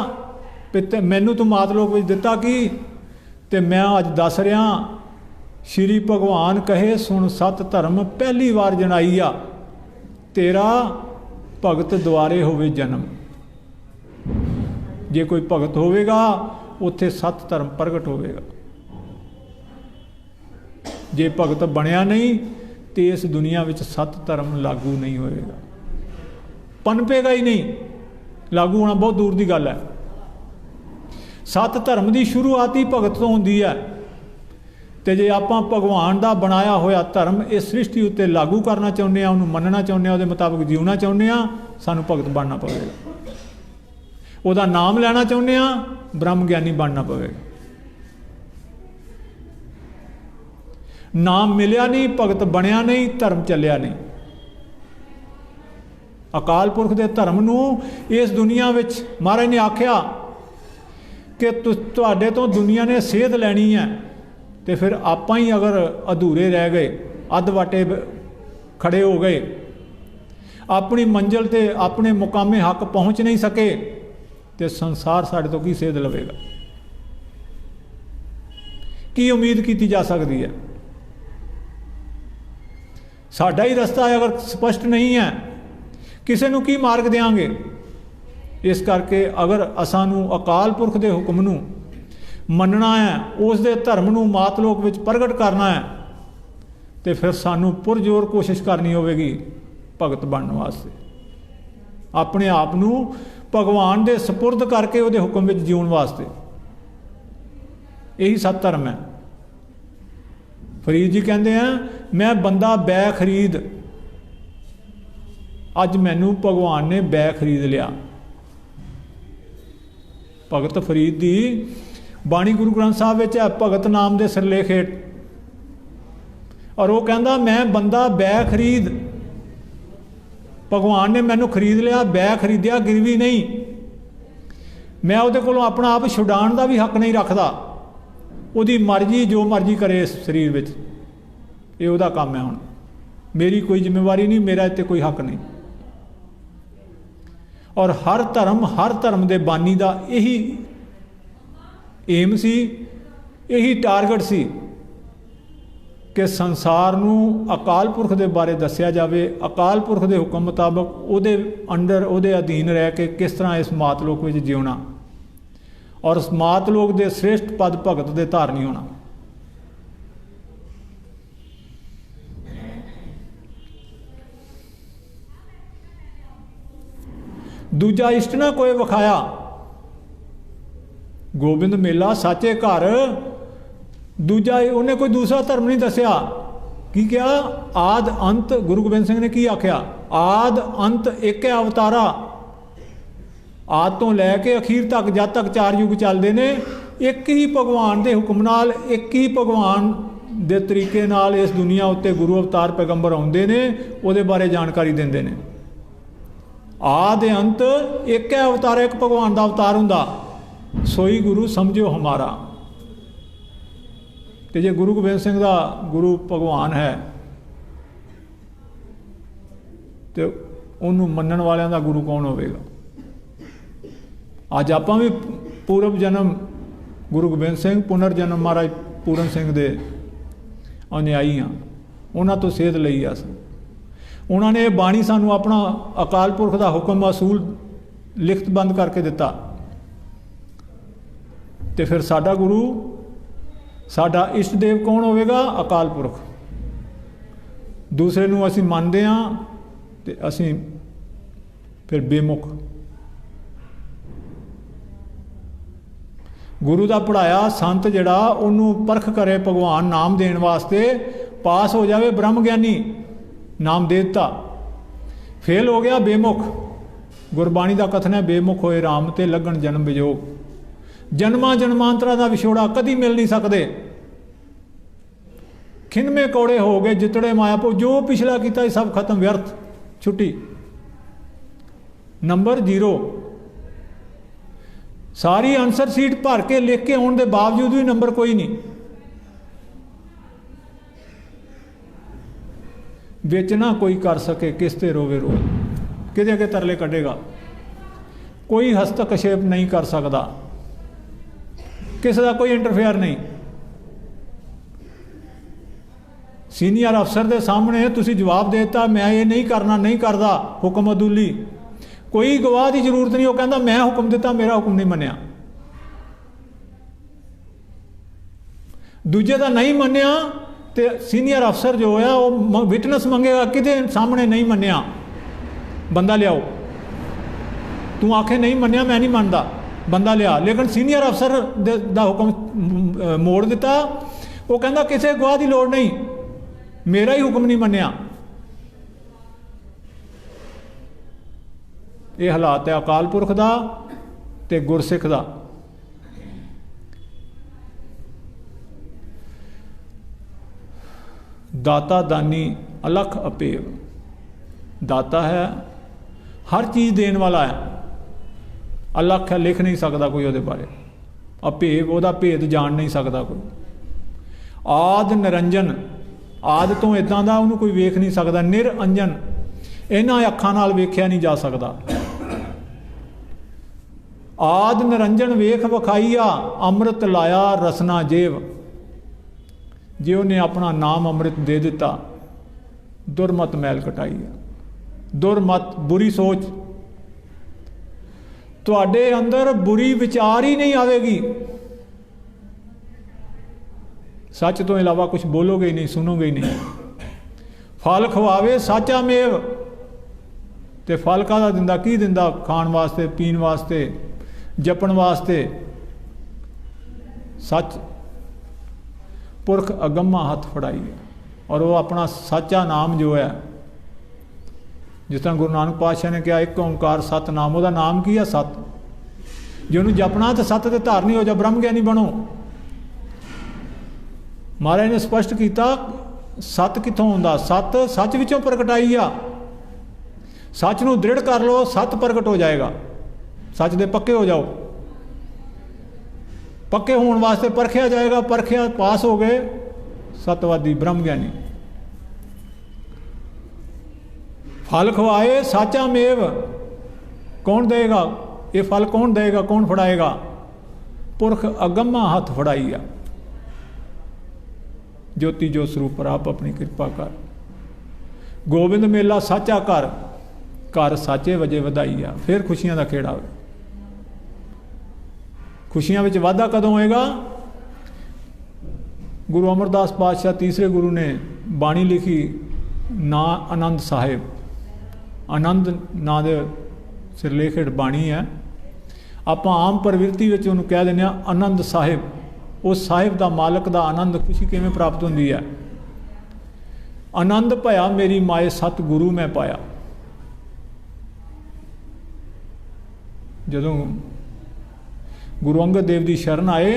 भी मैनू तू मातलोक विच दिता की ते मैं अज दस रहा श्री भगवान कहे सुन सत धर्म पहली बार जनाई आ तेरा भगत द्वारे होवे जन्म जे कोई भगत होवेगा उत्थे सत धर्म प्रगट होवेगा जे भगत बनया नहीं तो इस दुनिया में सत धर्म लागू नहीं होएगा पनपेगा ही नहीं लागू होना बहुत दूर की गल है। सत धर्म की शुरुआत ही भगत तो होंदी है तो जे आपां भगवान का बनाया होया धर्म इस सृष्टि उत्ते लागू करना चाहुंदे आ उन्हूं मनना चाहुंदे आ उहदे मुताबिक जीवना चाहुंदे आ सानूं भगत बनना पवेगा उहदा नाम लैना चाहुंदे आ ब्रह्म ज्ञानी बनना पवेगा। नाम मिलिया नहीं भगत बनया नहीं धर्म चलिया नहीं। अकाल पुरख के धर्म नूं इस दुनिया विच महाराज ने आख्या कि तुहाडे तो दुनिया ने सेध लैनी है तो फिर आपां ही अगर अधूरे रह गए अध वाटे खड़े हो गए अपनी मंजिल ते अपने मुकामे हक पहुँच नहीं सके तो संसार साढ़े तो की सेध लवेगा की उम्मीद की जा सकती है। साडा ही रस्ता अगर स्पष्ट नहीं है किसी नूं की मार्ग देंगे इस करके अगर असां अकाल पुरख के हुक्म नूं मनना है, उस दे धर्म नूं मातलोक विच प्रगट करना है, तो फिर सानू पुरजोर कोशिश करनी होगी भगत बनने वास्ते, अपने आप नूं भगवान दे सपुरद करके उहदे हुक्म विच जीउण वास्ते। यही सत धर्म है। फरीद जी कहते हैं, मैं बंदा बै खरीद, अज मैनू भगवान ने बै खरीद लिया। भगत फरीद दी बाणी गुरु ग्रंथ साहब विच है, भगत नाम दे सिरलेख हेठ, और वो कहता मैं बंदा बै खरीद, भगवान ने मैनू खरीद लिया, बै खरीदिया गिरवी नहीं। मैं उहदे कोलों अपना आप छुड़ाउण दा भी हक नहीं रखता, उहदी मर्जी जो मर्जी करे इस शरीर विच, ये उहदा काम है। हुण मेरी कोई जिम्मेवारी नहीं, मेरा इत्ते कोई हक नहीं। और हर धर्म दे बानी दा यही एम सी, यही टारगेट सी कि संसार नूं अकाल पुरख दे बारे दस्या जावे, अकाल पुरख दे हुक्म मुताबक उहदे अंडर उहदे अधीन रह के किस तरह इस मातलोक विच जीउणा, और इस मातलोक दे श्रेष्ठ पद भगत दे धारनी होना। दूजा इष्ट ना कोई विखाया, गोबिंद मेला साचे घर, दूजा उन्हें कोई दूसरा धर्म नहीं दसिया। की क्या आद अंत, गुरु गोबिंद सिंह ने की आख्या, आद अंत एक है अवतारा, आद तो लैके अखीर तक जब तक 4 युग चलते हैं, एक ही भगवान के हुक्म नाल, एक ही भगवान के तरीके नाल इस दुनिया उत्ते गुरु अवतार पैगंबर आउंदे ने, उहदे बारे जानकारी देंदे ने। आद अंत एक है अवतार, एक भगवान का अवतार हुंदा, सोई गुरु समझो हमारा। तो जे गुरु गोबिंद सिंह का गुरु भगवान है, तो उन्होंने मनण वालियां दा गुरु कौन होवेगा? अज आपां भी पूर्व जन्म गुरु गोबिंद सिंह, पुनर्जन्म महाराज पूरन सिंह दे अनुयायी हाँ, उन्होंने तो सेध लई अस। उन्होंने बाणी सानू अपना अकाल पुरख का हुक्म असूल लिखत बंद करके दिता, तो फिर साडा गुरु, साडा इष्ट देव कौन होवेगा? अकाल पुरख। दूसरे नूं असीं मनदे हां ते असीं फिर बेमुख। गुरु का पढ़ाया संत जिहड़ा उन्हों परख करे भगवान नाम देण वास्ते, पास हो जावे ब्रह्म ज्ञानी, नाम दे दिता, फेल हो गया बेमुख। गुरबाणी का कथन है, बेमुख होए राम ते लगन जन्म विजोग। जन्मां जन्मांतरा का विछोड़ा कदी मिल नहीं सकते। खिनमे कौड़े हो गए जितड़े मायापो, जो पिछला किया सब खत्म, व्यर्थ, छुट्टी, नंबर 0। सारी आंसर सीट भर के लिख के आने के बावजूद भी नंबर कोई नहीं। विच ना कोई कर सके किस ते रोवे रो, किदे अगे तरले कढ़ेगा, कोई हस्तक्षेप नहीं कर सकता, किसी का कोई इंटरफेयर नहीं। सीनियर अफसर के सामने तुसी जवाब देता, मैं ये नहीं करना, नहीं करता, हुक्म अदूली, कोई गवाह की जरूरत नहीं। वो कहता मैं हुक्म दिता, मेरा हुक्म नहीं मनिया। दूजे का नहीं मनिया तो सीनियर अफसर जो है वो विटनेस मंगेगा, किते सामने नहीं मनिया, बंदा लियाओ। तू आखे नहीं मनिया, मैं नहीं मनता, बंदा लिया। लेकिन सीनियर अफसर का हुक्म मोड़ दिता, वो कहता किसी गवाह की लोड़ नहीं, मेरा ही हुक्म नहीं मनिया। ये हालात है अकाल पुरख का ते गुरसिख का। दाता दानी अलख अपेव, दाता है, हर चीज़ देन वाला है, अलख है, लिख नहीं सकता कोई वो बारे, अपेव वह भेद जान नहीं सकता कोई। आद निरंजन, आद तो इदां दा उन्होंने कोई वेख नहीं सकता। निरअंजन, इन्हां अखां नाल वेख्या नहीं जा सकता। आद निरंजन वेख विखाईया, अमृत लाया रसना जेव। जे उन्हें अपना नाम अमृत दे दिता, दुरमत मैल कटाई है। दुरमत बुरी सोच, ਤੁਹਾਡੇ ਅੰਦਰ बुरी विचार ही नहीं आवेगी। सच तो इलावा कुछ बोलोगे ही नहीं, सुनोगे ही नहीं। फल खवावे साचा मेव, ते फल काहदा दिंदा, की दिंदा? खाण वास्ते, पीण वास्ते, जपण वास्ते। सच पुरख अगम्मा हथ फड़ाई है, और वो अपना साचा नाम जो है, जिस तरह गुरु नानक पातशाह ने कहा एक ओंकार सतनाम, ਉਹਦਾ नाम की है सत। जे ਉਹਨੂੰ जपना तो सत ते धारनी हो जा, ब्रह्म ज्ञानी बनो। महाराज ने स्पष्ट किया सत कितों आउंदा? सत सच विचों प्रगटाई आ। सच नूं दृढ़ कर लो, सत प्रगट हो जाएगा। सच दे पक्के हो जाओ। पक्के होने वास्ते परखिया जाएगा, परखिया पास हो गए, सतवादी ब्रह्म ज्ञानी। फल खवाए साचा मेव, कौन देगा ये फल? कौन देगा, कौन फड़ाएगा? पुरख अगम्मा हथ फड़ाई आ। ज्योति जो स्वरूप आप अपनी कृपा कर। गोबिंद मेला साचा कर, घर साचे वजे वधाई आ। फिर खुशियां का खेड़ा हो। खुशियां विच वाधा कदों होएगा? गुरु अमरदास पातशाह तीसरे गुरु ने बाणी लिखी, ना आनंद साहिब। आनंद ना दे सिरलेखित बाणी है। आप आम प्रवृत्ति विच उन्होंने कह दें आनंद साहिब। उस साहिब का मालक का आनंद खुशी किवें प्राप्त होंदी है? आनंद भया मेरी माए सत गुरु मैं पाया। जदों गुरु अंगद देव की शरण आए,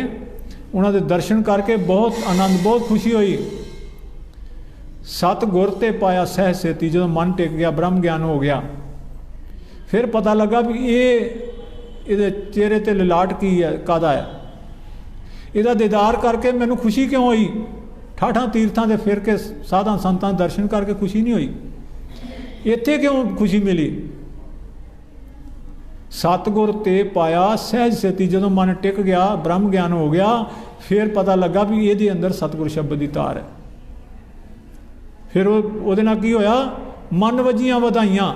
उन्होंने दर्शन करके बहुत आनंद, बहुत खुशी हुई। सत गुर ते पाया सह सेती, जो मन टिक गया, ब्रह्म ज्ञान हो गया। फिर पता लगा भी ये चेहरे ते ललाट की है, कादा है। ਇਹਦਾ ਦੀਦਾਰ ਕਰਕੇ ਮੈਨੂੰ खुशी क्यों हुई? ਠਾਠਾਂ तीर्थां ਦੇ फिर के साधा संतां दर्शन करके खुशी नहीं हुई? ਇੱਥੇ क्यों खुशी मिली? सतगुर ते पाया सहज सेती, जो मन टिक गया, ब्रह्म ज्ञान हो गया, फिर पता लगा भी ये अंदर सतगुर शब्द की तार है। फिर वो नाल की होया? मन वजियां वधाइयां,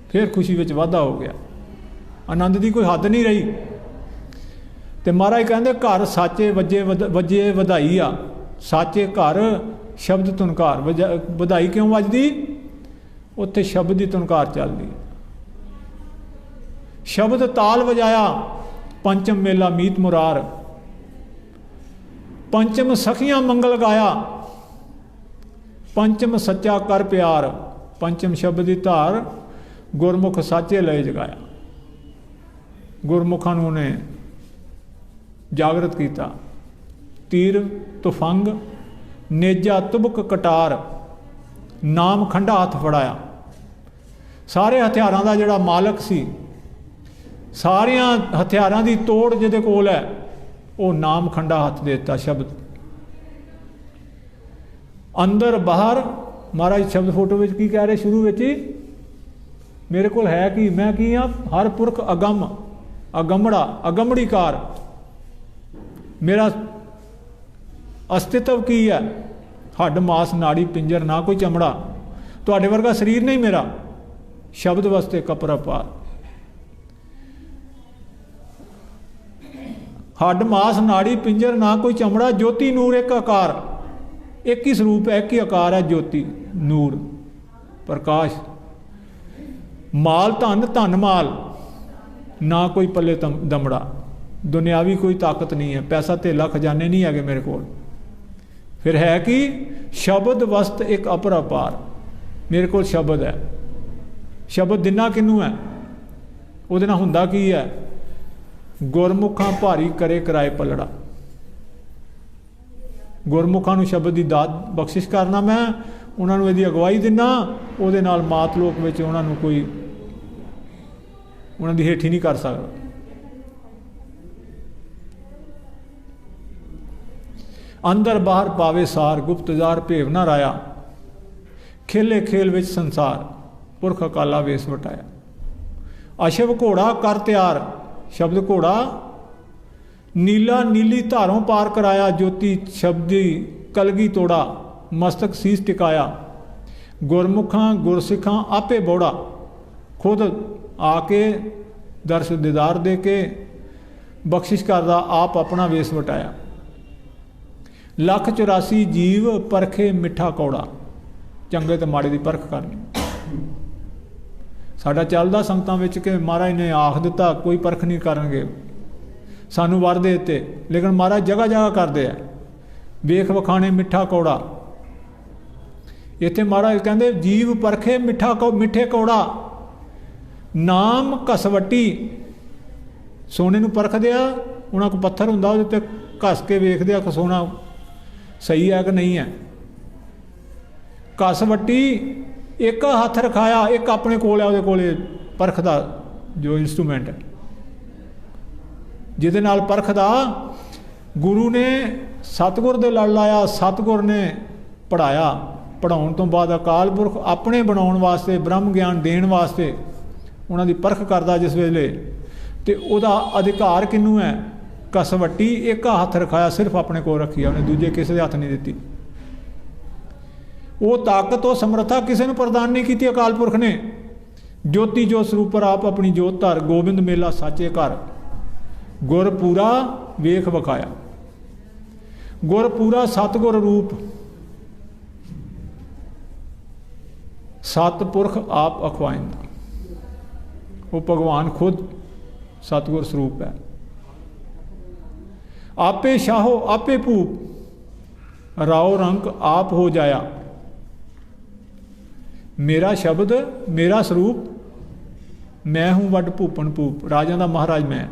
फिर खुशी विच वाधा हो गया। आनंद की कोई हद नहीं रही। तो महाराज कहते घर साचे वजे वजे वधाई आ। साचे घर शब्द तुनकार, वधाई क्यों वजदी? उत्थे शब्द की तुनकार चलती। शब्द ताल वजाया, पंचम मेला मीत मुरार। पंचम सखियां मंगल गाया, पंचम सच्चा कर प्यार। पंचम शब्द की धार गुरमुख साचे लय जगाया। गुरमुखां नूं ने जागृत किया। तीर तुफंग नेजा तुबक कटार, नाम खंडा हथ फड़ाया। सारे हथियारों का जिहड़ा मालक सी, सारिया हथियारों की तोड़ जिहदे कोल है, वो नाम खंडा हथ देता। शब्द अंदर बाहर। महाराज शब्द फोटो में की कह रहे? शुरू में ही मेरे को है कि मैं की हाँ? हर पुरख अगम, अगमड़ा, अगमड़ीकार। मेरा अस्तित्व की है? हड्ड मास नाड़ी पिंजर, ना कोई चमड़ा। तुहाडे वर्गा शरीर नहीं मेरा। शब्द वास्ते कपड़ा पार। हड्ड मास नाड़ी पिंजर, ना कोई चमड़ा। ज्योति नूर एक आकार, एक ही स्वरूप है, एक ही आकार है। ज्योति नूर प्रकाश। माल धन, धन माल, ना कोई पल्ले दमड़ा। दुनियावी कोई ताकत नहीं है, पैसा धेला खजाने नहीं है मेरे को। फिर है कि शब्द वस्त एक अपर अपार। मेरे को शब्द है। शब्द दिना किनू है? उहदे नाल हुंदा की है? गुरमुखां भारी करे कराए पलड़ा। गुरमुखां नूं शब्द की दात बख्शिश करना, मैं उन्हां नूं इहदी अगवाई दिना। उहदे नाल मातलोक विच उन्हां नूं कोई उन्हां दी हेठी नहीं कर सकदा। अंदर बाहर पावे सार, गुप्तजार भेव ना राया। खेले खेल विच संसार, पुरख अकाला वेस वटाया। अशव घोड़ा कर तैयार। शब्द घोड़ा। नीला नीली धारों पार कराया। ज्योति शब्दी कलगी तोड़ा, मस्तक सीस टिकाया। गुरमुखां गुरसिखां आपे बोड़ा। खुद आके दर्श दीदार दे के बख्शिश करदा आप अपना वेस वटाया। 1,84 जीव परखे मिठा कौड़ा, चंगे तो माड़े की परख करनी। साडा चलदा संगतां विच कि महाराज ने आख दिता कोई परख नहीं करनगे, सानू वर दे दिते, लेकिन महाराज जगह जगह करते हैं वेख वखाने मिठा कौड़ा। इत्थे महाराज कहते जीव परखे मिठे कौड़ा, नाम कसवटी। सोने नूं परखदे आ, उन्हां कोल पत्थर हुंदा उहदे ते घस के वेखदे आ कि सोना सही है कि नहीं है। कसवटी एक हथ रखाया, एक अपने कोल है उहदे कोले परख दा जो इंस्ट्रूमेंट है, जिहदे नाल परखदा। गुरु ने सतगुर दे लड़ लाया, सतगुर ने पढ़ाया, पढ़ाउण तो बाद अकाल पुरख अपने बनाउण वास्ते ब्रह्म ज्ञान देण वास्ते उन्हां दी परख करदा जिस वेले, ते उहदा अधिकार किनू है? कसवटी एक हथ रखाया, सिर्फ अपने कोल रखी, उन्हें दूजे किसी दे हथ नहीं दिती। वो ताकत वो समर्था किसी ने प्रदान नहीं की अकाल पुरख ने। ज्योति जो स्वरूपर आप अपनी जोत धर, गोबिंद मेला साचे घर। गुर पूरा वेख विखाया, गुर पूरा सतगुर रूप, सतपुरख आप अखवाइंदा। वो भगवान खुद सतगुर स्वरूप है। आपे शाहो आपे भूप, राव रंक आप हो जाया। मेरा शब्द मेरा स्वरूप, मैं हूँ वड भूपन भूप, राजा का महाराज मैं।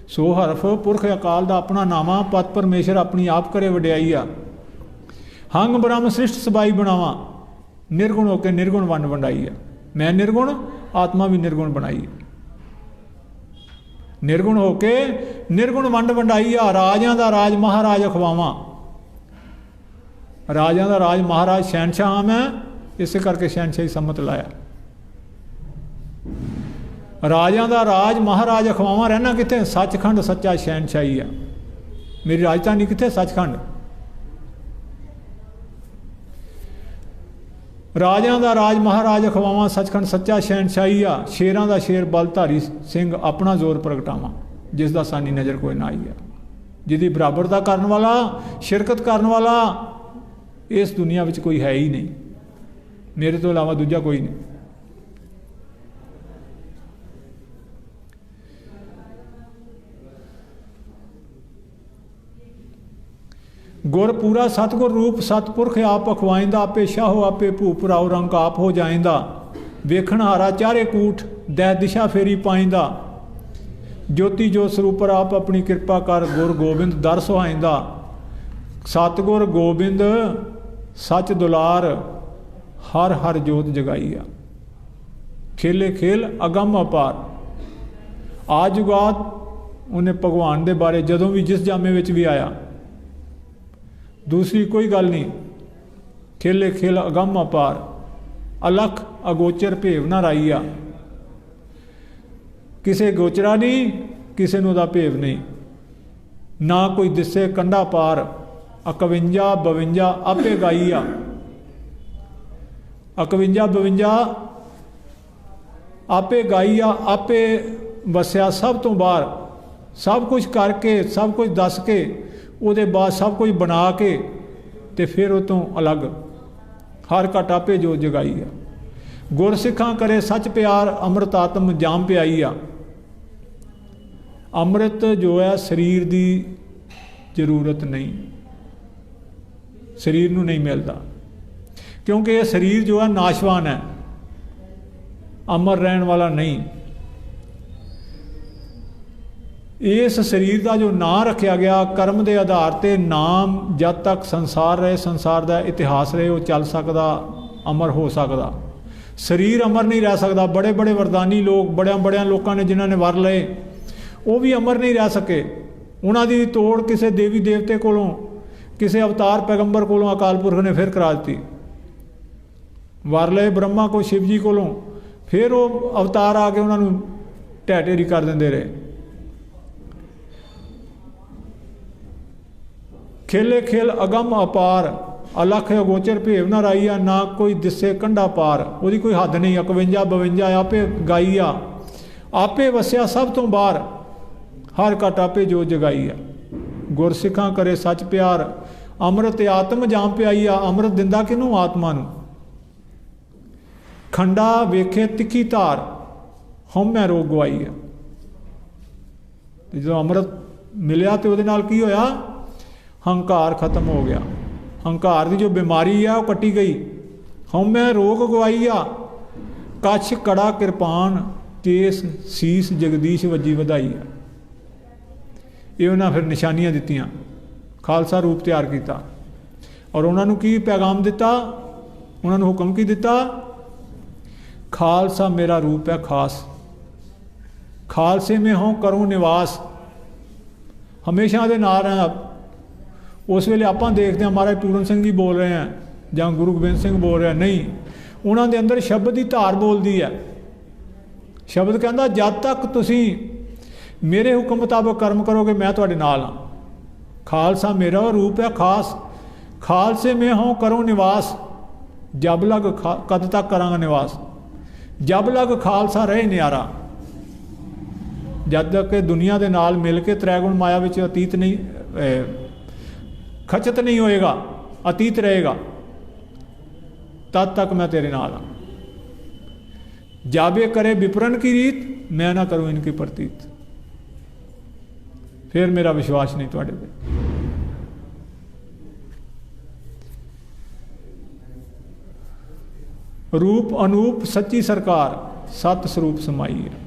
सो हरफ पुरख अकाल का अपना नामा, पत परमेश्वर अपनी आप करे वड्याई आ। हंग ब्रह्म सृष्ट सबाई बनावा, निर्गुण होकर निर्गुण वंड वंडाई है। मैं निर्गुण, आत्मा भी निर्गुण बनाई है। निर्गुण होके निर्गुण वंड वंडाई आ। राजां दा राज महाराज अखवावा, राजां दा राज महाराज शहनशाह मैं, इस करके शहनशाही सम्मत लाया। राजां दा राज महाराज अखवावा, रहना कित्थे? सचखंड सच्चा शहनशाही है। मेरी राजधानी कित्थे? सचखंड। राजां दा राज महाराज अखवावा, सचखंड सच्चा शहनशाही आ। शेरां दा शेर बलधारी सिंह, अपना जोर प्रगटावा, जिस दा सानी नज़र कोई ना आई है। जिहदी बराबरता करने वाला, शिरकत करने वाला इस दुनिया विच कोई है ही नहीं, मेरे तो इलावा दूजा कोई नहीं। गुर पूरा सतगुर रूप, सतपुरख आप अखवाइंदा। आपे शाहो आपे भूप, राव रंग आप हो जाइंदा। वेखण हारा चारे कूठ, दै दिशा फेरी पाइंदा। ज्योति जो स्वरूपर आप अपनी कृपा कर, गुर गोबिंद दर सुहाइंदा। सतगुर गोबिंद सच दुलार, हर हर जोत जगाई आ। खेले खेल अगम अपार, आ जुगात उन्हें भगवान दे बारे जदों भी जिस जामे विच भी आया, दूसरी कोई गल नहीं। खेले खेल अगम अपार, अलख अगोचर भेव ना राईया। किसे गोचरा नहीं, किसे नूं दा भेव नहीं, ना कोई दिसे कंडा पार। 51 52 आपे गाई आ। 51 52 आपे गाई आ, आपे वसिया सब तो बाहर, सब कुछ करके सब कुछ दस के ਉਹਦੇ बाद सब कुछ बना के ते फिर ਉਹ ਤੋਂ अलग हर घट आपे जो जगाई आ। गुर सिखां करे सच प्यार, अमृत आत्म जाम प्याई आ। अमृत जो है शरीर की जरूरत नहीं, शरीर नूं नहीं मिलता, क्योंकि ये शरीर जो है नाशवान है, अमर रहने वाला नहीं। इस शरीर का जो नाम रखा गया कर्म के आधार पर, नाम जब तक संसार रहे, संसार का इतिहास रहे, वो चल सकता, अमर हो सकता। शरीर अमर नहीं रह सकता। बड़े बड़े वरदानी लोग, बड़े बड़े लोगों ने जिन्होंने वर लए, वो भी अमर नहीं रह सके। उन्हों की तोड़ किसी देवी देवते कोलों, किसी अवतार पैगंबर कोलों अकाल पुरख ने फिर करा दी। वर लए ब्रह्मा को, शिव जी कोलों, फिर वो अवतार आ के उन्होंने ढह ढेरी कर देंदे रहे। खेले खेल अगम अपार, अलख अगोचर भेव ना राईया। ना कोई दिसे कंडा पार, वो कोई हद नहीं। 51 52 आपे गाई आ। आपे वसिया सब तो बाहर, हर घट आपे जोत जगाई है। गुरसिखां करे सच प्यार, अमृत आत्म जाम प्याई आ। अमृत दिंदा किनू? आत्मा नू। खंडा वेखे तिखी धार, हउमੈ रोग गवाई है। जो अमृत मिलिया तो वो की होया? हंकार खत्म हो गया। हंकार की जो बीमारी है वह कटी गई। हउमੈ रोग गवाई आ। कछ कड़ा किरपान, केस सीस जगदीश वजी वधाई है। ये उन्हें फिर निशानियां दित्तियां, खालसा रूप तैयार किया। और उन्होंने की पैगाम दिता? उन्होंने हुक्म की दिता? खालसा मेरा रूप है खास, खालसे में हों करूँ निवास। हमेशा दे नाल हैं। उस वेले आपां देखते हैं महाराज पूरन सिंह जी बोल रहे हैं या गुरु गोबिंद सिंह बोल रहे हैं, नहीं, उन्होंने अंदर शब्द की धार बोलती है। शब्द कहता जब तक तुसी मेरे हुक्म मुताबिक कर्म करोगे मैं तुहाडे नाल हाँ। खालसा मेरा रूप है खास, खालसे में हों करूँ निवास। जब लग कद तक करांगा निवास, जब लग खालसा रहे न्यारा। जब तक दुनिया के नाल मिल के त्रैगुण माया विच अतीत नहीं खचत नहीं होएगा, अतीत रहेगा, तद तक मैं तेरे नाल हाँ। जाबे करे विपरन की रीत, मैं ना करूँ इनकी प्रतीत। फिर मेरा विश्वास नहीं तुहाडे पे। रूप अनूप सच्ची सरकार, सत स्वरूप समाई है।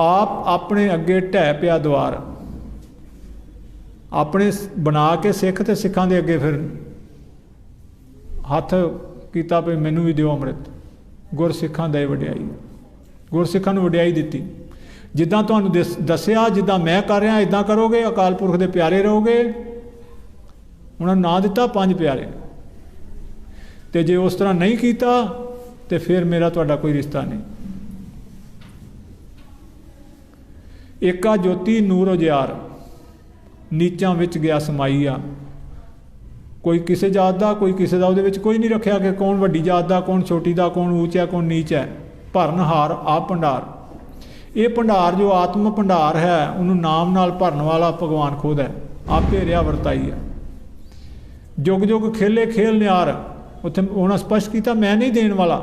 आप अपने अगे ढह पिया द्वार, अपने बना के सिख ते सिखां दे अगे फिर हथ किया भी मैनू भी दिओ अमृत। गुरसिखां दे वडियाई, गुरसिखां नूं वडियाई दित्ती। जिद्दां तुहानूं दस्सिया, जिद्दां मैं कर रहा इदां करोगे, अकाल पुरख दे प्यारे रहोगे। उन्होंने ना दिता 5 प्यारे, तो जे उस तरह नहीं किया तो फिर मेरा तुहाडा कोई रिश्ता नहीं। एका ज्योति नूर उजियार, नीचां विच गया समाई आ। कोई किसी जात का, कोई किसी का, उहदे विच कोई नहीं रखिया कि कौन वड्डी जात का, कौन छोटी का, कौन ऊँच है, कौन नीच है। भरनहार आप भंडार। ये भंडार जो आत्म भंडार है, उन्होंने नाम नाल भरन वाला भगवान खुद है। आपे रिहा वरताई है। जुग जुग खेले खेल न्यार, उत्थे उन्होंने स्पष्ट किया मैं नहीं देने वाला।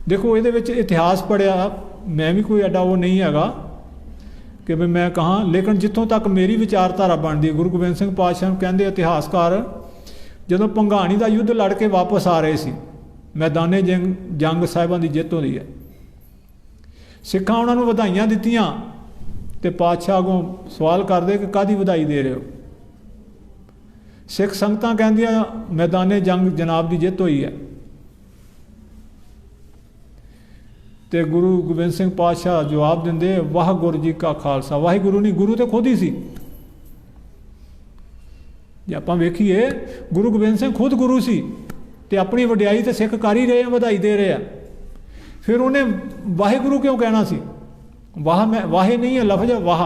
देखो ये इतिहास पढ़िया, मैं भी कोई एडा वो नहीं हैगा कि भाई मैं कहाँ, लेकिन जितों तक मेरी विचारधारा बनती है, गुरु गोबिंद सिंह पातशाह कहते इतिहासकार, जदों भंगाणी का युद्ध लड़ के वापस आ रहे सी, मैदाने जंग साहिबां की जित होई है, सिखां उन्होंने वधाइयां दित्तियां ते पातशाह अगों सवाल करते कि काहदी वधाई दे रहे हो। सिख संगतां कहंदियां मैदाने जंग जनाब की जित हुई है। तो गुरु गोबिंद सिंह पातशाह जवाब देंदे वाह गुरु जी का खालसा। वाहिगुरु नहीं, गुरु तो खुद ही सी। जे आपां वेखीए गुरु गोबिंद सिंह खुद गुरु सी, ते अपनी वडियाई तो सिख कर ही रहे हैं, वधाई दे रहे हैं। फिर उन्हें वाहिगुरु क्यों कहना सी? वाह मैं वाहे नहीं है लफज है वाह।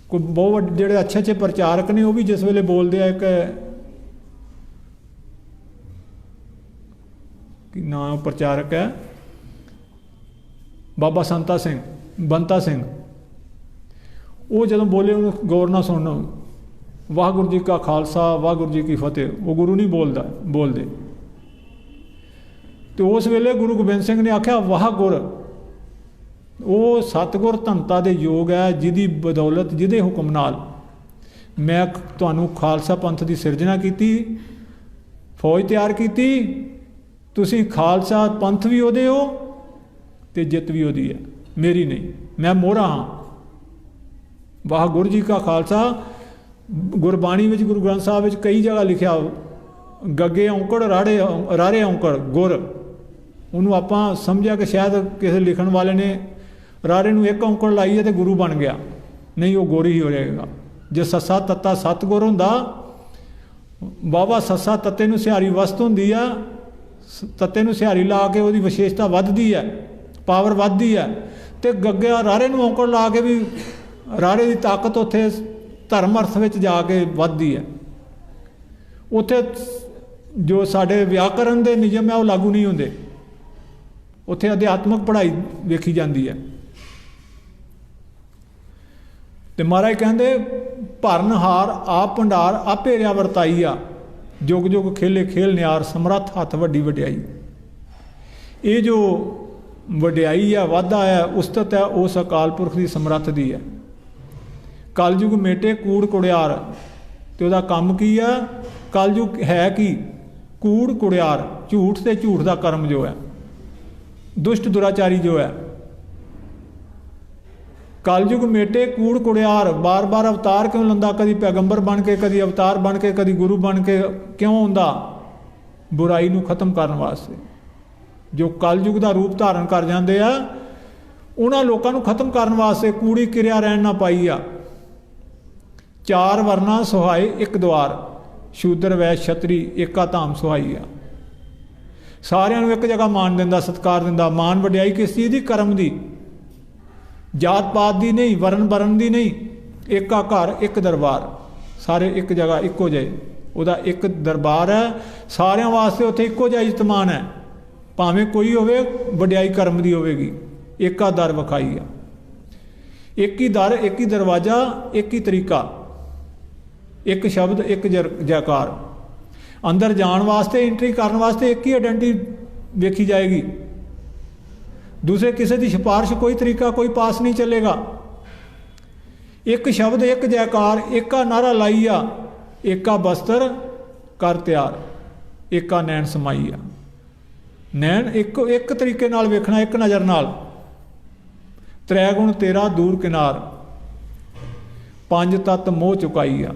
कोई बहुत जेडे अच्छे अच्छे प्रचारक ने, वो भी जिस वेले बोलते हैं कि ना प्रचारक है बाबा संता सिंह, बंता सिंह, वो जदों बोले उन्होंने गौर ना सुनना, वाह गुरु जी का खालसा वाह गुरु जी की फतेह, वो गुरु नहीं बोलते। तो उस वेले गुरु गोबिंद सिंह ने आख्या वाह गुर, वो सतगुर धनता दे योग है, जिदी बदौलत जिदे हुक्म नाल मैं तुहानू खालसा पंथ की सिरजना की, फौज तैयार की, तुसी खालसा पंथ भी उहदे हो ते जित भी उहदी है, मेरी नहीं, मैं मोहरा हाँ। वाह गुरु जी का खालसा गुरबाणी में गुरु ग्रंथ साहब में कई जगह लिखा, गगे औंकड़ रारे औंकड़ गुर, उन्होंने आपां समझा कि शायद किसी लिखण वाले ने रारे नूं एक औंकड़ लाई है तो गुरु बन गया, नहीं वो गुर ही हो जाएगा। जे सस्सा तत्ता सतगुर हुंदा, बाबा सस्सा तत्ते नूं सिहारी वस्त हुंदी आ, तत्ते नूं सिहारी ला के उहदी विशेषता वधदी है, पावर वधदी है। तो गग्गा रारे नूं औंकड़ ला के भी रारे की ताकत उत्थे धर्म अर्थ में जाके वधदी है। उत्थे ਜੋ ਸਾਡੇ ਵਿਆਕਰਨ ਦੇ ਨਿਯਮ ਹੈ ਉਹ ਲਾਗੂ ਨਹੀਂ ਹੁੰਦੇ, ਉੱਥੇ ਅਧਿਆਤਮਕ ਪੜ੍ਹਾਈ ਵੇਖੀ ਜਾਂਦੀ ਹੈ। ਤੇ ਮਹਾਰਾਜ ਕਹਿੰਦੇ ਭਰਨਹਾਰ ਆਪ ਭੰਡਾਰ ਆਪੇ ਰਿਆ ਵਰਤਾਈ ਆ, ਜੁਗ ਜੁਗ ਖੇਲੇ ਖੇਲ ਨਿਆਰ ਸਮਰੱਥ ਹੱਥ ਵੱਡੀ ਵਡਿਆਈ। ਇਹ ਜੋ ਵਡਿਆਈ ਆ, ਵਾਧਾ ਹੈ, ਉਸਤਤ ਹੈ, ਉਸ ਅਕਾਲ ਪੁਰਖ ਦੀ ਸਮਰੱਥ ਦੀ ਹੈ। ਕਲਯੁਗ ਮੇਟੇ ਕੂੜ ਕੁੜਿਆਰ, ਤੇ ਉਹਦਾ ਕੰਮ ਕੀ ਆ? ਕਲਯੁਗ ਹੈ ਕੀ? ਕੂੜ ਕੁੜਿਆਰ, ਝੂਠ ਤੇ ਝੂਠ ਦਾ ਕਰਮ ਜੋ ਹੈ, ਦੁਸ਼ਟ ਦੁਰਾਚਾਰੀ ਜੋ ਹੈ। ਕਲਯੁਗ ਮੇਟੇ ਕੂੜ ਕੁੜਿਆਰ, ਬਾਰ ਬਾਰ ਅਵਤਾਰ ਕਿਉਂ ਲੈਂਦਾ? ਕਦੀ ਪੈਗੰਬਰ ਬਣ ਕੇ, ਕਦੀ ਅਵਤਾਰ ਬਣ ਕੇ, ਕਦੀ ਗੁਰੂ ਬਣ ਕੇ, ਕਿਉਂ ਹੁੰਦਾ? ਬੁਰਾਈ ਨੂੰ ਖਤਮ ਕਰਨ ਵਾਸਤੇ। ਜੋ ਕਲਯੁਗ ਦਾ ਰੂਪ ਧਾਰਨ ਕਰ ਜਾਂਦੇ ਆ, ਉਹਨਾਂ ਲੋਕਾਂ ਨੂੰ ਖਤਮ ਕਰਨ ਵਾਸਤੇ ਕੂੜੀ ਕਿਰਿਆ ਰਹਿਣ ਨਾ ਪਾਈ ਆ। ਚਾਰ ਵਰਨਾ ਸੁਹਾਏ ਇੱਕ ਦੁਆਰ, ਸ਼ੂਦਰ ਵੈਸ਼ ਛਤਰੀ ਏਕਾ ਧਾਮ ਸੁਹਾਈ ਆ। ਸਾਰਿਆਂ ਨੂੰ ਇੱਕ ਜਗ੍ਹਾ ਮਾਣ ਦਿੰਦਾ, ਸਤਿਕਾਰ ਦਿੰਦਾ। ਮਾਣ ਵਡਿਆਈ ਕਿਸ ਚੀਜ਼ ਦੀ? ਕਰਮ ਦੀ, ਜਾਤ ਪਾਤ ਦੀ ਨਹੀਂ, ਵਰਨ ਬਰਨ ਦੀ ਨਹੀਂ। ਏਕਾ ਘਰ ਇੱਕ ਦਰਬਾਰ, ਸਾਰੇ ਇੱਕ ਜਗ੍ਹਾ ਇੱਕੋ ਜਿਹੇ। ਉਹਦਾ ਇੱਕ ਦਰਬਾਰ ਹੈ, ਸਾਰਿਆਂ ਵਾਸਤੇ ਉੱਥੇ ਇੱਕੋ ਜਿਹਾ ਇਜ਼ਤਮਾਨ ਹੈ। ਭਾਵੇਂ ਕੋਈ ਹੋਵੇ, ਵਡਿਆਈ ਕਰਮ ਦੀ ਹੋਵੇਗੀ। ਏਕਾ ਦਰ ਵਿਖਾਈ ਆ, ਇੱਕ ਹੀ ਦਰ, ਇੱਕ ਹੀ ਦਰਵਾਜ਼ਾ, ਇੱਕ ਹੀ ਤਰੀਕਾ, ਇੱਕ ਸ਼ਬਦ, ਇੱਕ ਜੈਕਾਰ। ਅੰਦਰ ਜਾਣ ਵਾਸਤੇ, ਐਂਟਰੀ ਕਰਨ ਵਾਸਤੇ ਇੱਕ ਹੀ ਆਇਡੈਂਟੀ ਵੇਖੀ ਜਾਏਗੀ। ਦੂਸਰੇ ਕਿਸੇ ਦੀ ਸਿਫਾਰਿਸ਼, ਕੋਈ ਤਰੀਕਾ, ਕੋਈ ਪਾਸ ਨਹੀਂ ਚੱਲੇਗਾ। ਇੱਕ ਸ਼ਬਦ, ਇੱਕ ਜੈਕਾਰ, ਏਕਾ ਨਾਰਾ ਲਾਈ ਆ, ਏਕਾ ਬਸਤਰ ਕਰ ਤਿਆਰ, ਏਕਾ ਨੈਣ ਸਮਾਈ ਆ। ਨੈਣ ਇੱਕ ਤਰੀਕੇ ਨਾਲ ਵੇਖਣਾ, ਇੱਕ ਨਜ਼ਰ ਨਾਲ। ਤ੍ਰੈ ਗੁਣ ਤੇਰਾ ਦੂਰ ਕਿਨਾਰ, ਪੰਜ ਤੱਤ ਮੋਹ ਚੁਕਾਈ ਆ।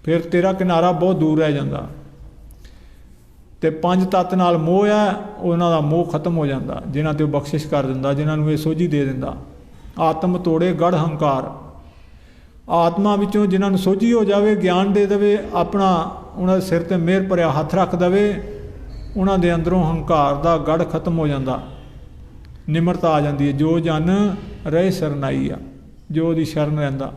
ਫਿਰ ਤੇਰਾ ਕਿਨਾਰਾ ਬਹੁਤ ਦੂਰ ਰਹਿ ਜਾਂਦਾ, ਤੇ ਪੰਜ ਤੱਤ ਨਾਲ ਮੋਹ ਆ, ਉਹਨਾਂ ਦਾ ਮੋਹ ਖਤਮ ਹੋ ਜਾਂਦਾ, ਜਿਨ੍ਹਾਂ ਤੇ ਉਹ ਬਖਸ਼ਿਸ਼ ਕਰ ਦਿੰਦਾ, ਜਿਨ੍ਹਾਂ ਨੂੰ ਇਹ ਸੋਝੀ ਦੇ ਦਿੰਦਾ। ਆਤਮ ਤੋੜੇ ਗੜ ਹੰਕਾਰ, ਆਤਮਾ ਵਿੱਚੋਂ ਜਿਨ੍ਹਾਂ ਨੂੰ ਸੋਝੀ ਹੋ ਜਾਵੇ, ਗਿਆਨ ਦੇ ਦੇਵੇ, ਆਪਣਾ ਉਹਨਾਂ ਦੇ ਸਿਰ ਤੇ ਮਿਹਰ ਭਰਿਆ ਹੱਥ ਰੱਖ ਦੇਵੇ, ਉਹਨਾਂ ਦੇ ਅੰਦਰੋਂ ਹੰਕਾਰ ਦਾ ਗੜ ਖਤਮ ਹੋ ਜਾਂਦਾ, ਨਿਮਰਤਾ ਆ ਜਾਂਦੀ ਹੈ। ਜੋ ਜਨ ਰਹੇ ਸਰਨਾਈ ਆ, ਜੋ ਉਹਦੀ ਸ਼ਰਨ ਰਹਿੰਦਾ।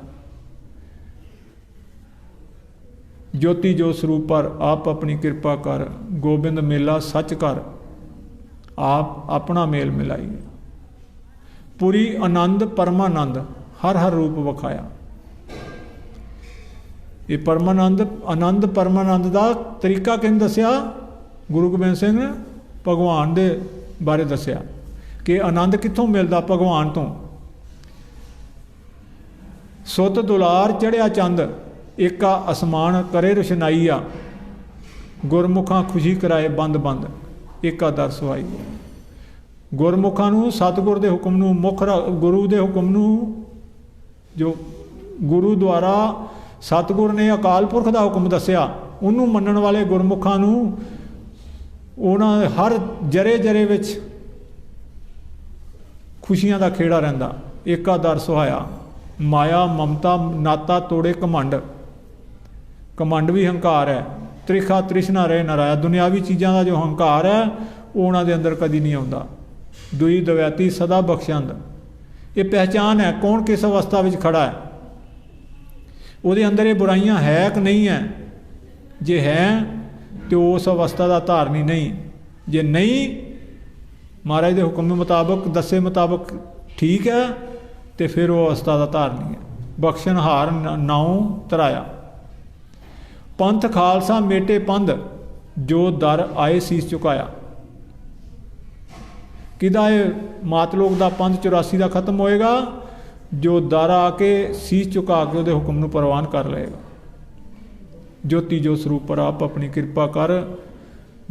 ਜੋਤੀ ਜੋ ਸਰੂਪ ਪਰ ਆਪ ਆਪਣੀ ਕਿਰਪਾ ਕਰ, ਗੋਬਿੰਦ ਮੇਲਾ ਸੱਚ ਕਰ, ਆਪ ਆਪਣਾ ਮੇਲ ਮਿਲਾਈ। ਪੂਰੀ ਆਨੰਦ ਪਰਮਾਨੰਦ, ਹਰ ਹਰ ਰੂਪ ਵਿਖਾਇਆ। ਇਹ ਪਰਮਾਨੰਦ, ਆਨੰਦ ਪਰਮਾਨੰਦ ਦਾ ਤਰੀਕਾ ਕਿਹਨੇ ਦੱਸਿਆ? ਗੁਰੂ ਗੋਬਿੰਦ ਸਿੰਘ ਨੇ ਭਗਵਾਨ ਦੇ ਬਾਰੇ ਦੱਸਿਆ ਕਿ ਆਨੰਦ ਕਿੱਥੋਂ ਮਿਲਦਾ? ਭਗਵਾਨ ਤੋਂ। ਸੁੱਤ ਦੁਲਾਰ ਚੜ੍ਹਿਆ ਚੰਦ, ਏਕਾ ਅਸਮਾਨ ਕਰੇ ਰੁਸ਼ਨਾਈ ਆ, ਗੁਰਮੁਖਾਂ ਖੁਸ਼ੀ ਕਰਾਏ ਬੰਦ ਬੰਦ, ਏਕਾ ਦਰ ਸੁਹਾਈ। ਗੁਰਮੁਖਾਂ ਨੂੰ ਸਤਿਗੁਰ ਦੇ ਹੁਕਮ ਨੂੰ, ਗੁਰੂ ਦੇ ਹੁਕਮ ਨੂੰ, ਜੋ ਗੁਰੂ ਦੁਆਰਾ ਸਤਿਗੁਰ ਨੇ ਅਕਾਲ ਪੁਰਖ ਦਾ ਹੁਕਮ ਦੱਸਿਆ, ਉਹਨੂੰ ਮੰਨਣ ਵਾਲੇ ਗੁਰਮੁਖਾਂ ਨੂੰ ਉਹਨਾਂ ਦੇ ਹਰ ਜਰੇ ਜਰੇ ਵਿੱਚ ਖੁਸ਼ੀਆਂ ਦਾ ਖੇੜਾ ਰਹਿੰਦਾ। ਏਕਾ ਦਰ ਸੁਹਾਇਆ, ਮਾਇਆ ਮਮਤਾ ਨਾਤਾ ਤੋੜੇ ਘਮੰਡ। ਘਮੰਡ ਵੀ ਹੰਕਾਰ ਹੈ। ਤ੍ਰਿਖਾ ਤ੍ਰਿਸ਼ਨਾ ਰਹੇ ਨਰਾਇਆ, ਦੁਨਿਆਵੀ ਚੀਜ਼ਾਂ ਦਾ ਜੋ ਹੰਕਾਰ ਹੈ ਉਹ ਉਹਨਾਂ ਦੇ ਅੰਦਰ ਕਦੀ ਨਹੀਂ ਆਉਂਦਾ। ਦੁਈ ਦਵੈਤੀ ਸਦਾ ਬਖਸ਼ੰਦ, ਇਹ ਪਹਿਚਾਨ ਹੈ ਕੌਣ ਕਿਸ ਅਵਸਥਾ ਵਿੱਚ ਖੜਾ ਹੈ। ਉਹਦੇ ਅੰਦਰ ਇਹ ਬੁਰਾਈਆਂ ਹੈ ਕਿ ਨਹੀਂ ਹੈ? ਜੇ ਹੈ ਤੇ ਉਸ ਅਵਸਥਾ ਦਾ ਧਾਰਨੀ ਨਹੀਂ, ਜੇ ਨਹੀਂ ਮਹਾਰਾਜ ਦੇ ਹੁਕਮ ਮੁਤਾਬਕ, ਦੱਸੇ ਮੁਤਾਬਕ ਠੀਕ ਹੈ, ਤੇ ਫਿਰ ਉਹ ਅਵਸਥਾ ਦਾ ਧਾਰਨੀ ਹੈ। ਬਖਸ਼ਣਹਾਰ ਨਾਉ ਧਰਾਇਆ, ਪੰਥ ਖਾਲਸਾ ਮੇਟੇ ਪੰਧ, ਜੋ ਦਰ ਆਏ ਸੀਸ ਝੁਕਾਇਆ। ਕਿਹਦਾ ਇਹ ਮਾਤਲੋਕ ਦਾ ਪੰਥ 84 ਦਾ ਖਤਮ ਹੋਏਗਾ? ਜੋ ਦਰ ਆ ਕੇ ਸੀਸ ਝੁਕਾ ਕੇ ਉਹਦੇ ਹੁਕਮ ਨੂੰ ਪ੍ਰਵਾਨ ਕਰ ਲਏਗਾ। ਜੋਤੀ ਜੋ ਸਰੂਪ ਪਰ ਆਪ ਆਪਣੀ ਕਿਰਪਾ ਕਰ,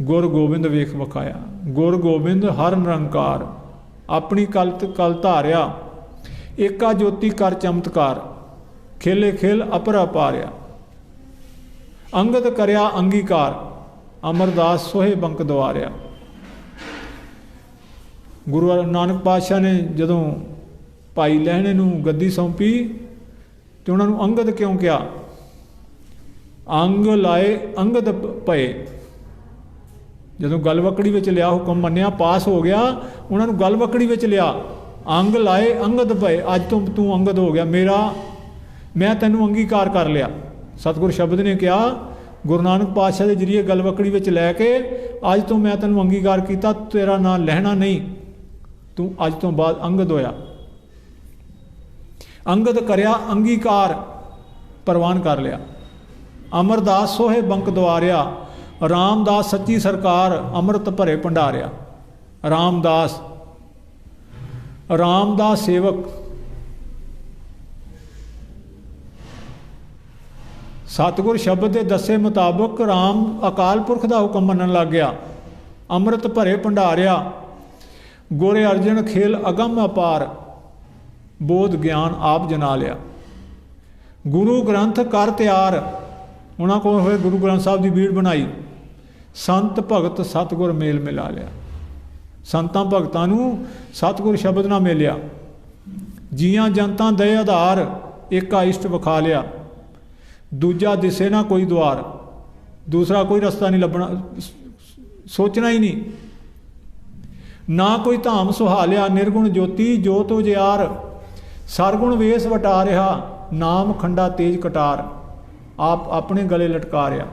ਗੁਰ ਗੋਬਿੰਦ ਵੇਖ ਵਿਖਾਇਆ। ਗੁਰ ਗੋਬਿੰਦ ਹਰ ਨਿਰੰਕਾਰ, ਆਪਣੀ ਕਲ ਧਾਰਿਆ, ਏਕਾ ਜੋਤੀ ਕਰ ਚਮਤਕਾਰ, ਖੇਲੇ ਖੇਲ ਅਪਰ ਅਪਾਰਿਆ। ਅੰਗਦ ਕਰਿਆ ਅੰਗੀਕਾਰ, ਅਮਰਦਾਸ ਸੋਹੇ ਬੰਕ ਦਵਾਰਿਆ। ਗੁਰੂ ਨਾਨਕ ਪਾਤਸ਼ਾਹ ਨੇ ਜਦੋਂ ਭਾਈ ਲਹਿਣੇ ਨੂੰ ਗੱਦੀ ਸੌਂਪੀ ਤੇ ਉਹਨਾਂ ਨੂੰ ਅੰਗਦ ਕਿਉਂ ਕਿਹਾ? ਅੰਗ ਲਾਏ ਅੰਗਦ ਪਏ। ਜਦੋਂ ਗਲਵਕੜੀ ਵਿੱਚ ਲਿਆ, ਹੁਕਮ ਮੰਨਿਆ, ਪਾਸ ਹੋ ਗਿਆ, ਉਹਨਾਂ ਨੂੰ ਗਲਵਕੜੀ ਵਿੱਚ ਲਿਆ। ਅੰਗ ਲਾਏ ਅੰਗਦ ਪਏ, ਅੱਜ ਤੋਂ ਤੂੰ ਅੰਗਦ ਹੋ ਗਿਆ, ਮੈਂ ਤੈਨੂੰ ਅੰਗੀਕਾਰ ਕਰ ਲਿਆ। ਸਤਿਗੁਰ ਸ਼ਬਦ ਨੇ ਕਿਹਾ, गुरु नानक पातशाह के जरिए गलवकड़ी विच लैके अज तो मैं तैनूं अंगीकार किया, तेरा नाम लहना नहीं, तू अज तो बाद अंगद होया। अंगद करया अंगीकार, प्रवान कर लिया। अमरदास सोहे बंक द्वारिया, रामदास सच्ची सरकार अमृत भरे भंडारिया। रामदास, रामदास सेवक सतगुर शब्द के दसे मुताबक राम अकाल पुरख का हुक्म मनन लग गया। अमृत भरे भंडारिया, गोरे अर्जन खेल अगम अपार, बोध ज्ञान आप जना लिया। गुरु ग्रंथ कर तैयार, उन्होंने को होए गुरु ग्रंथ साहब की भीड़ बनाई। संत भगत सतगुर मेल मिला लिया। संतां भगतां नूं सतगुर शब्द ना मिलिया। जियां जनतां दे आधार, एका इष्ट विखा लिया। दूजा दिसे ना कोई द्वार, दूसरा कोई रास्ता नहीं लभना, सोचना ही नहीं। ना कोई धाम सुहालिया, निर्गुण ज्योति जोत उजियार। सरगुण वेस वटा रहा, नाम खंडा तेज कटार। आप अपने गले लटका रहा।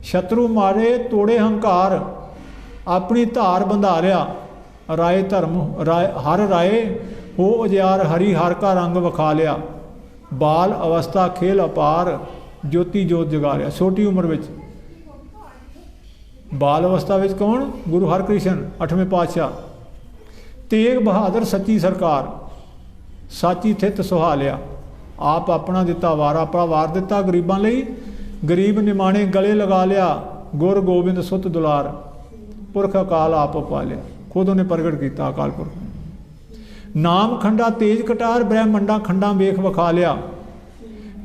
शत्रु मारे तोड़े हंकार, अपनी धार बंधारिया। राय धर्म राय हर राय हो उजियार, हरि हर का रंग विखा लिया। बाल अवस्था खेल अपार, ज्योति जोत जगा लिया। छोटी उम्र में बाल अवस्था में कौन? गुरु हरकृष्ण 8वें पातशाह। तेग बहादुर सच्ची सरकार, साची थित सुहालिया। आप अपना दिता वार, अपना वार दिता गरीबां लई। गरीब निमाणे गले लगा लिया, गुर गोबिंद सुत दुलार। पुरख अकाल आप पालिया, खुद उन्हें प्रगट किया अकाल पुरख। नाम खंडा तेज कटार, ब्रह्मंडा खंडा वेख विखा लिया।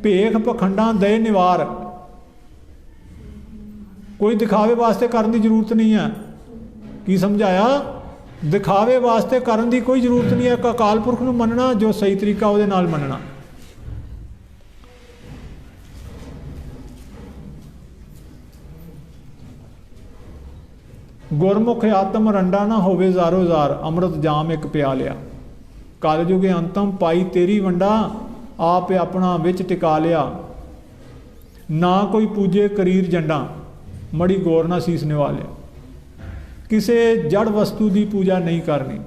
भेख पखंडा दे निवार। कोई दिखावे वास्ते करने की जरूरत नहीं है। की समझाया? दिखावे वास्ते करने की कोई जरूरत नहीं है। एक अकाल पुरख नूं मनना, जो सही तरीका उहदे नाल मनना। गुरमुख आत्म रंडा ना होवे ज़ारो ज़ार, अमृत जाम एक पिया लिया। कलयुगे अंतम पाई तेरी वंडा, आप अपना विच टिका लिया। ना कोई पूजे करीर जंडा, मड़ी गौर ना सीस निवा लिया। किसे जड़ वस्तु की पूजा नहीं करनी,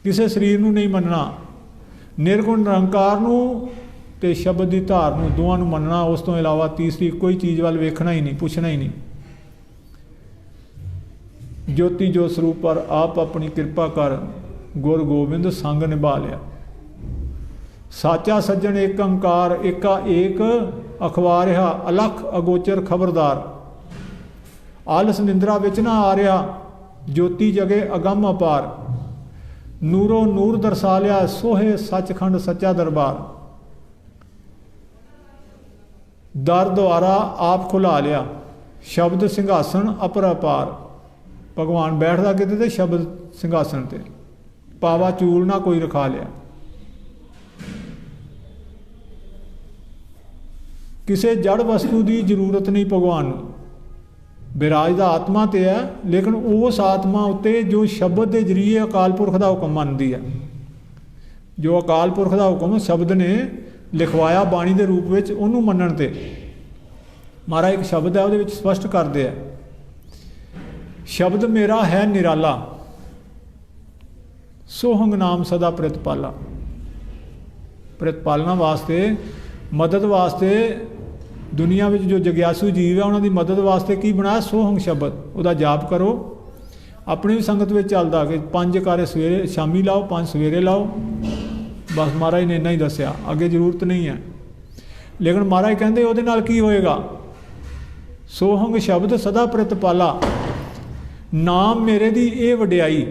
किसे शरीर नूं नहीं मनना। निर्गुण निरंकार नूं ते शब्द की धार नूं, दोवां नूं मनना। उस तो इलावा तीसरी कोई चीज़ वाल वेखना ही नहीं, पुछना ही नहीं। ज्योति जो स्वरूप पर आप अपनी कृपा कर, गुर गोबिंद संग निभा लिया। साचा सज्जन एक अंकार, एका एक अखबारिहा। अलख अगोचर खबरदार, आलस निंद्रा विच ना आ रहा। ज्योति जगे अगम अपार, नूरो नूर दरसा लिया। सोहे सचखंड सच्चा दरबार। दर द्वारा आप खुला लिया, शब्द सिंघासन अपरपार। भगवान बैठदा किते ते शब्द सिंघासन ते, पावा चूल ना कोई रखा लिया। किसे जड़ वस्तु की जरूरत नहीं भगवान नूं। विराजदा आत्मा ते है, लेकिन उस आत्मा उत्ते जो शब्द के जरिए अकाल पुरख का हुक्म मनती है। जो अकाल पुरख का हुक्म शब्द ने लिखवाया बाणी के रूप में, उन्होंने मनण ते महाराज एक शब्द है वो स्पष्ट करते हैं, शब्द मेरा है निराला, सोहंग नाम सदा प्रतिपाला। प्रतिपालना वास्ते, मदद वास्ते दुनिया में जो जग्यासू जीव है उन्होंने मदद वास्ते की बनाया? सोहंग शब्द। वह जाप करो। अपनी भी संगत में चलता कि 5 कारे सवेरे शामी लाओ, 5 सवेरे लाओ। बस महाराज ने इन्ना ही दसिया, अगे जरूरत नहीं है। लेकिन महाराज कहते वो की होएगा? सोहंग शब्द सदा प्रतिपाला। नाम मेरे दी ये वड्याई,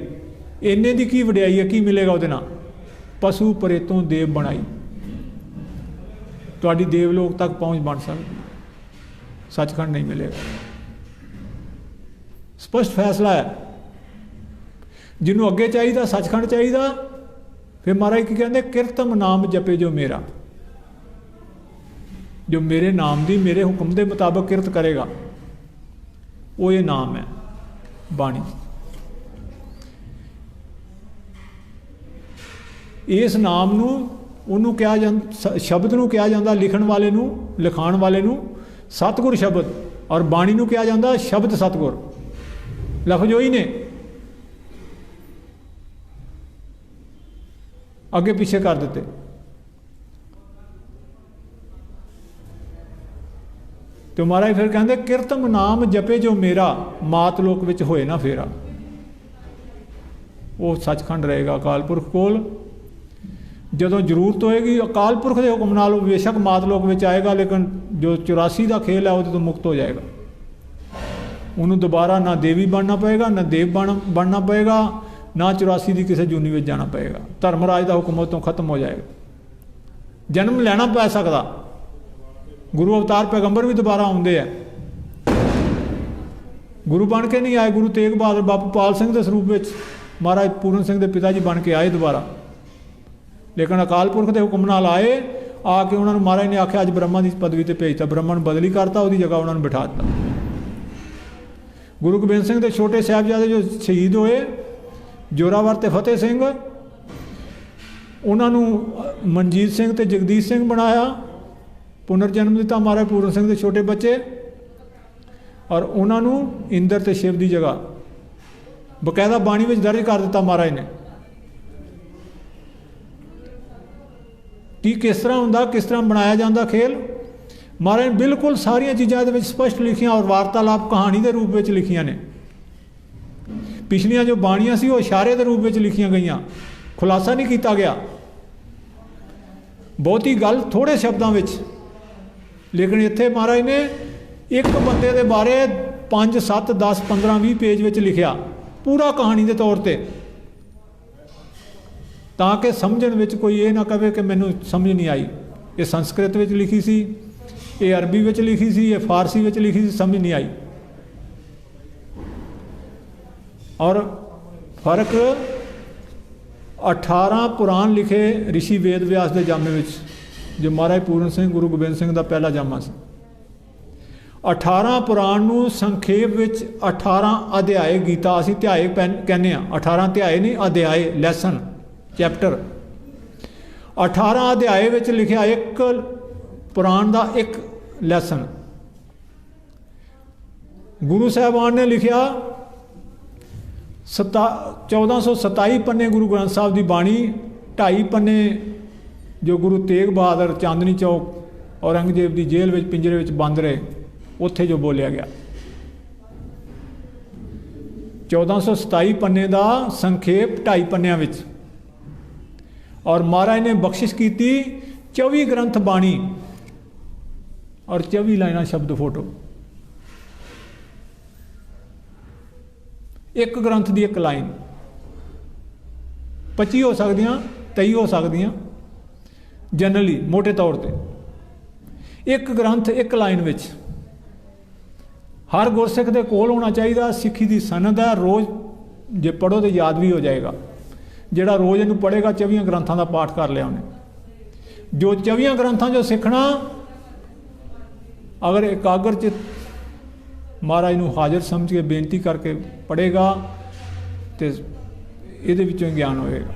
इन्ने दी की वड्याई है? की मिलेगा वो? पशु परेतों देव बनाई। तुहाडी देवलोक तक पहुँच बन सकती, सचखंड नहीं मिलेगा। स्पष्ट फैसला है। जिन्हों अगे चाहिए सचखंड चाहिए, फिर महाराज की कहते किरतम नाम जपे जो मेरा, जो मेरे नाम की मेरे हुक्म के मुताबिक किरत करेगा, वो ये नाम है बाणी। इस नाम नूं उन्होंने कहा शब्द नूं कहा जाता, लिखण वाले नूं, लिखाण वाले नूं सतगुर शब्द और बाणी नूं कहा जाता शब्द सतगुर, लफज वही ने, अगे पिछे कर दिते। तो महाराज फिर कहते किरतम नाम जपे जो मेरा, मात लोक विच होए ना फेरा। वो सचखंड रहेगा अकाल पुरख कोल। जदों जरूरत होएगी अकाल पुरख के हुक्म नाल बेशक मात लोक विच आएगा, लेकिन जो 84 का खेल है वो तो मुक्त हो जाएगा। उन्होंने दोबारा ना देवी बनना पएगा, ना देव बनना पएगा, ना 84 की किसी जूनी में जाना पएगा। धर्मराज का हुक्म तो खत्म हो जाएगा। जन्म लेना पै सकता, गुरु अवतार पैगंबर भी दोबारा आते हैं, गुरु बन के नहीं आए। गुरु तेग बहादुर बापू पाल सिंह के स्वरूप में महाराज पूरन सिंह के पिता जी बन के आए दोबारा, लेकिन अकाल पुरख के हुक्म नाल आए। आके उन्होंने महाराज ने आख्या अज ब्रह्मा की पदवी पर भेजता, ब्रह्मा ने बदली करता, उसकी जगह उन्होंने बिठा दिता। गुरु गोबिंद सिंह के छोटे साहिबजादे जो शहीद होए, जोरावर ते फतेह सिंह, उन्होंने मनजीत सिंह ते जगदीश सिंह बनाया, पुनर्जन्म दिता महाराज पूरन सिंह के छोटे बच्चे, और उन्होंने इंद्र ते शिव की जगह बकायदा बाणी में दर्ज कर दिता महाराज ने कि किस तरह होंदा, किस तरह बनाया जाता खेल। महाराज ने बिल्कुल सारिया चीज़ां इहदे विच स्पष्ट लिखियां और वार्तालाप कहानी के रूप में लिखियां ने। पिछलियां जो बाणियां सी वो इशारे के रूप में लिखियां गईयां, खुलासा नहीं किया गया, बहुती गल थोड़े शब्दों में। लेकिन इत्थे महाराज ने एक बंदे के बारे 5, 7, 10, 15, 20 पेज में लिखिया पूरा कहानी के तौर पर, ताकि समझण विच कोई ये ना कहे कि मैनू समझ नहीं आई। ये संस्कृत में लिखी सी, ये अरबी में लिखी सी, ये फारसी में लिखी सी, समझ नहीं आई। और फर्क 18 पुराण लिखे ऋषि वेद व्यास के जामे में, जो महाराज पूरन सिंह गुरु गोबिंद सिंह का पहला जामा से। 18 पुराण नूं संखेप विच 18 अध्याय गीता, असीं अध्याय कहने 18 अध्याय नहीं, अध्याय लैसन चैप्टर। 18 अध्याय विच लिखिया एक पुराण का एक लैसन। गुरु साहबान ने लिखिया 1427 पन्ने गुरु ग्रंथ साहब की बाणी, 2.5 पन्ने जो गुरु तेग बहादुर चांदनी चौक औरंगजेब की जेल में पिंजरे में बंद रहे, उत्थे जो बोलिया गया। 1427 पन्ने का संखेप 2.5 पन्निया विच, और महाराज ने बख्शिश की 24 ग्रंथ बाणी और 24 लाइना शब्द फोटो। एक ग्रंथ की एक लाइन 25 हो सकदियां, 23 हो सकदियां जनरली मोटे तौर पर। एक ग्रंथ एक लाइन विच हर गुरसिख के कोल होना चाहिए। सिक्खी की सनद है, रोज़ जे पढ़ो तो याद भी हो जाएगा। जिहड़ा रोज़ इनू पढ़ेगा 24 ग्रंथों का पाठ कर लिया उन्हें। जो 24 ग्रंथों जो सीखना, अगर एकाग्र चित महाराज नू हाजिर समझ के बेनती करके पढ़ेगा तो ये विचों ज्ञान होएगा।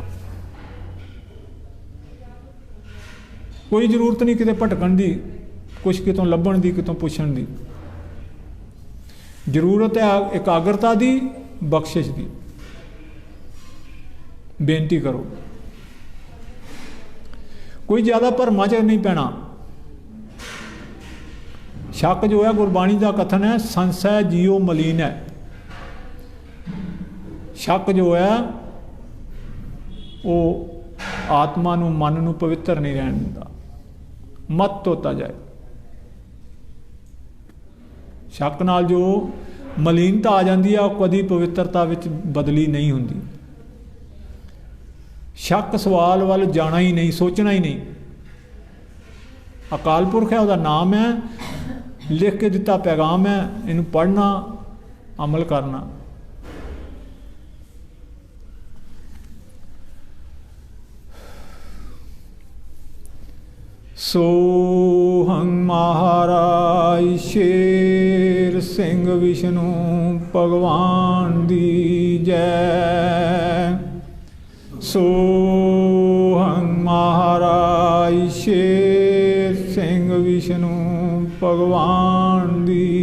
कोई जरूरत नहीं किते भटकण की, कुछ कितों लभण की, कितों पुछण की। जरूरत है एकाग्रता की, बख्शिश की। बेनती करो, कोई ज़्यादा भरमा च नहीं पैना। शक जो है गुरबाणी का कथन है, संशय जियो मलीन है। शक जो है वो आत्मा नू, मन नू पवित्र नहीं रहन दिंदा, मत धोता जाए। शक नाल जो मलीनता आ जाती है वो कभी पवित्रता विच बदली नहीं होंदी। शक सवाल वाल जाना ही नहीं, सोचना ही नहीं। अकाल पुरख है, उसका नाम है, लिख के दिता पैगाम है, इनू पढ़ना, अमल करना। सोहं महाराज शेर सिंह विष्णु भगवान दी जय। सोहं महाराज ਭਾਈ ਸ਼ੇਰ ਸਿੰਘ ਵਿਸ਼ਨੂੰ ਭਗਵਾਨ ਦੀ